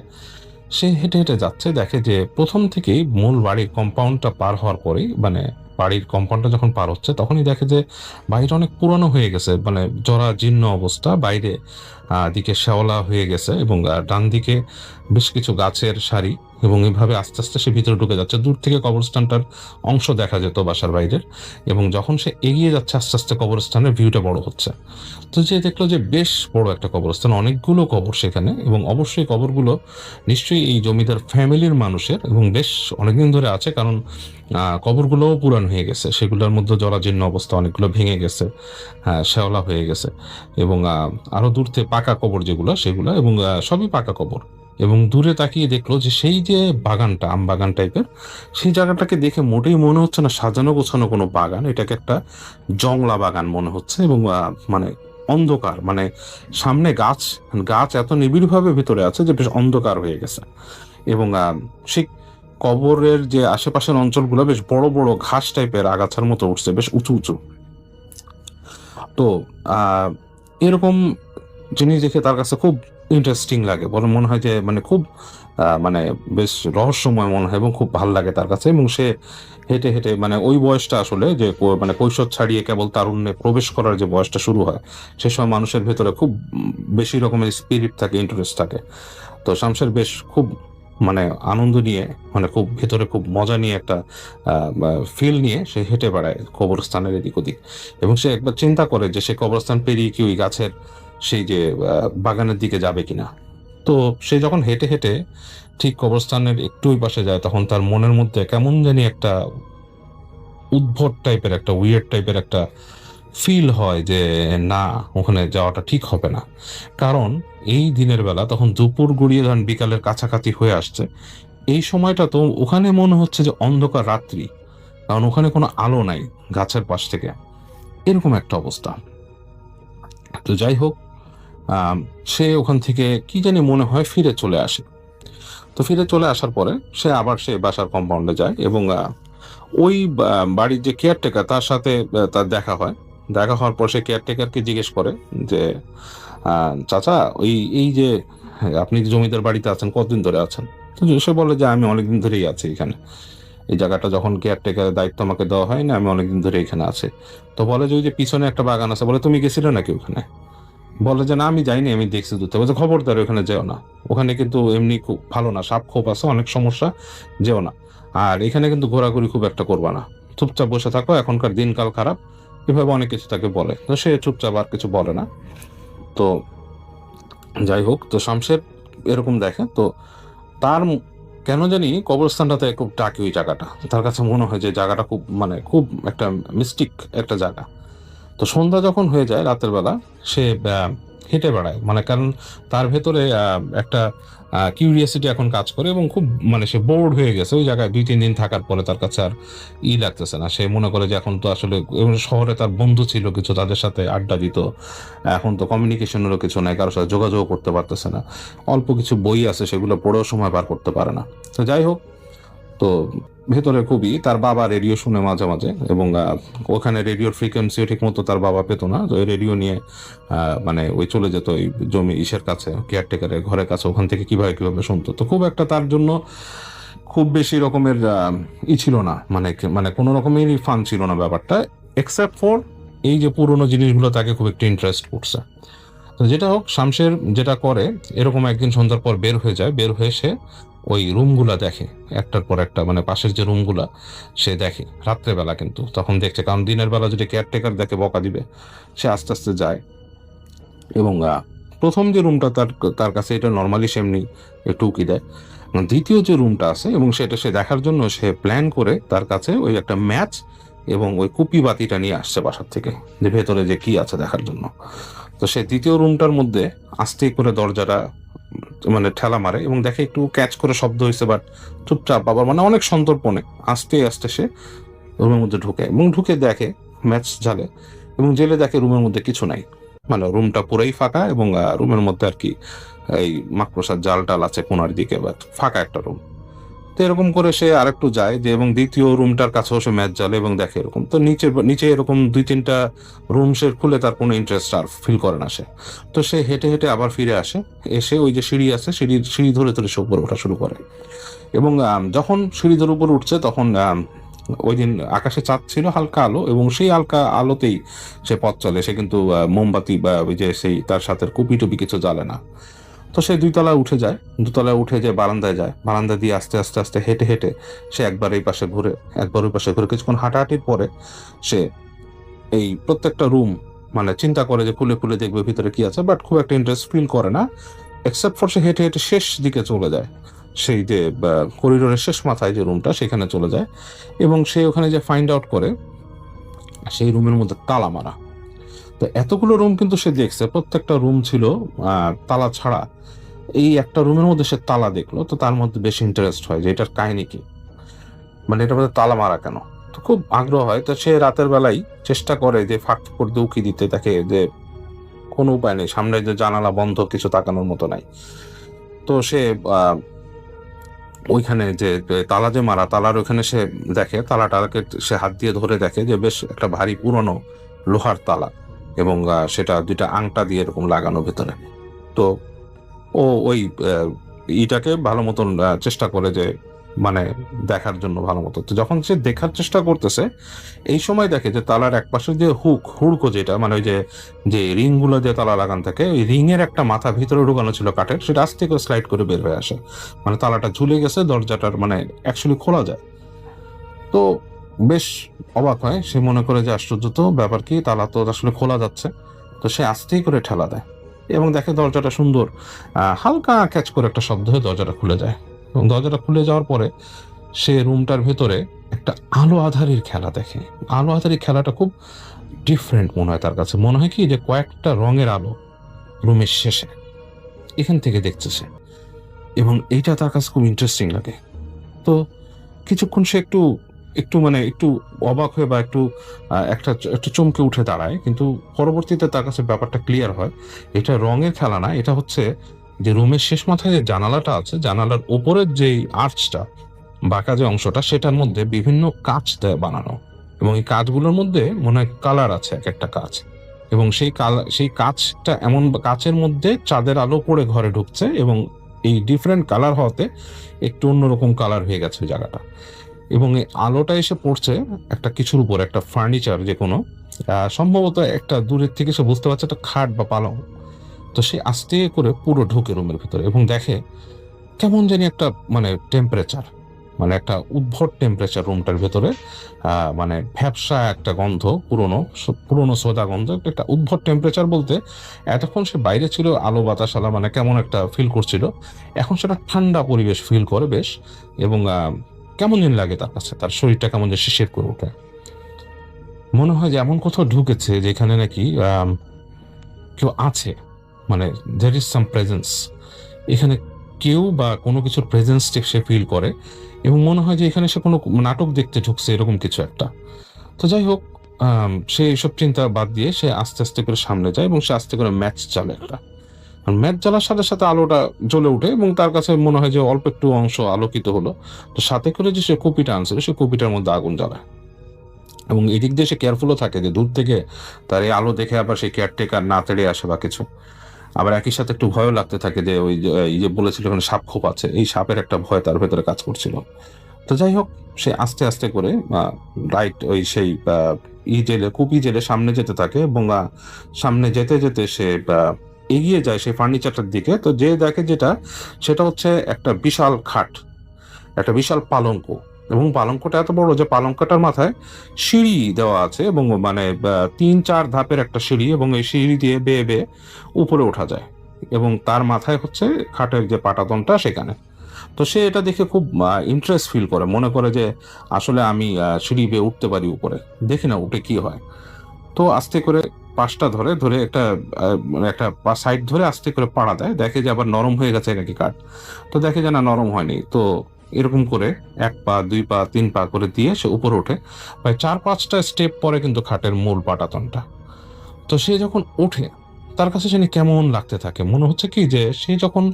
সে হেঁটে হেঁটে যাচ্ছে, দেখে যে প্রথম থেকেই মূল বাড়ির কম্পাউন্ডটা পার হওয়ার পরেই, মানে বাড়ির কম্পাউন্ডটা যখন পার হচ্ছে তখনই দেখে যে বাড়িটা অনেক পুরনো হয়ে গেছে, মানে জরা জীর্ণ অবস্থা, বাইরে দিকে শ্যাওলা হয়ে গেছে, এবং ডান দিকে বেশ কিছু গাছের সারি, এবং এইভাবে আস্তে আস্তে সে ভিতরে ঢুকে যাচ্ছে। দূর থেকে কবরস্থানটার অংশ দেখা যেত বাসার বাইরের, এবং যখন সে এগিয়ে যাচ্ছে আস্তে আস্তে কবরস্থানের ভিউটা বড় হচ্ছে। তো যে দেখলো যে বেশ বড় একটা কবরস্থান, অনেকগুলো কবর সেখানে, এবং অবশ্যই কবরগুলো নিশ্চয়ই এই জমিদার ফ্যামিলির মানুষের, এবং বেশ অনেকদিন ধরে আছে, কারণ কবরগুলোও পুরান হয়ে গেছে, সেগুলোর মধ্যে জরাজীর্ণ অবস্থা, অনেকগুলো ভেঙে গেছে, শ্যাওলা হয়ে গেছে, এবং আরো দূর থেকে পাকা কবর যেগুলো সেগুলো, এবং সবই পাকা কবর। এবং দূরে তাকিয়ে দেখলো যে সেই যে বাগানটা, আম বাগান টাইপের, সেই জায়গাটাকে দেখে মোটেই মনে হচ্ছে না সাজানো গোছানো কোনো বাগান, এটাকে একটা জংলা বাগান মনে হচ্ছে। এবং মানে অন্ধকার, মানে সামনে গাছ গাছ এত নিবিড়ভাবে ভিতরে আছে যে বেশ অন্ধকার হয়ে গেছে, এবং সেই কবরের যে আশেপাশের অঞ্চলগুলো বেশ বড় বড় ঘাস টাইপের আগাছার মতো উঠছে, বেশ উঁচু উঁচু। তো এরকম জিনিস দেখে তার কাছে খুব ইন্টারেস্টিং লাগে, বলে মনে হয় যে মানে খুব মানে বেশ রহস্যময় মনে হয়, এবং খুব ভালো লাগে তার কাছে। এবং সে হেঁটে হেঁটে, মানে ওই বয়সটা আসলে যে মানে কৈশোর ছাড়িয়ে কেবল তারুণ্যে প্রবেশ করার যে বয়সটা শুরু হয়, সে সময় মানুষের ভেতরে খুব বেশি রকমের স্পিরিট থাকে, ইন্টারেস্ট থাকে। তো শামশের বেশ খুব মানে আনন্দ নিয়ে, মানে খুব ভেতরে খুব মজা নিয়ে, একটা ফিল নিয়ে সে হেঁটে বেড়ায় কবরস্থানের এদিক ওদিক। এবং সে একবার চিন্তা করে যে সে কবরস্থান পেরিয়ে কি ওই গাছের সেই যে বাগানের দিকে যাবে কিনা। তো সে যখন হেঁটে হেঁটে ঠিক কবরস্থানের একটু ওই পাশে যায়, তখন তার মনের মধ্যে কেমন জানি একটা উদ্ভট টাইপের, একটা উইয়ার্ড টাইপের একটা ফিল হয় যে না, ওখানে যাওয়াটা ঠিক হবে না। কারণ এই দিনের বেলা, তখন দুপুর গড়িয়ে ধরেন বিকালের কাছাকাছি হয়ে আসছে, এই সময়টা তো ওখানে মনে হচ্ছে যে অন্ধকার রাত্রি, কারণ ওখানে কোনো আলো নাই গাছের পাশ থেকে, এরকম একটা অবস্থা। তো যাই হোক, সে ওখান থেকে কি জানি মনে হয় ফিরে চলে আসে। তো ফিরে চলে আসার পরে সে আবার সে বাসার কম্পাউন্ডে যায়, এবং ওই বাড়ির যে কেয়ারটেকার তার সাথে তার দেখা হয়। দেখা হওয়ার পর সে কেয়ারটেকারকে জিজ্ঞেস করে যে চাচা, এই যে আপনি জমিদার বাড়িতে আছেন, কতদিন ধরে আছেন? তো সে বলে যে আমি অনেকদিন ধরেই আছি এখানে, এই জায়গাটা যখন কেয়ারটেকারের দায়িত্ব আমাকে দেওয়া হয়নি, আমি অনেকদিন ধরে এখানে আছি। তো বলে যে ওই যে পিছনে একটা বাগান আছে, বলে তুমি গেছিলে নাকি ওখানে? বলে যে না আমি যাইনি, আমি দেখছি দূর থেকে। বলছে খবরদার ওখানে যেও না, ওখানে কিন্তু এমনি খুব ভালো না, সাপ খোপ আছে, অনেক সমস্যা, যেও না। আর এখানে কিন্তু ঘোরাঘুরি খুব একটা করবা না, চুপচাপ বসে থাকো, এখনকার দিনকাল খারাপ, এভাবে অনেক কিছু তাকে বলে। তো সে চুপচাপ আর কিছু বলে না। তো যাই হোক, তো শামশের এরকম দেখে, তো তার কেন জানি কবরস্থানটাতে খুব ডাকি ওই জায়গাটা, তার কাছে মনে হয় যে জায়গাটা খুব মানে খুব একটা মিস্টিক একটা জায়গা। তো সন্ধ্যা যখন হয়ে যায় রাতের বেলা, সে হেঁটে বেড়ায়, মানে কারণ তার ভেতরে একটা কিউরিয়াসিটি এখন কাজ করে, এবং খুব মানে সে বোর্ড হয়ে গেছে ওই জায়গায় 2-3 দিন থাকার পরে। তার কাছে আর লাগতেছে না, সে মনে করে যে এখন তো আসলে শহরে তার বন্ধু ছিল কিছু, তাদের সাথে আড্ডা দিত, এখন তো কমিউনিকেশনেরও কিছু নাই, কারোর সাথে যোগাযোগ করতে পারতেছে না, অল্প কিছু বই আছে সেগুলো পড়েও সময় পার করতে পারে না। তো যাই হোক, তো ভেতরে খুবই তার বাবা রেডিও শুনে মাঝে মাঝে, এবং ওখানে রেডিওর ফ্রিকোয়েন্সিও ঠিক মতো তার বাবা পেতো না, তো ওই রেডিও নিয়ে মানে ওই চলে যেত ওই জমি ইসের কাছে, কেয়ারটেকারের ঘরের কাছে, ওখান থেকে কিভাবে কিভাবে শুনতো। তো খুব একটা তার জন্য খুব বেশি রকমের ছিল না, মানে মানে কোনো রকমেরই ফান ছিল না ব্যাপারটা, এক্সেপ্ট ফর এই যে পুরোনো জিনিসগুলো তাকে খুব একটু ইন্টারেস্ট করছে। তো যেটা হোক, শামশের যেটা করে, এরকম একদিন সন্ধ্যার পর বের হয়ে যায়, বের হয়ে সে ওই রুমগুলা দেখে, একটার পর একটা, মানে পাশের যে রুমগুলা সে দেখে রাত্রেবেলা, কিন্তু তখন দেখছে, কারণ দিনের বেলা যদি কেয়ারটেকার দেখে বকা দিবে, সে আস্তে আস্তে যায়। এবং প্রথম যে রুমটা তার তার কাছে এটা নর্মালি সে এমনি একটু উকি দেয়। দ্বিতীয় যে রুমটা আছে, এবং সেটা সে দেখার জন্য সে প্ল্যান করে তার কাছে ওই একটা ম্যাচ এবং ওই কুপি বাতিটা নিয়ে আসছে বাসার থেকে, যে ভেতরে যে কি আছে দেখার জন্য। তো সে দ্বিতীয় রুমটার মধ্যে আস্তে করে দরজাটা মানে ঠেলা মারে, এবং দেখে একটু ক্যাচ করে শব্দ হয়েছে, বাট চুপচাপ, আবার মানে অনেক সন্তর্পণে আস্তে আস্তে সে রুমের মধ্যে ঢুকে, এবং ঢুকে দেখে ম্যাচ জ্বালে, এবং জেলে দেখে রুমের মধ্যে কিছু নাই, মানে রুমটা পুরাই ফাঁকা, এবং রুমের মধ্যে আর কি এই মাকড়সার জাল টাল আছে কোনার দিকে, বা ফাঁকা একটা রুম। তো এরকম করে সে আরেকটু যায় যে, এবং দ্বিতীয় রুমটার কাছেও সে ম্যাচ জ্বালে এবং দেখে এরকম। তো নিচে নিচে এরকম 2-3টা রুম সে খুলে, তার কোনো ইন্টারেস্ট আর ফিল করে না সে। তো সে হেঁটে হেঁটে আবার ফিরে আসে, এসে ওই যে সিঁড়ি আছে, সিঁড়ি ধরে ধরে সে উপরে ওঠা শুরু করে। এবং যখন সিঁড়ি ধরে উপরে উঠছে, তখন ওই দিন আকাশে চাঁদ ছিল হালকা আলো, এবং সেই হালকা আলোতেই সে পথ চলে, সে কিন্তু মোমবাতি বা ওই যে সেই তার সাথে কুপি টুপি কিছু জ্বালে না। তো সে 2 তলায় উঠে যায়, 2 তলায় উঠে যে বারান্দায় যায়, বারান্দা দিয়ে আস্তে আস্তে আস্তে হেঁটে হেঁটে সে একবার এই পাশে ঘুরে, একবার ওই পাশে ঘুরে, কিছুক্ষণ হাঁটাহাঁটির পরে সে এই প্রত্যেকটা রুম মানে চিন্তা করে যে খুলে খুলে দেখবে ভিতরে কি আছে, বাট খুব একটা ইন্টারেস্ট ফিল করে না, এক্সেপ্ট ফর সে হেঁটে হেঁটে শেষ দিকে চলে যায়, সেই যে করিডোরের শেষ মাথায় যে রুমটা, সেখানে চলে যায়, এবং সে ওখানে যে ফাইন্ড আউট করে সেই রুমের মধ্যে তালা মারা। তো এতগুলো রুম কিন্তু সে দেখছে, প্রত্যেকটা রুম ছিল তালা ছাড়া, এই একটা রুমের মধ্যে সে তালা দেখলো। তো তার মধ্যে বেশি ইন্টারেস্ট হয় যে এটার কাহিনী কি, মানে এটার মধ্যে তালা মারা কেন। তো খুব আগ্রহ হয়, তো সে রাতের বেলায় চেষ্টা করে যে ফাঁক করে উকি দিতে, তাকে যে কোনো উপায় নেই, সামনে যে জানালা বন্ধ, কিছু তাকানোর মতো নাই। তো সে ওইখানে যে তালা যে মারা, তালার ওইখানে সে দেখে, তালাটাকে সে হাত দিয়ে ধরে দেখে যে বেশ একটা ভারী পুরনো লোহার তালা, এবং সেটা 2টা আংটা দিয়ে এরকম লাগানো ভেতরে। তো ও ওই ইটাকে ভালো মতন চেষ্টা করে যে মানে দেখার জন্য ভালো মতো। তো যখন সে দেখার চেষ্টা করতেছে, এই সময় দেখে যে তালার এক পাশে যে হুড়কো যেটা, মানে ওই যে রিং গুলো দিয়ে তালা লাগানো থাকে, ওই রিং এর একটা মাথা ভিতরে ঢুকানো ছিল কাঠের, সেটা আস্তে করে স্লাইড করে বের হয়ে আসে, মানে তালাটা ঝুলে গেছে, দরজাটার মানে অ্যাকচুয়ালি খোলা যায়। তো বেশ অবাক হয়, সে মনে করে যে আশ্চর্য, তো ব্যাপার কি, তালা তো আসলে খোলা যাচ্ছে। তো সে আস্তেই করে ঠেলা দেয়, এবং দেখে দরজাটা সুন্দর হালকা ক্যাচ করে একটা শব্দ হয়ে দরজাটা খুলে যায়। এবং দরজাটা খুলে যাওয়ার পরে সে রুমটার ভেতরে একটা আলো আঁধারির খেলা দেখে। আলো আঁধারির খেলাটা খুব ডিফারেন্ট মনে হয় তার কাছে, মনে হয় কি যে কয়েকটা রঙের আলো রুমের শেষে এখান থেকে দেখছে সে, এবং এইটা তার কাছে খুব ইন্টারেস্টিং লাগে। তো কিছুক্ষণ সে একটু একটু মানে একটু অবাক হয়ে বা একটু চমকে উঠে দাঁড়ায়, কিন্তু পরবর্তীতে তার কাছে ব্যাপারটা ক্লিয়ার হয়, এটা রঙের খেলা না, এটা হচ্ছে যে রুমের শেষ মাথায় যে জানালাটা আছে, জানালার ওপরের যে আর্চটা, বাঁকা যে অংশটা, সেটার মধ্যে বিভিন্ন কাঁচ দেয় বানানো, এবং এই কাঁচগুলোর মধ্যে মনে হয় কালার আছে, এক একটা কাঁচ, এবং সেই কাঁচটা এমন কাঁচের মধ্যে চাঁদের আলো পড়ে ঘরে ঢুকছে, এবং এই ডিফারেন্ট কালার হওয়াতে একটু অন্যরকম কালার হয়ে গেছে জায়গাটা। এবং এই আলোটা এসে পড়ছে একটা কিছুর উপর, একটা ফার্নিচার, যে কোনো সম্ভবত একটা দূরের থেকে সে বুঝতে পারছে একটা খাট বা পালং। তো সে আস্তে করে পুরো ঢোকে রুমের ভিতরে এবং দেখে কেমন জানি একটা মানে টেম্পারেচার, মানে একটা উদ্ভট টেম্পারেচার রুমটার ভেতরে, মানে ভ্যাপসা একটা গন্ধ, পুরনো সোদা গন্ধ, একটা উদ্ভট টেম্পারেচার বলতে এতক্ষণ সে বাইরে ছিল আলো বাতাস আলা, মানে কেমন একটা ফিল করছিল, এখন সেটা ঠান্ডা পরিবেশ ফিল করে বেশ। এবং কেমন যেন লাগে তার কাছে, তার শরীরটা কেমন যে শিরশির করে ওঠে, মনে হয় যে এমন কোথাও ঢুকেছে যেখানে নাকি কেউ আছে, মানে there is some presence, এখানে কেউ বা কোনো কিছুর প্রেজেন্স সে ফিল করে এবং মনে হয় যে এখানে সে কোনো নাটক দেখতে ঢুকছে, এরকম কিছু একটা। তো যাই হোক, সে এইসব চিন্তা বাদ দিয়ে সে আস্তে আস্তে করে সামনে যায় এবং সে আস্তে করে ম্যাচ চালে একটা। আর ম্যাচ জ্বালার সাথে সাথে আলোটা জ্বলে ওঠে এবং তার কাছে মনে হয় যে অল্প একটু অংশ আলোকিত হলো। তো সাথে করে যে সে কপিটা আনছিল, সে কপিটার মধ্যে আগুন জ্বালায় এবং এদিক দিয়ে সে কেয়ারফুলও থাকে যে দূর থেকে তার এই আলো দেখে আবার সেই কেয়ারটেকার না তেড়ে আসে বা কিছু। আবার একই সাথে একটু ভয়ও লাগতে থাকে যে ওই এই যে বলেছিল ওখানে সাপ খোপ আছে, এই সাপের একটা ভয় তার ভেতরে কাজ করছিল। তো যাই হোক, সে আস্তে আস্তে করে রাইট ওই সেই কুপি জেলে সামনে যেতে থাকে এবং সামনে যেতে যেতে সে এগিয়ে যায় সেই ফার্নিচারটার দিকে। তো যে দেখে সেটা হচ্ছে একটা বিশাল খাট, একটা বিশাল পালঙ্ক, এবং পালঙ্কটা এত বড় যে পালঙ্কটার মাথায় সিঁড়ি দেওয়া আছে এবং মানে 3-4 ধাপের একটা সিঁড়ি, এবং এই সিঁড়ি দিয়ে বেয়ে বেয়ে উপরে ওঠা যায় এবং তার মাথায় হচ্ছে খাটের যে পাটাতনটা সেখানে। তো সে এটা দেখে খুব ইন্টারেস্ট ফিল করে, মনে করে যে আসলে আমি সিঁড়ি বেয়ে উঠতে পারি উপরে, দেখি না উঠে কি হয়। তো আস্তে করে পাশটা ধরে ধরে একটা সাইড ধরে আস্তে করে পাড়া দেয়, দেখে যে আবার নরম হয়ে গেছে নাকি কাঠ। তো দেখে যে না, নরম হয়নি। তো এরকম করে 1 পা 2 পা 3 পা করে দিয়ে সে উপরে ওঠে। প্রায় 4-5টা স্টেপ পরে কিন্তু খাটের মূল পাটাতনটা। তো সে যখন ওঠে তার কাছে সে কেমন লাগতে থাকে, মনে হচ্ছে কি যে সে যখন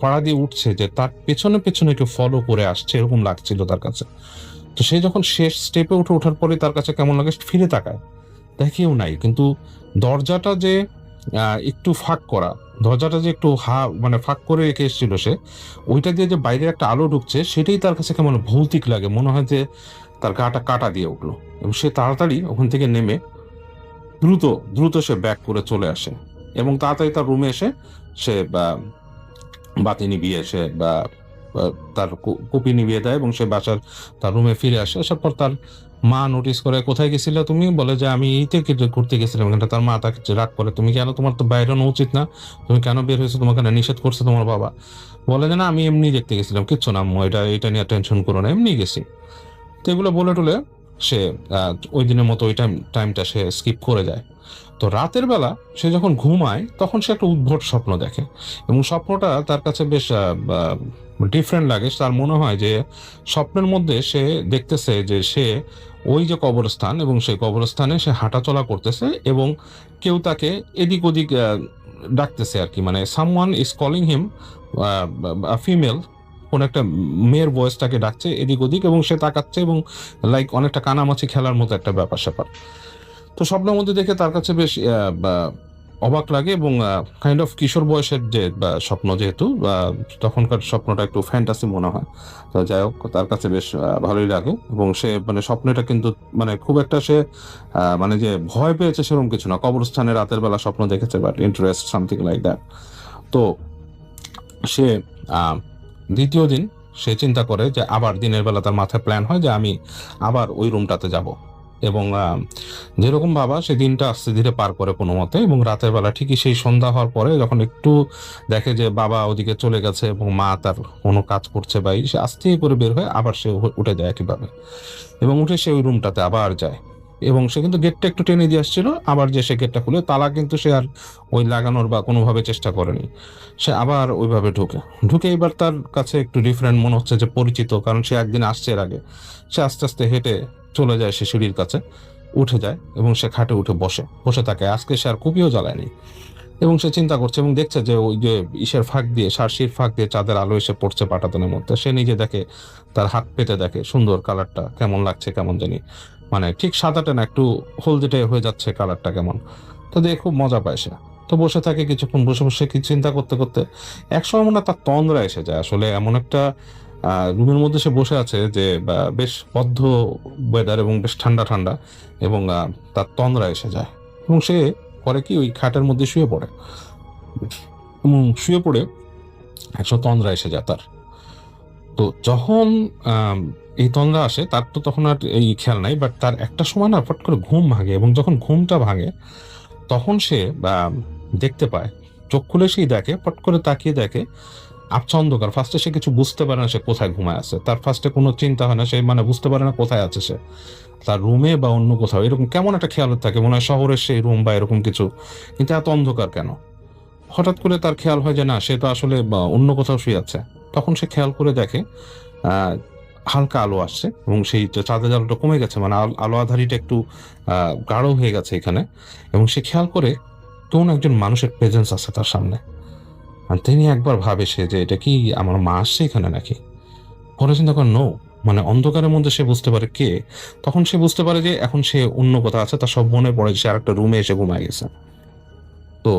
পাড়া দিয়ে উঠছে যে তার পেছনে পেছনে কেউ ফলো করে আসছে, এরকম লাগছিল তার কাছে। তো সে যখন শেষ স্টেপে ওঠার পরে তার কাছে কেমন লাগে, ফিরে তাকায়, দেখেও নাই। কিন্তু দরজাটা যে একটু ফাঁক করা, দরজাটা যে একটু মানে ফাঁক করে রেখে এসেছিল সে, ওইটা দিয়ে যে বাইরের একটা আলো ঢুকছে সেটাই তার কাছে কেমন ভৌতিক লাগে, মনে হয় যে তার গাটা কাটা দিয়ে উঠলো। এবং সে তাড়াতাড়ি ওখান থেকে নেমে দ্রুত দ্রুত সে ব্যাক করে চলে আসে এবং তাড়াতাড়ি তার রুমে এসে সে বাতি নিভিয়ে সে তার কপি নিভিয়ে দেয় এবং সে তার রুমে ফিরে আসে। আসার পর তার মা নোটিস করে, কোথায় গেছিলে তুমি? বলে যে আমি এইতে ঘুরতে গেছিলাম। এখানটা তার মা তাকে রাগ করে, তুমি কেন, তোমার তো বাইরে উচিত না, তুমি কেন বের হয়েছো, তোমাকে নিষেধ করছে তোমার বাবা? বলে যে না, আমি এমনি দেখতে গেছিলাম, কিচ্ছু না আম্মু, এটা নিয়ে টেনশন করো না, এমনি গেছি। তো এগুলো বলে টলে সে ওই দিনের মতো ওই টাইমটা সে স্কিপ করে যায়। তো রাতের বেলা সে যখন ঘুমায় তখন সে একটা উদ্ভট স্বপ্ন দেখে এবং স্বপ্নটা তার কাছে বেশ ডিফারেন্ট লাগে। তার মনে হয় যে স্বপ্নের মধ্যে সে দেখতেছে যে সে ওই যে কবরস্থান, এবং সেই কবরস্থানে সে হাঁটাচলা করতেছে এবং কেউ তাকে এদিক ওদিক ডাকতেছে আর কি, মানে someone is calling him, female কোন একটা মেয়ের ভয়েস তাকে ডাকছে এদিক ওদিক, এবং সে তাকাচ্ছে এবং লাইক অনেকটা কানামাছি খেলার মতো একটা ব্যাপার স্যাপার। তো স্বপ্নের মধ্যে দেখে তার কাছে বেশ অবাক লাগে এবং কাইন্ড অফ কিশোর বয়সের যে স্বপ্ন, যেহেতু তখনকার স্বপ্নটা একটু ফ্যান্টাসি মনে হয়। তো যাই হোক, তার কাছে বেশ ভালোই লাগে এবং সে মানে স্বপ্নটা কিন্তু মানে খুব একটা সে মানে যে ভয় পেয়েছে সেরকম কিছু না, কবরস্থানে রাতের বেলা স্বপ্ন দেখেছে, but interest something like that. তো সে দ্বিতীয় দিন সে চিন্তা করে যে আবার দিনের বেলা তার মাথায় প্ল্যান হয় যে আমি আবার ওই রুমটাতে যাব, এবং যেরকম বাবা সে দিনটা আস্তে ধীরে পার করে কোনো মতে, এবং রাতের বেলা ঠিকই সেই সন্ধ্যা হওয়ার পরে যখন একটু দেখে যে বাবা ওদিকে চলে গেছে এবং মা তার কোনো কাজ করছে বা সে আস্তে করে বের হয়ে আবার সে উঠে যায় একইভাবে, এবং উঠে সে ওই রুমটাতে আবার যায় এবং সে কিন্তু গেটটা একটু টেনে দিয়ে আসছিল, আবার যে সে গেটটা খুলে তালা কিন্তু সে আর ওই লাগানোর বা কোনোভাবে চেষ্টা করেনি, সে আবার ওইভাবে ঢুকে এবার তার কাছে একটু ডিফারেন্ট মনে হচ্ছে, যে পরিচিত, কারণ সে একদিন আসছে এর আগে। সে আস্তে আস্তে হেঁটে চলে যায় সে সিঁড়ির কাছে, উঠে যায় এবং সে খাটে উঠে বসে থাকে। আজকে সে আর কুপিও জ্বালায়নি এবং সে চিন্তা করছে এবং দেখছে যে ওই যে ইসের ফাঁক দিয়ে, শার্সির ফাঁক দিয়ে চাঁদের আলো এসে পড়ছে পাটাতনের মধ্যে। সে নিজে দেখে, তার হাত পেতে দেখে সুন্দর কালারটা কেমন লাগছে, কেমন জানি মানে ঠিক সাদাটা না, একটু হলদেটে হয়ে যাচ্ছে কালারটা কেমন। তো দেখে খুব মজা পায় সে। তো বসে থাকে কিছুক্ষণ, বসে বসে কি চিন্তা করতে করতে একসময় মনে হয় তার তন্দ্রা এসে যায়। আসলে এমন একটা রুমের মধ্যে সে বসে আছে যে বেশ বদ্ধ ওয়েদার এবং বেশ ঠান্ডা ঠান্ডা, এবং তার তন্দ্রা এসে যায় এবং সে করে কি ওই খাটের মধ্যে শুয়ে পড়ে, এবং শুয়ে পড়ে একসময় তন্দ্রা এসে যায় তার। তো যখন এই তন্দ্রা আসে তার তো তখন আর এই খেয়াল নাই, বাট তার একটা সময় না ফট করে ঘুম ভাঙে, এবং যখন ঘুমটা ভাঙে তখন সে দেখতে পায়, চোখ খুলে সেই দেখে, পট করে তাকিয়ে দেখে আবছা অন্ধকার। ফার্স্টে সে কিছু বুঝতে পারে না সে কোথায় ঘুমায় আছে, তার ফার্স্টে কোনো চিন্তা হয় না, সে বুঝতে পারে না কোথায় আছে সে, তার রুমে বা অন্য কোথাও। এরকম কেমন একটা খেয়াল থাকে, মনে হয় শহরের সেই রুম বা এরকম কিছু, কিন্তু এত অন্ধকার কেন। হঠাৎ করে তার খেয়াল হয় যে না, সে তো আসলে অন্য কোথাও শুয়ে আছে। তখন সে খেয়াল করে দেখে হালকা আলো আসছে, এবং সেই চাঁদের আলোটা কমে গেছে, আলো আধারিটা একটু গাঢ় হয়ে গেছে এখানে, এবং সে খেয়াল করে কোন একজন মানুষের প্রেজেন্স আছে তার সামনে। আর তিনি একবার ভাবে সে যে এটা কি আমার মা আসছে এখানে নাকি। পরে চিন্তা করে নো, অন্ধকারের মধ্যে সে বুঝতে পারে কে। তখন সে বুঝতে পারে যে এখন সে অন্য কোথাও আছে, তার সব মনে পড়ে সে আর একটা রুমে এসে ঘুমায় গেছে। তো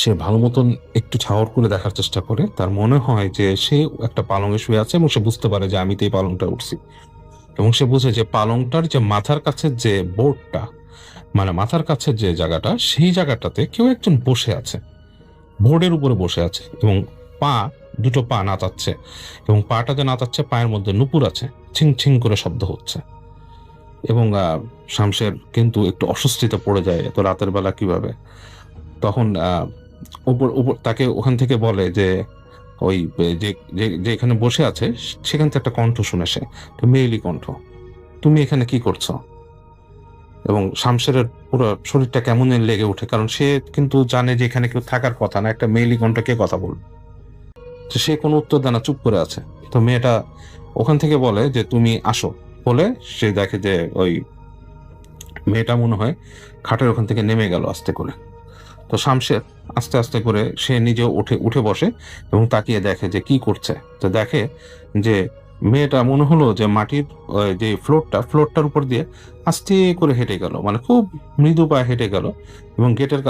সে ভালো মতন একটু ছাওয়ার করে দেখার চেষ্টা করে, তার মনে হয় যে সে একটা পালঙে শুয়ে আছে, এবং সে বুঝতে পারে যে আমি তো এই পালংটা উঠছি, এবং সে বুঝে যে পালংটার যে মাথার কাছে যে বোর্ডটা, মাথার কাছে যে জায়গাটা, সেই জায়গাটাতে কেউ একজন বসে আছে, বোর্ডের উপরে বসে আছে, এবং দুটো পা নাচাচ্ছে, এবং পাটা যে নাচাচ্ছে পায়ের মধ্যে নুপুর আছে, ছিং ছিং করে শব্দ হচ্ছে। এবং শামসের কিন্তু একটু অস্বস্তিতে পড়ে যায়, এত রাতের বেলা কিভাবে। তখন উপর তাকে ওখান থেকে বলে যে ওই যে এখানে বসে আছে সেখান থেকে একটা কণ্ঠ শুনে সে, মেয়েলি কণ্ঠ, তুমি এখানে কি করছো। এবং শামশেরের পুরো শরীরটা কেমন লেগে ওঠে, কারণ সে কিন্তু জানে যে এখানে কেউ থাকার কথা না, একটা মেয়েলি কণ্ঠ কে কথা বলবে। তো সে কোনো উত্তর দেয় না, চুপ করে আছে। তো মেয়েটা ওখান থেকে বলে যে তুমি আসো, বলে সে দেখে যে ওই মেয়েটা মনে হয় খাটের ওখান থেকে নেমে গেল আস্তে করে। তো শামশের আস্তে আস্তে করে সে নিজে উঠে বসে এবং তাকিয়ে দেখে যে কি করছে। তো দেখে যে মেয়েটা মনে হলো যে মাটির যে ফ্লোরটার উপর দিয়ে আস্তে করে হেঁটে গেল, খুব মৃদু পায়ে হেঁটে গেল, এবং গেটের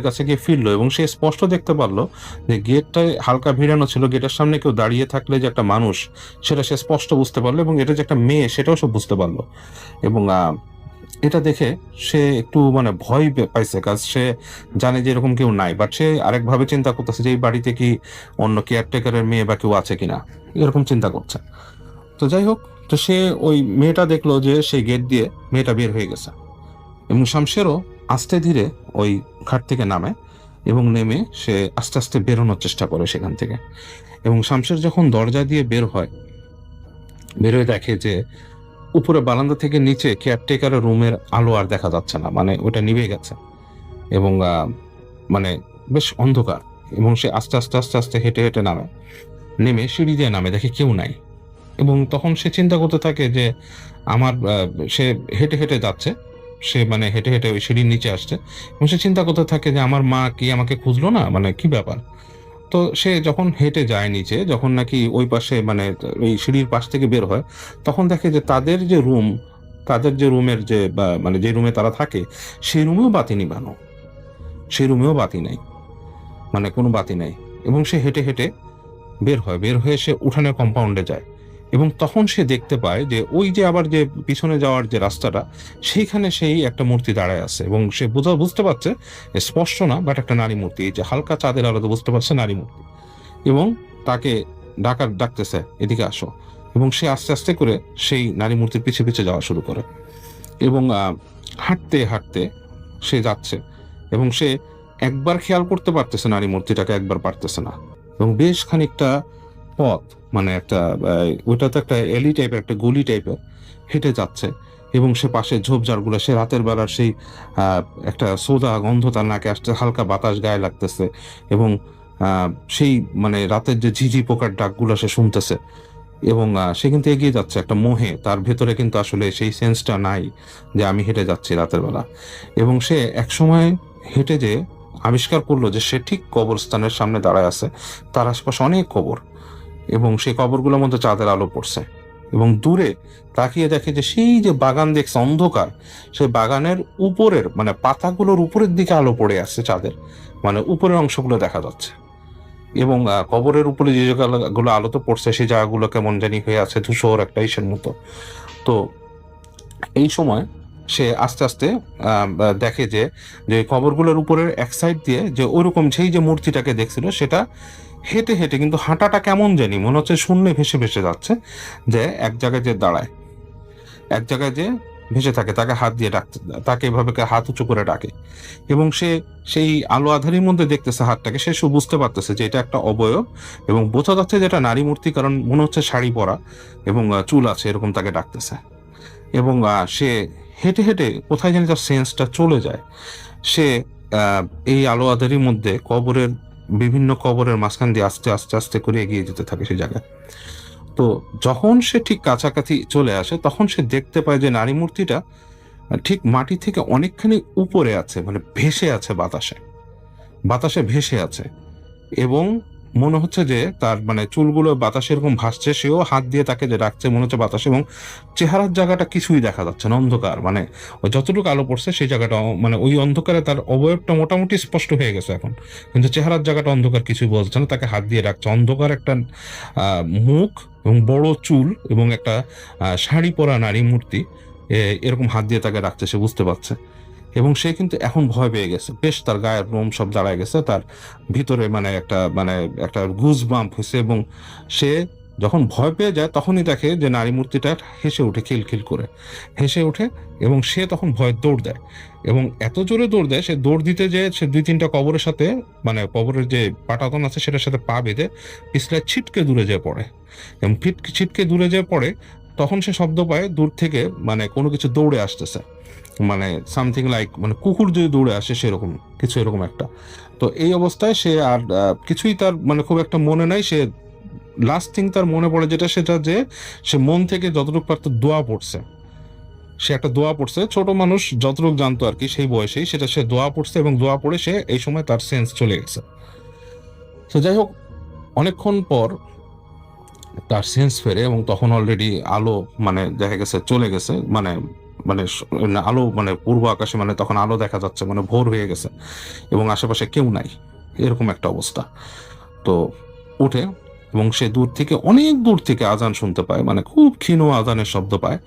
কাছে গিয়ে ফিরলো, এবং সে স্পষ্ট দেখতে পারলো যে গেটটা হালকা ভিড়ানো ছিল, গেটের সামনে কেউ দাঁড়িয়ে থাকলে যে একটা মানুষ সেটা সে স্পষ্ট বুঝতে পারলো, এবং এটা যে একটা মেয়ে সেটাও সে বুঝতে পারলো। এবং এটা দেখে সে একটু ভয় পাইছে, কাজ সে জানে যে এরকম কেউ নাই, বাট সে আরেকভাবে চিন্তা করতেছে যে এই বাড়িতে কি অন্য কেয়ারটেকারের মেয়ে বা কেউ আছে কিনা, এরকম চিন্তা করছে। তো যাই হোক, তো সে ওই মেয়েটা দেখলো যে সেই গেট দিয়ে মেয়েটা বের হয়ে গেছে, এবং শামশেরও আস্তে ধীরে ওই ঘাট থেকে নামে, এবং নেমে সে আস্তে আস্তে বেরোনোর চেষ্টা করে সেখান থেকে। এবং শামশের যখন দরজা দিয়ে বের হয়ে দেখে যে উপরে বারান্দা থেকে নিচে কেয়ারটেকারের রুমের আলো আর দেখা যাচ্ছে না, ওটা নিভে গেছে, এবং বেশ অন্ধকার। এবং সে আস্তে আস্তে আস্তে আস্তে হেঁটে হেঁটে নেমে সিঁড়ি দিয়ে নামে, দেখে কেউ নাই। এবং তখন সে চিন্তা করতে থাকে যে সে হেঁটে হেঁটে যাচ্ছে, সে হেঁটে হেঁটে ওই সিঁড়ির নিচে আসছে, এবং সে চিন্তা করতে থাকে যে আমার মা কি আমাকে খুঁজলো না, কি ব্যাপার। তো সে যখন হেঁটে যায় নিচে, যখন নাকি ওই পাশে ওই সিঁড়ির পাশ থেকে বের হয়, তখন দেখে যে তাদের যে রুমের যে যে রুমে তারা থাকে সেই রুমেও বাতি নিবানো, সেই রুমেও বাতি নেই, কোনো বাতি নেই। এবং সে হেঁটে হেঁটে বের হয়ে সে উঠানের কম্পাউন্ডে যায়, এবং তখন সে দেখতে পায় যে ওই যে আবার যে পিছনে যাওয়ার যে রাস্তাটা, সেইখানে সেই একটা মূর্তি দাঁড়ায় আছে, এবং সে বুঝতে পারছে স্পষ্ট না, বাট একটা নারী মূর্তি, এই যে হালকা চাঁদের আলোতে বুঝতে পারছে নারী মূর্তি, এবং তাকে ডাকতেছে এদিকে আসো। এবং সে আস্তে আস্তে করে সেই নারী মূর্তির পিছে পিছে যাওয়া শুরু করে, এবং হাঁটতে হাঁটতে সে যাচ্ছে, এবং সে একবার খেয়াল করতে পারতেছে নারী মূর্তিটাকে, একবার পারতেছে না। এবং বেশ খানিকটা পথ, একটা ওইটা তো একটা এলি টাইপের, একটা গলি টাইপের হেঁটে যাচ্ছে, এবং সে পাশে ঝোপঝাড়গুলো, সে রাতের বেলার সেই একটা সোদা গন্ধ তার নাকে আসছে, হালকা বাতাস গায়ে লাগতেছে, এবং সেই রাতের যে ঝিঝি পোকার ডাকগুলো সে শুনতেছে। এবং সে কিন্তু এগিয়ে যাচ্ছে একটা মোহে, তার ভেতরে কিন্তু আসলে সেই সেন্সটা নাই যে আমি হেঁটে যাচ্ছি রাতের বেলা। এবং সে একসময় হেঁটে যে আবিষ্কার করলো যে সে ঠিক কবরস্থানের সামনে দাঁড়ায় আছে, তার আশপাশে অনেক কবর, এবং সেই কবরগুলোর মধ্যে চাঁদের আলো পড়ছে, এবং দূরে তাকিয়ে দেখে যে সেই যে বাগান দেখছে অন্ধকার, সেই বাগানের উপরের মানে পাতাগুলোর উপরের দিকে আলো পড়ে আসছে চাঁদের, মানে উপরের অংশগুলো দেখা যাচ্ছে। এবং কবরের উপরে যে জায়গাগুলো আলোতে পড়ছে সেই জায়গাগুলো কেমন জানি হয়ে আছে ধূসর একটা ইসের মতো। তো এই সময় সে আস্তে আস্তে দেখে যে যে কবরগুলোর উপরের এক সাইড দিয়ে যে ওইরকম সেই যে মূর্তিটাকে দেখছিল সেটা হেঁটে হেঁটে, কিন্তু হাঁটাটা কেমন জানি মনে হচ্ছে শূন্যে ভেসে ভেসে যাচ্ছে, যে এক জায়গায় যে দাঁড়ায়, এক জায়গায় যে ভেসে থাকে, তাকে হাত দিয়ে ডাকতে, তাকে এভাবে হাত উঁচু করে ডাকে। এবং সে সেই আলো আধারির মধ্যে দেখতেছে হাতটাকে, সে বুঝতে পারতেছে যে এটা একটা অবয়ব এবং বোঝা যাচ্ছে যে এটা নারী মূর্তি, কারণ মনে হচ্ছে শাড়ি পরা এবং চুল আছে, এরকম তাকে ডাকতেছে। এবং সে হেঁটে হেঁটে কোথায় জানি তার সেন্সটা চলে যায়। সে এই আলো আধারির মধ্যে কবরের বিভিন্ন কবরের মাঝখান দিয়ে আস্তে আস্তে আস্তে করে এগিয়ে যেতে থাকে সেই জায়গায়। তো যখন সে ঠিক কাছাকাছি চলে আসে তখন সে দেখতে পায় যে নারী মূর্তিটা ঠিক মাটি থেকে অনেকখানি উপরে আছে, মানে ভেসে আছে বাতাসে, বাতাসে ভেসে আছে। এবং মনে হচ্ছে যে তার মানে চুলগুলো বাতাসে এরকম ভাসছে, সেও হাত দিয়ে তাকে যে ডাকছে মনে হচ্ছে বাতাসে, এবং চেহারার জায়গাটা কিছুই দেখা যাচ্ছে না, অন্ধকার, মানে ওই যতটুকু আলো পড়ছে সেই জায়গাটা মানে ওই অন্ধকারে তার অবয়বটা মোটামুটি স্পষ্ট হয়ে গেছে এখন, কিন্তু চেহারার জায়গাটা অন্ধকার, কিছুই বলছে না, তাকে হাত দিয়ে ডাকছে। অন্ধকার একটা মুখ এবং বড় চুল এবং একটা শাড়ি পরা নারী মূর্তি এরকম হাত দিয়ে তাকে ডাকছে, সে বুঝতে পারছে। এবং সে কিন্তু এখন ভয় পেয়ে গেছে, বেশ তার গায়ের লোম সব দাঁড়ায় গেছে, তার ভিতরে মানে একটা গুজ বাম্প হয়েছে। এবং সে যখন ভয় পেয়ে যায় তখনই দেখে যে নারী মূর্তিটা হেসে ওঠে, খিলখিল করে হেসে ওঠে, এবং সে তখন ভয় দৌড় দেয়। এবং এত জোরে দৌড় দেয়, সে দৌড় দিতে যেয়ে সে 2-3টা কবরের সাথে মানে কবরের যে পাটাতন আছে সেটার সাথে পা বেঁধে পিছলায় ছিটকে দূরে যেয়ে পড়ে। এবং ছিটকে দূরে যেয়ে পড়ে, তখন সে শব্দ পায় দূর থেকে মানে কোনো কিছু দৌড়ে আসতেছে, মানে সামথিং লাইক মানে কুকুর যদি দৌড়ে আসে সেরকম কিছু, এরকম একটা। তো এই অবস্থায় সে আর কিছুই তার মানে খুব একটা মনে নাই। সে লাস্ট থিং তার মনে পড়ে যেটা, সেটা যে সে মন থেকে যতটুকু পারত দোয়া পড়ছে, সে একটা দোয়া পড়ছে, ছোট মানুষ যতটুকু জানতো আর কি সেই বয়সেই, সেটা সে দোয়া পড়ছে এবং দোয়া পড়ে সে এই সময় তার সেন্স চলে গেছে। তো যাই হোক, অনেকক্ষণ পর তার সেন্স ফেরে এবং তখন অলরেডি আলো মানে দেখা গেছে চলে গেছে, মানে মানে আলো মানে পূর্ব আকাশে মানে তখন আলো দেখা যাচ্ছে, মানে ভোর হয়ে গেছে এবং আশেপাশে কেউ নাই, এরকম একটা অবস্থা। তো উঠে এবং সে দূর থেকে, অনেক দূর থেকে আজান শুনতে পায়, মানে খুব ক্ষীণ আজানের শব্দ পায়।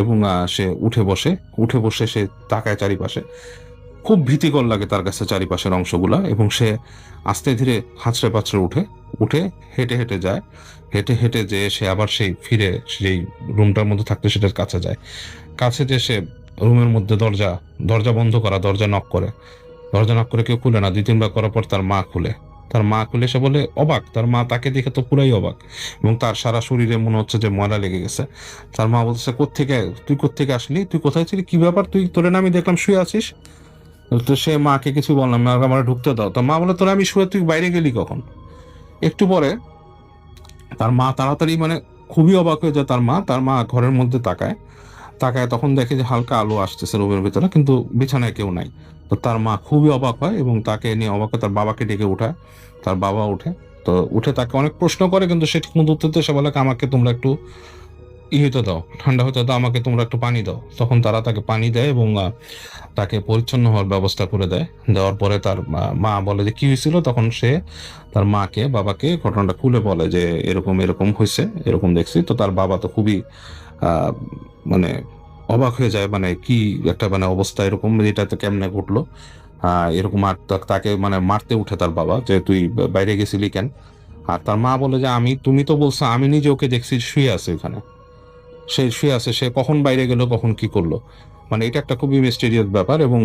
এবং সে উঠে বসে সে তাকায় চারিপাশে, খুব ভীতিকর লাগে তার কাছে চারিপাশের অংশগুলা। এবং সে আস্তে ধীরে হাঁচড়ে পাচড়ে উঠে হেঁটে হেঁটে যায়, হেঁটে হেঁটে যেয়ে সে আবার সেই ফিরে সেই রুমটার মধ্যে থাকতে সেটার কাছে যায়। কাছে যে সে রুমের মধ্যে দরজা বন্ধ করা, দরজা নক করে কেউ খুলে না। 2-3 বার করার পর তার মা খুলে, সে বলে অবাক, তার মা তাকে দেখে তো পুরাই অবাক, এবং তার সারা শরীরে মনে হচ্ছে যে ময়লা লেগে গেছে। তার মা বলছে, তুই কোত্থেকে আসলি, তুই কোথায় ছিলি, কি ব্যাপার, তোরে না আমি দেখলাম শুয়ে আছিস। তো সে মাকে কিছু বললাম, আমার ঢুকতে দাও। তো মা বলে, তোরা আমি শুয়ে, তুই বাইরে গেলি কখন? একটু পরে তার মা তাড়াতাড়ি মানে খুবই অবাক হয়ে যায়। তার মা ঘরের মধ্যে তাকায়, তখন দেখে যে হালকা আলো আসতেছে রুমের ভিতরে, কিন্তু বিছানায় কেউ নাই। তো তার মা খুবই অবাক হয় এবং তাকে নিয়ে অবাক হয়ে তার বাবাকে ডেকে উঠায়। তার বাবা উঠে তাকে অনেক প্রশ্ন করে, কিন্তু সে ঠিক মতো উত্তর দেয়। সে বলে, আমাকে তোমরা একটু হতে দাও, ঠান্ডা হতে দাও, আমাকে তোমরা একটু পানি দাও। তখন তারা তাকে পানি দেয় এবং তাকে পরিচ্ছন্ন হওয়ার ব্যবস্থা করে দেয়। দেওয়ার পরে তার মা বলে যে কি হয়েছিল, তখন সে তার বাবাকে ঘটনাটা খুলে বলে যে এরকম এরকম হয়েছে, এরকম দেখছি। তো তার বাবা তো খুবই মানে অবাক হয়ে যায়, মানে কি একটা মানে অবস্থা এরকম, এটা তো কেমনে ঘটলো এরকম। আর তাকে মানে মারতে উঠে তার বাবা, যে তুই বাইরে গেছিলি কেন? আর তার মা বলে যে তুমি তো বলছো, আমি নিজে ওকে দেখছি শুয়ে আছে ওখানে, সে শুয়ে আছে, সে কখন বাইরে গেল, কখন কি করলো, মানে এটা একটা খুবই মিস্টেরিয়াস ব্যাপার। এবং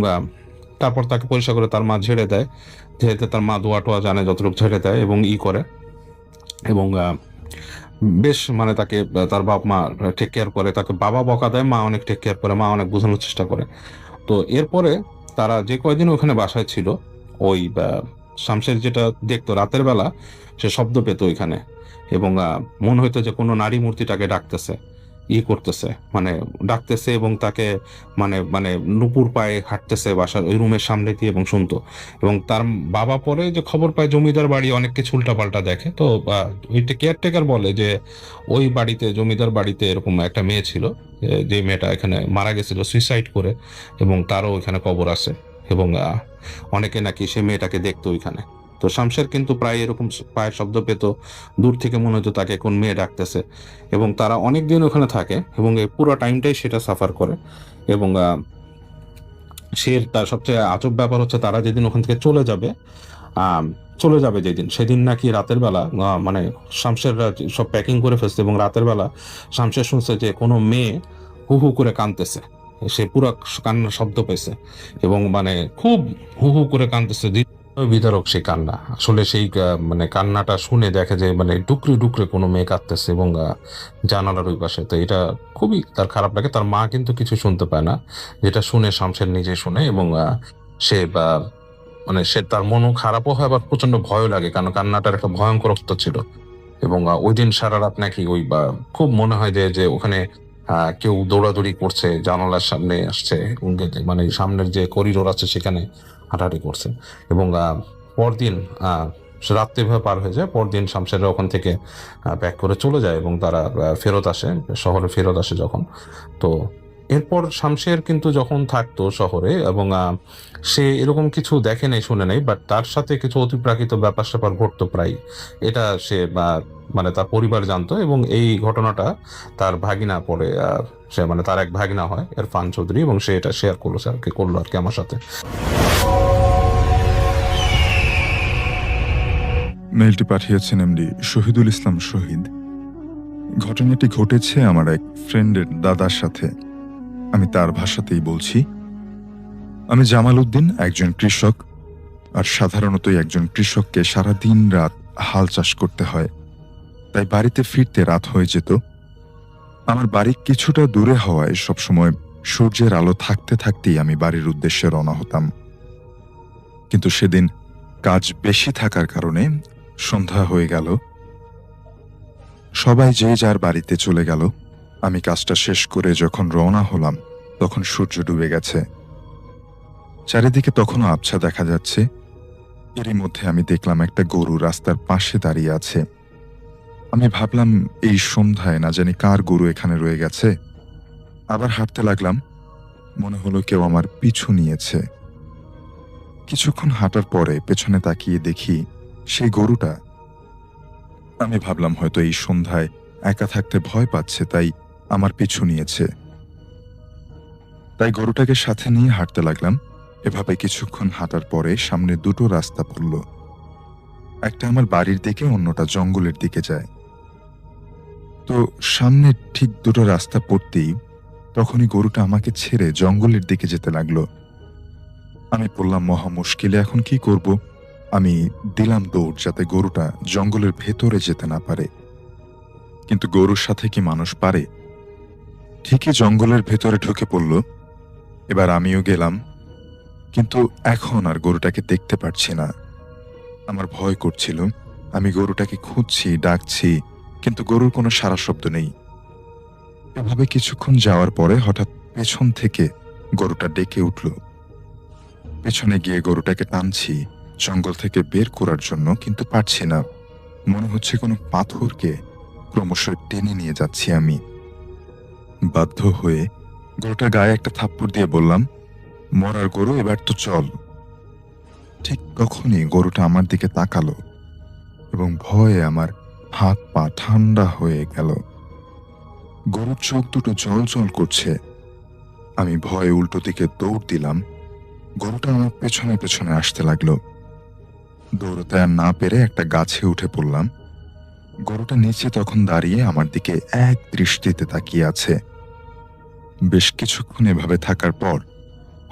তারপর তাকে পরিষ্কার করে তার মা ঝেড়ে দেয়, যেহেতু তার মা দোয়া টোয়া জানে, যতটুকু ঝেড়ে দেয় এবং করে। এবং বেশ মানে তাকে তার বাপ মা টেক কেয়ার করে, তাকে বাবা বকা দেয়, মা অনেক টেক কেয়ার করে, মা অনেক বোঝানোর চেষ্টা করে। তো এরপরে তারা যে কয়দিন ওখানে বাসায় ছিল, ওই শামশের যেটা দেখতো রাতের বেলা, সে শব্দ পেত ওইখানে, এবং মনে হইতো যে কোনো নারী মূর্তিটাকে ডাকতেছে। করতেছে, মানে ডাকতেছে এবং তাকে মানে মানে নুপুর পায়ে হাঁটতেছে বাসার ওই রুমের সামনে দিয়ে এবং শুনতো। এবং তার বাবা পরে যে খবর পায় জমিদার বাড়ি অনেক কিছু উল্টাপাল্টা দেখে, তো ওইটা কেয়ারটেকার বলে যে ওই বাড়িতে, জমিদার বাড়িতে এরকম একটা মেয়ে ছিল, যে মেয়েটা এখানে মারা গেছিল সুইসাইড করে, এবং তারও ওইখানে কবর আছে। এবং অনেকে নাকি সে মেয়েটাকে দেখতো ওইখানে। তো শামশের কিন্তু প্রায় এরকম পায়ের শব্দ পেত, দূর থেকে মনে হতো তাকে কোন মেয়ে ডাকতেছে। এবং তারা অনেক দিন ওখানে থাকে এবং এই পুরো টাইমটাই সেটা সাফার করে। এবং সে তার সবচেয়ে আজব ব্যাপার হচ্ছে তারা যেদিন ওখান থেকে চলে যাবে যেদিন, সেদিন নাকি রাতের বেলা মানে শামশেররা সব প্যাকিং করে ফেলছে, এবং রাতের বেলা শামশের শুনছে যে কোনো মেয়ে হু হু করে কাঁদতেছে। সে পুরো কান্নার শব্দ পেয়েছে এবং মানে খুব হু হু করে কাঁদতেছে, বিদারক সেই কান্না। আসলে সেই মানে কান্নাটা শুনে দেখে যে মানে ডুকরে ডুকরে কোনো মেয়ে কাঁদতেছে এবং জানালার ওই পাশে। তো এটা খুবই তার খারাপ লাগে। তার মা কিন্তু কিছু শুনতে পায় না, যেটা শুনে শামশের নিজে শুনে। এবং সে মানে সে তার মনও খারাপও হয়, আবার প্রচন্ড ভয়ও লাগে, কারণ কান্নাটার একটা ভয়ঙ্কর অর্থ ছিল। এবং ওই দিন সারা রাত নাকি ওই খুব মনে হয় যে ওখানে কেউ দৌড়াদৌড়ি করছে, জানালার সামনে আসছে, মানে সামনের যে করিডোর আছে সেখানে হাঁটাহাঁটি করছে। এবং পরদিন রাত্রে ভাবে পার হয়ে যায়। পরদিন শামশেররা ওখান থেকে প্যাক করে চলে যায় এবং তারা ফেরত আসে, শহরে ফেরত আসে যখন। তো এরপর শামশের কিন্তু যখন থাকতো শহরে, এবং সে এরকম কিছু দেখে নাই, শুনে নাই, বাট তার সাথে কিছু অতিপ্রাকৃত ব্যাপার স্যাপার ঘটতো প্রায়। এটা সে মানে তার পরিবার জানতো। এবং এই ঘটনাটা তার ভাগিনা পরে সে মানে তার এক ভাগিনা হয় ইরফান চৌধুরী, এবং সে এটা শেয়ার করলো আর কি আমার সাথে। মেইলটি পাঠিয়েছেন এমডি শহীদুল ইসলাম শহীদ। ঘটনাটি ঘটেছে আমার এক ফ্রেন্ডের দাদার সাথে। আমি তার ভাষাতেই বলছি। আমি জামাল উদ্দিন, একজন কৃষক। আর সাধারণতই একজন কৃষককে সারাদিন রাত হাল চাষ করতে হয়, তাই বাড়িতে ফিরতে রাত হয়ে যেত। আমার বাড়ি কিছুটা দূরে হওয়ায় সবসময় সূর্যের আলো থাকতে থাকতেই আমি বাড়ির উদ্দেশ্যে রওনা হতাম। কিন্তু সেদিন কাজ বেশি থাকার কারণে সন্ধ্যা হয়ে গেল। সবাই যে যার বাড়িতে চলে গেল। আমি কাজটা শেষ করে যখন রওনা হলাম তখন সূর্য ডুবে গেছে। চারিদিকে তখনও আবছা দেখা যাচ্ছে। এরই মধ্যে আমি দেখলাম একটা গরু রাস্তার পাশে দাঁড়িয়ে আছে। আমি ভাবলাম এই সন্ধ্যায় না জানি কার গরু এখানে রয়ে গেছে। আবার হাঁটতে লাগলাম। মনে হলো কেউ আমার পিছু নিয়েছে। কিছুক্ষণ হাঁটার পরে পেছনে তাকিয়ে দেখি সেই গরুটা। আমি ভাবলাম হয়তো এই সন্ধ্যায় একা থাকতে ভয় পাচ্ছে, তাই আমার পিছু নিয়েছে। তাই গরুটাকে সাথে নিয়ে হাঁটতে লাগলাম। এভাবে কিছুক্ষণ হাঁটার পরে সামনে দুটো রাস্তা পড়ল। একটা আমার বাড়ির দিকে, অন্যটা জঙ্গলের দিকে যায়। তো সামনে ঠিক দুটো রাস্তা পড়তেই তখনই গরুটা আমাকে ছেড়ে জঙ্গলের দিকে যেতে লাগলো। আমি বললাম মহা মুশকিলে, এখন কি করব? আমি দিলাম দৌড় যাতে গরুটা জঙ্গলের ভেতরে যেতে না পারে। কিন্তু গরুর সাথে কি মানুষ পারে? ঠিকই জঙ্গলের ভেতরে ঢুকে পড়ল। এবার আমিও গেলাম, কিন্তু এখন আর গরুটাকে দেখতে পারছি না। আমার ভয় করছিল। আমি গরুটাকে খুঁজছি, ডাকছি, কিন্তু গরুর কোনো সাড়া শব্দ নেই। এভাবে কিছুক্ষণ যাওয়ার পরে হঠাৎ পেছন থেকে গরুটা ডেকে উঠল। পেছনে গিয়ে গরুটাকে টানছি জঙ্গল থেকে বের করার জন্য, কিন্তু পারছি না। মনে হচ্ছে কোনো পাথরকে ক্রমশ টেনে নিয়ে যাচ্ছি আমি। বাধ্য হয়ে গরুটার গায়ে একটা থাপ্পড় দিয়ে বললাম, মরার গরু, এবার তো চল। ঠিক তখনই গরুটা আমার দিকে তাকালো এবং ভয়ে আমার হাত পা ঠান্ডা হয়ে গেল। গরুর চোখ দুটো জল জল করছে। আমি ভয়ে উল্টো দিকে দৌড় দিলাম। গরুটা আমার পেছনে পেছনে আসতে লাগলো। দৌড়তে আর না পেরে একটা গাছে উঠে পড়লাম। গরুটা নিচে তখন দাঁড়িয়ে আমার দিকে এক দৃষ্টিতে তাকিয়ে আছে। বেশ কিছুক্ষণ এভাবে থাকার পর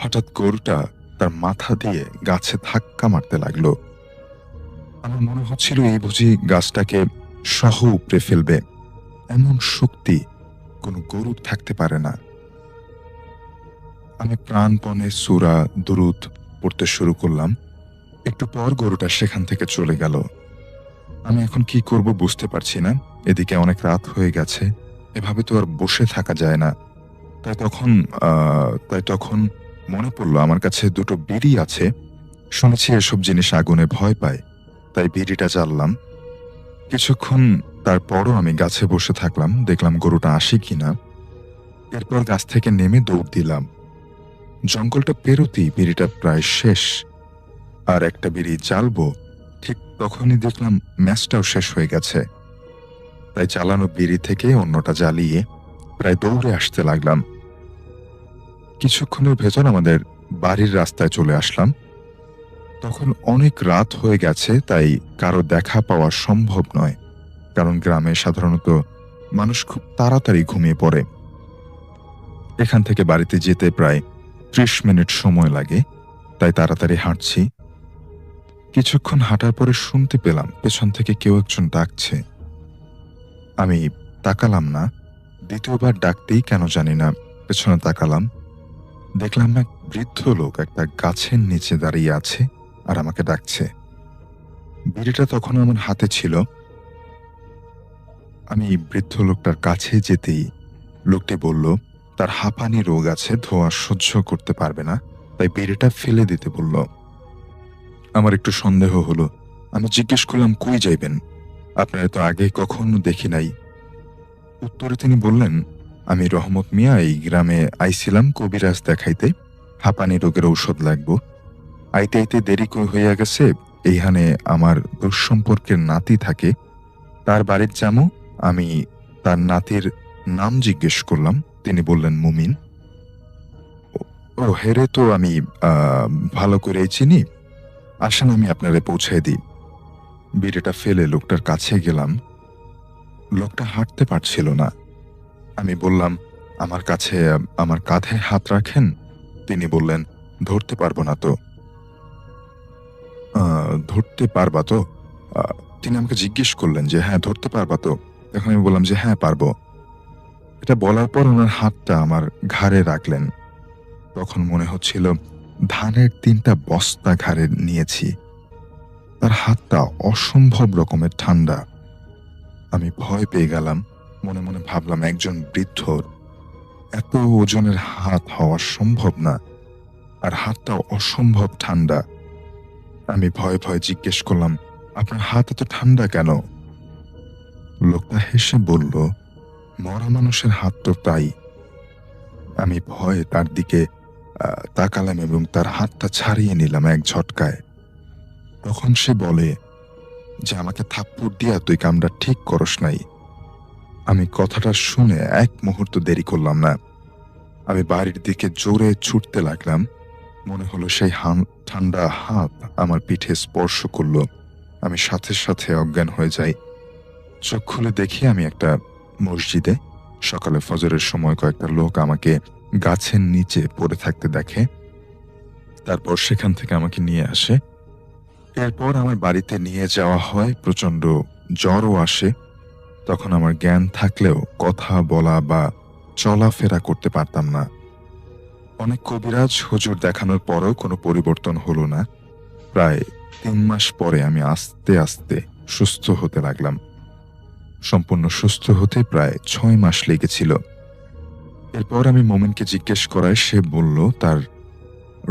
হঠাৎ গরুটা তার মাথা দিয়ে গাছে ধাক্কা মারতে লাগলো। আমার মনে হচ্ছিল এই বুঝি গাছটাকে সহ উপড়ে ফেলবে। এমন শক্তি কোনো গরুর থাকতে পারে না। আমি প্রাণপণে সূরা দুরূদ পড়তে শুরু করলাম। একটু পর গরুটা সেখান থেকে চলে গেল। আমি এখন কি করব বুঝতে পারছি না। এদিকে অনেক রাত হয়ে গেছে। এভাবে তো আর বসে থাকা যায় না। তাই তখন মনে পড়লো আমার কাছে দুটো বিড়ি আছে। শুনেছি এসব জিনিস আগুনে ভয় পায়, তাই বিড়িটা জ্বাললাম। কিছুক্ষণ তারপরও আমি গাছে বসে থাকলাম, দেখলাম গরুটা আসে কিনা। এরপর গাছ থেকে নেমে দৌড় দিলাম। জঙ্গলটা পেরোতেই বিড়িটা প্রায় শেষ, আর একটা বিড়ি জ্বালবো, ঠিক তখনই দেখলাম ম্যাচটাও শেষ হয়ে গেছে। তাই জ্বালানো বিড়ি থেকে অন্যটা জ্বালিয়ে প্রায় দৌড়ে আসতে লাগলাম। কিছুক্ষণের ভেতর আমাদের বাড়ির রাস্তায় চলে আসলাম। তখন অনেক রাত হয়ে গেছে, তাই কারো দেখা পাওয়া সম্ভব নয়, কারণ গ্রামে সাধারণত মানুষ খুব তাড়াতাড়ি ঘুমিয়ে পড়ে। এখান থেকে বাড়িতে যেতে প্রায় 30 মিনিট সময় লাগে, তাই তাড়াতাড়ি হাঁটছি। কিছুক্ষণ হাঁটার পরে শুনতে পেলাম পেছন থেকে কেউ একজন ডাকছে। আমি তাকালাম না। দ্বিতীয়বার ডাকতেই কেন জানি না পেছনে তাকালাম। দেখলাম এক বৃদ্ধ লোক একটা গাছের নিচে দাঁড়িয়ে আছে আর আমাকে ডাকছে। বিড়িটা তখন আমার হাতে ছিল। আমি বৃদ্ধ লোকটার কাছে যেতেই লোকটি বলল তার হাঁপানি রোগ আছে, ধোঁয়া সহ্য করতে পারবে না, তাই বিড়িটা ফেলে দিতে বলল। আমার একটু সন্দেহ হলো। আমি জিজ্ঞেস করলাম, কই যাইবেন? আপনারা তো আগে কখনো দেখি নাই। উত্তরে তিনি বললেন, আমি রহমত মিয়া, এই গ্রামে আইছিলাম কবিরাজ দেখাইতে, হাঁপানি রোগের ঔষধ লাগবো। আইতে আইতে দেরি হইয়া গেছে। এইখানে আমার দুঃসম্পর্কের নাতি থাকে, তার বাড়ির যামু। আমি তার নাতির নাম জিজ্ঞেস করলাম, তিনি বললেন মুমিন। ও হেরে তো আমি ভালো করেই চিনি, আসেন আমি আপনারে পৌঁছায় দিই। বিড়িটা ফেলে লোকটার কাছে গেলাম। লোকটা হাঁটতে পারছিল না। আমি বললাম, আমার কাঁধে হাত রাখেন। তিনি বললেন, ধরতে পারবো না তো। ধরতে পারবা তো? তিনি আমাকে জিজ্ঞেস করলেন যে হ্যাঁ ধরতে পারবা তো? তখন আমি বললাম যে হ্যাঁ পারবো। এটা বলার পর ওনার হাতটা আমার ঘাড়ে রাখলেন। তখন মনে হচ্ছিল ধানের 3টা বস্তা ঘাড়ে নিয়েছি। তার হাতটা অসম্ভব রকমের ঠান্ডা। আমি ভয় পেয়ে গেলাম। মনে মনে ভাবলাম, একজন বৃদ্ধর এত ওজনের হাত হওয়া সম্ভব না, আর হাতটা অসম্ভব ঠান্ডা। আমি ভয়ে ভয়ে জিজ্ঞেস করলাম, আপনার হাত এত ঠান্ডা কেন? লোকটা হেসে বলল, মরা মানুষের হাত তো তাই। আমি ভয়ে তার দিকে তাকালাম এবং তার হাতটা ছাড়িয়ে নিলাম এক ঝটকায়। তখন সে বলে যে আমাকে থাপ্পড় দিয়া তুই কামটা ঠিক করস নাই। আমি কথাটা শুনে এক মুহূর্ত দেরি করলাম না। আমি বাড়ির দিকে জোরে ছুটতে লাগলাম। মনে হলো সেই ঠান্ডা হাত আমার পিঠে স্পর্শ করলো। আমি সাথে সাথে অজ্ঞান হয়ে যাই। চোখ খুলে দেখি আমি একটা মসজিদে। সকালে ফজরের সময় কয়েকটা লোক আমাকে গাছের নিচে পড়ে থাকতে দেখে, তারপর সেখান থেকে আমাকে নিয়ে আসে। এরপর আমার বাড়িতে নিয়ে যাওয়া হয়। প্রচন্ড জ্বরও আসে। তখন আমার জ্ঞান থাকলেও কথা বলা বা চলাফেরা করতে পারতাম না। অনেক কবিরাজ হুজুর দেখানোর পরও কোনো পরিবর্তন হলো না। প্রায় 3 মাস পরে আমি আস্তে আস্তে সুস্থ হতে লাগলাম। সম্পূর্ণ সুস্থ হতে প্রায় 6 মাস লেগেছিল। এরপর আমি মোমেনকে জিজ্ঞেস করায় সে বলল তার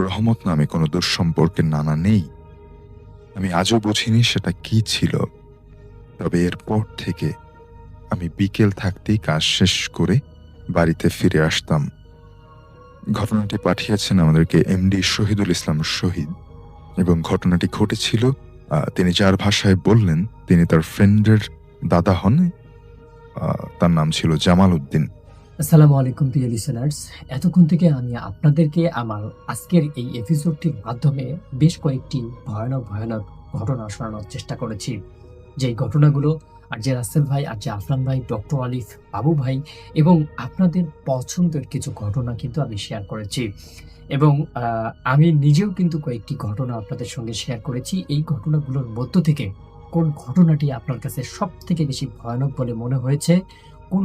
রহমত নামে কোনো দুঃসম্পর্কের নানা নেই। আমি আজও বুঝিনি সেটা কি ছিল। তবে এরপর থেকে আমি বিকেল থাকতেই কাজ শেষ করে বাড়িতে ফিরে আসতাম। ঘটনাটি পাঠিয়েছেন আমাদেরকে এমডি শহীদুল ইসলাম শহীদ, এবং ঘটনাটি ঘটেছিল তিনি যার ভাষায় বললেন তিনি তার ফ্রেন্ডের দাদা হন। তার নাম ছিল জামাল উদ্দিন। আসসালামু আলাইকুম প্রিয় লিসেনার্স, এতক্ষণ থেকে আমি আপনাদেরকে আমার আজকের এই এপিসোডটির মাধ্যমে বেশ কয়েকটি ভয়ানক ঘটনা শোনানোর চেষ্টা করেছি। যেই ঘটনাগুলো আর যে রাসেল ভাই আর যে আফরান ভাই, ডক্টর আলিফ, বাবু ভাই এবং আপনাদের পছন্দের কিছু ঘটনা কিন্তু আমি শেয়ার করেছি, এবং আমি নিজেও কিন্তু কয়েকটি ঘটনা আপনাদের সঙ্গে শেয়ার করেছি। এই ঘটনাগুলোর মধ্য থেকে কোন ঘটনাটি আপনার কাছে সব থেকে বেশি ভয়ানক বলে মনে হয়েছে, কোন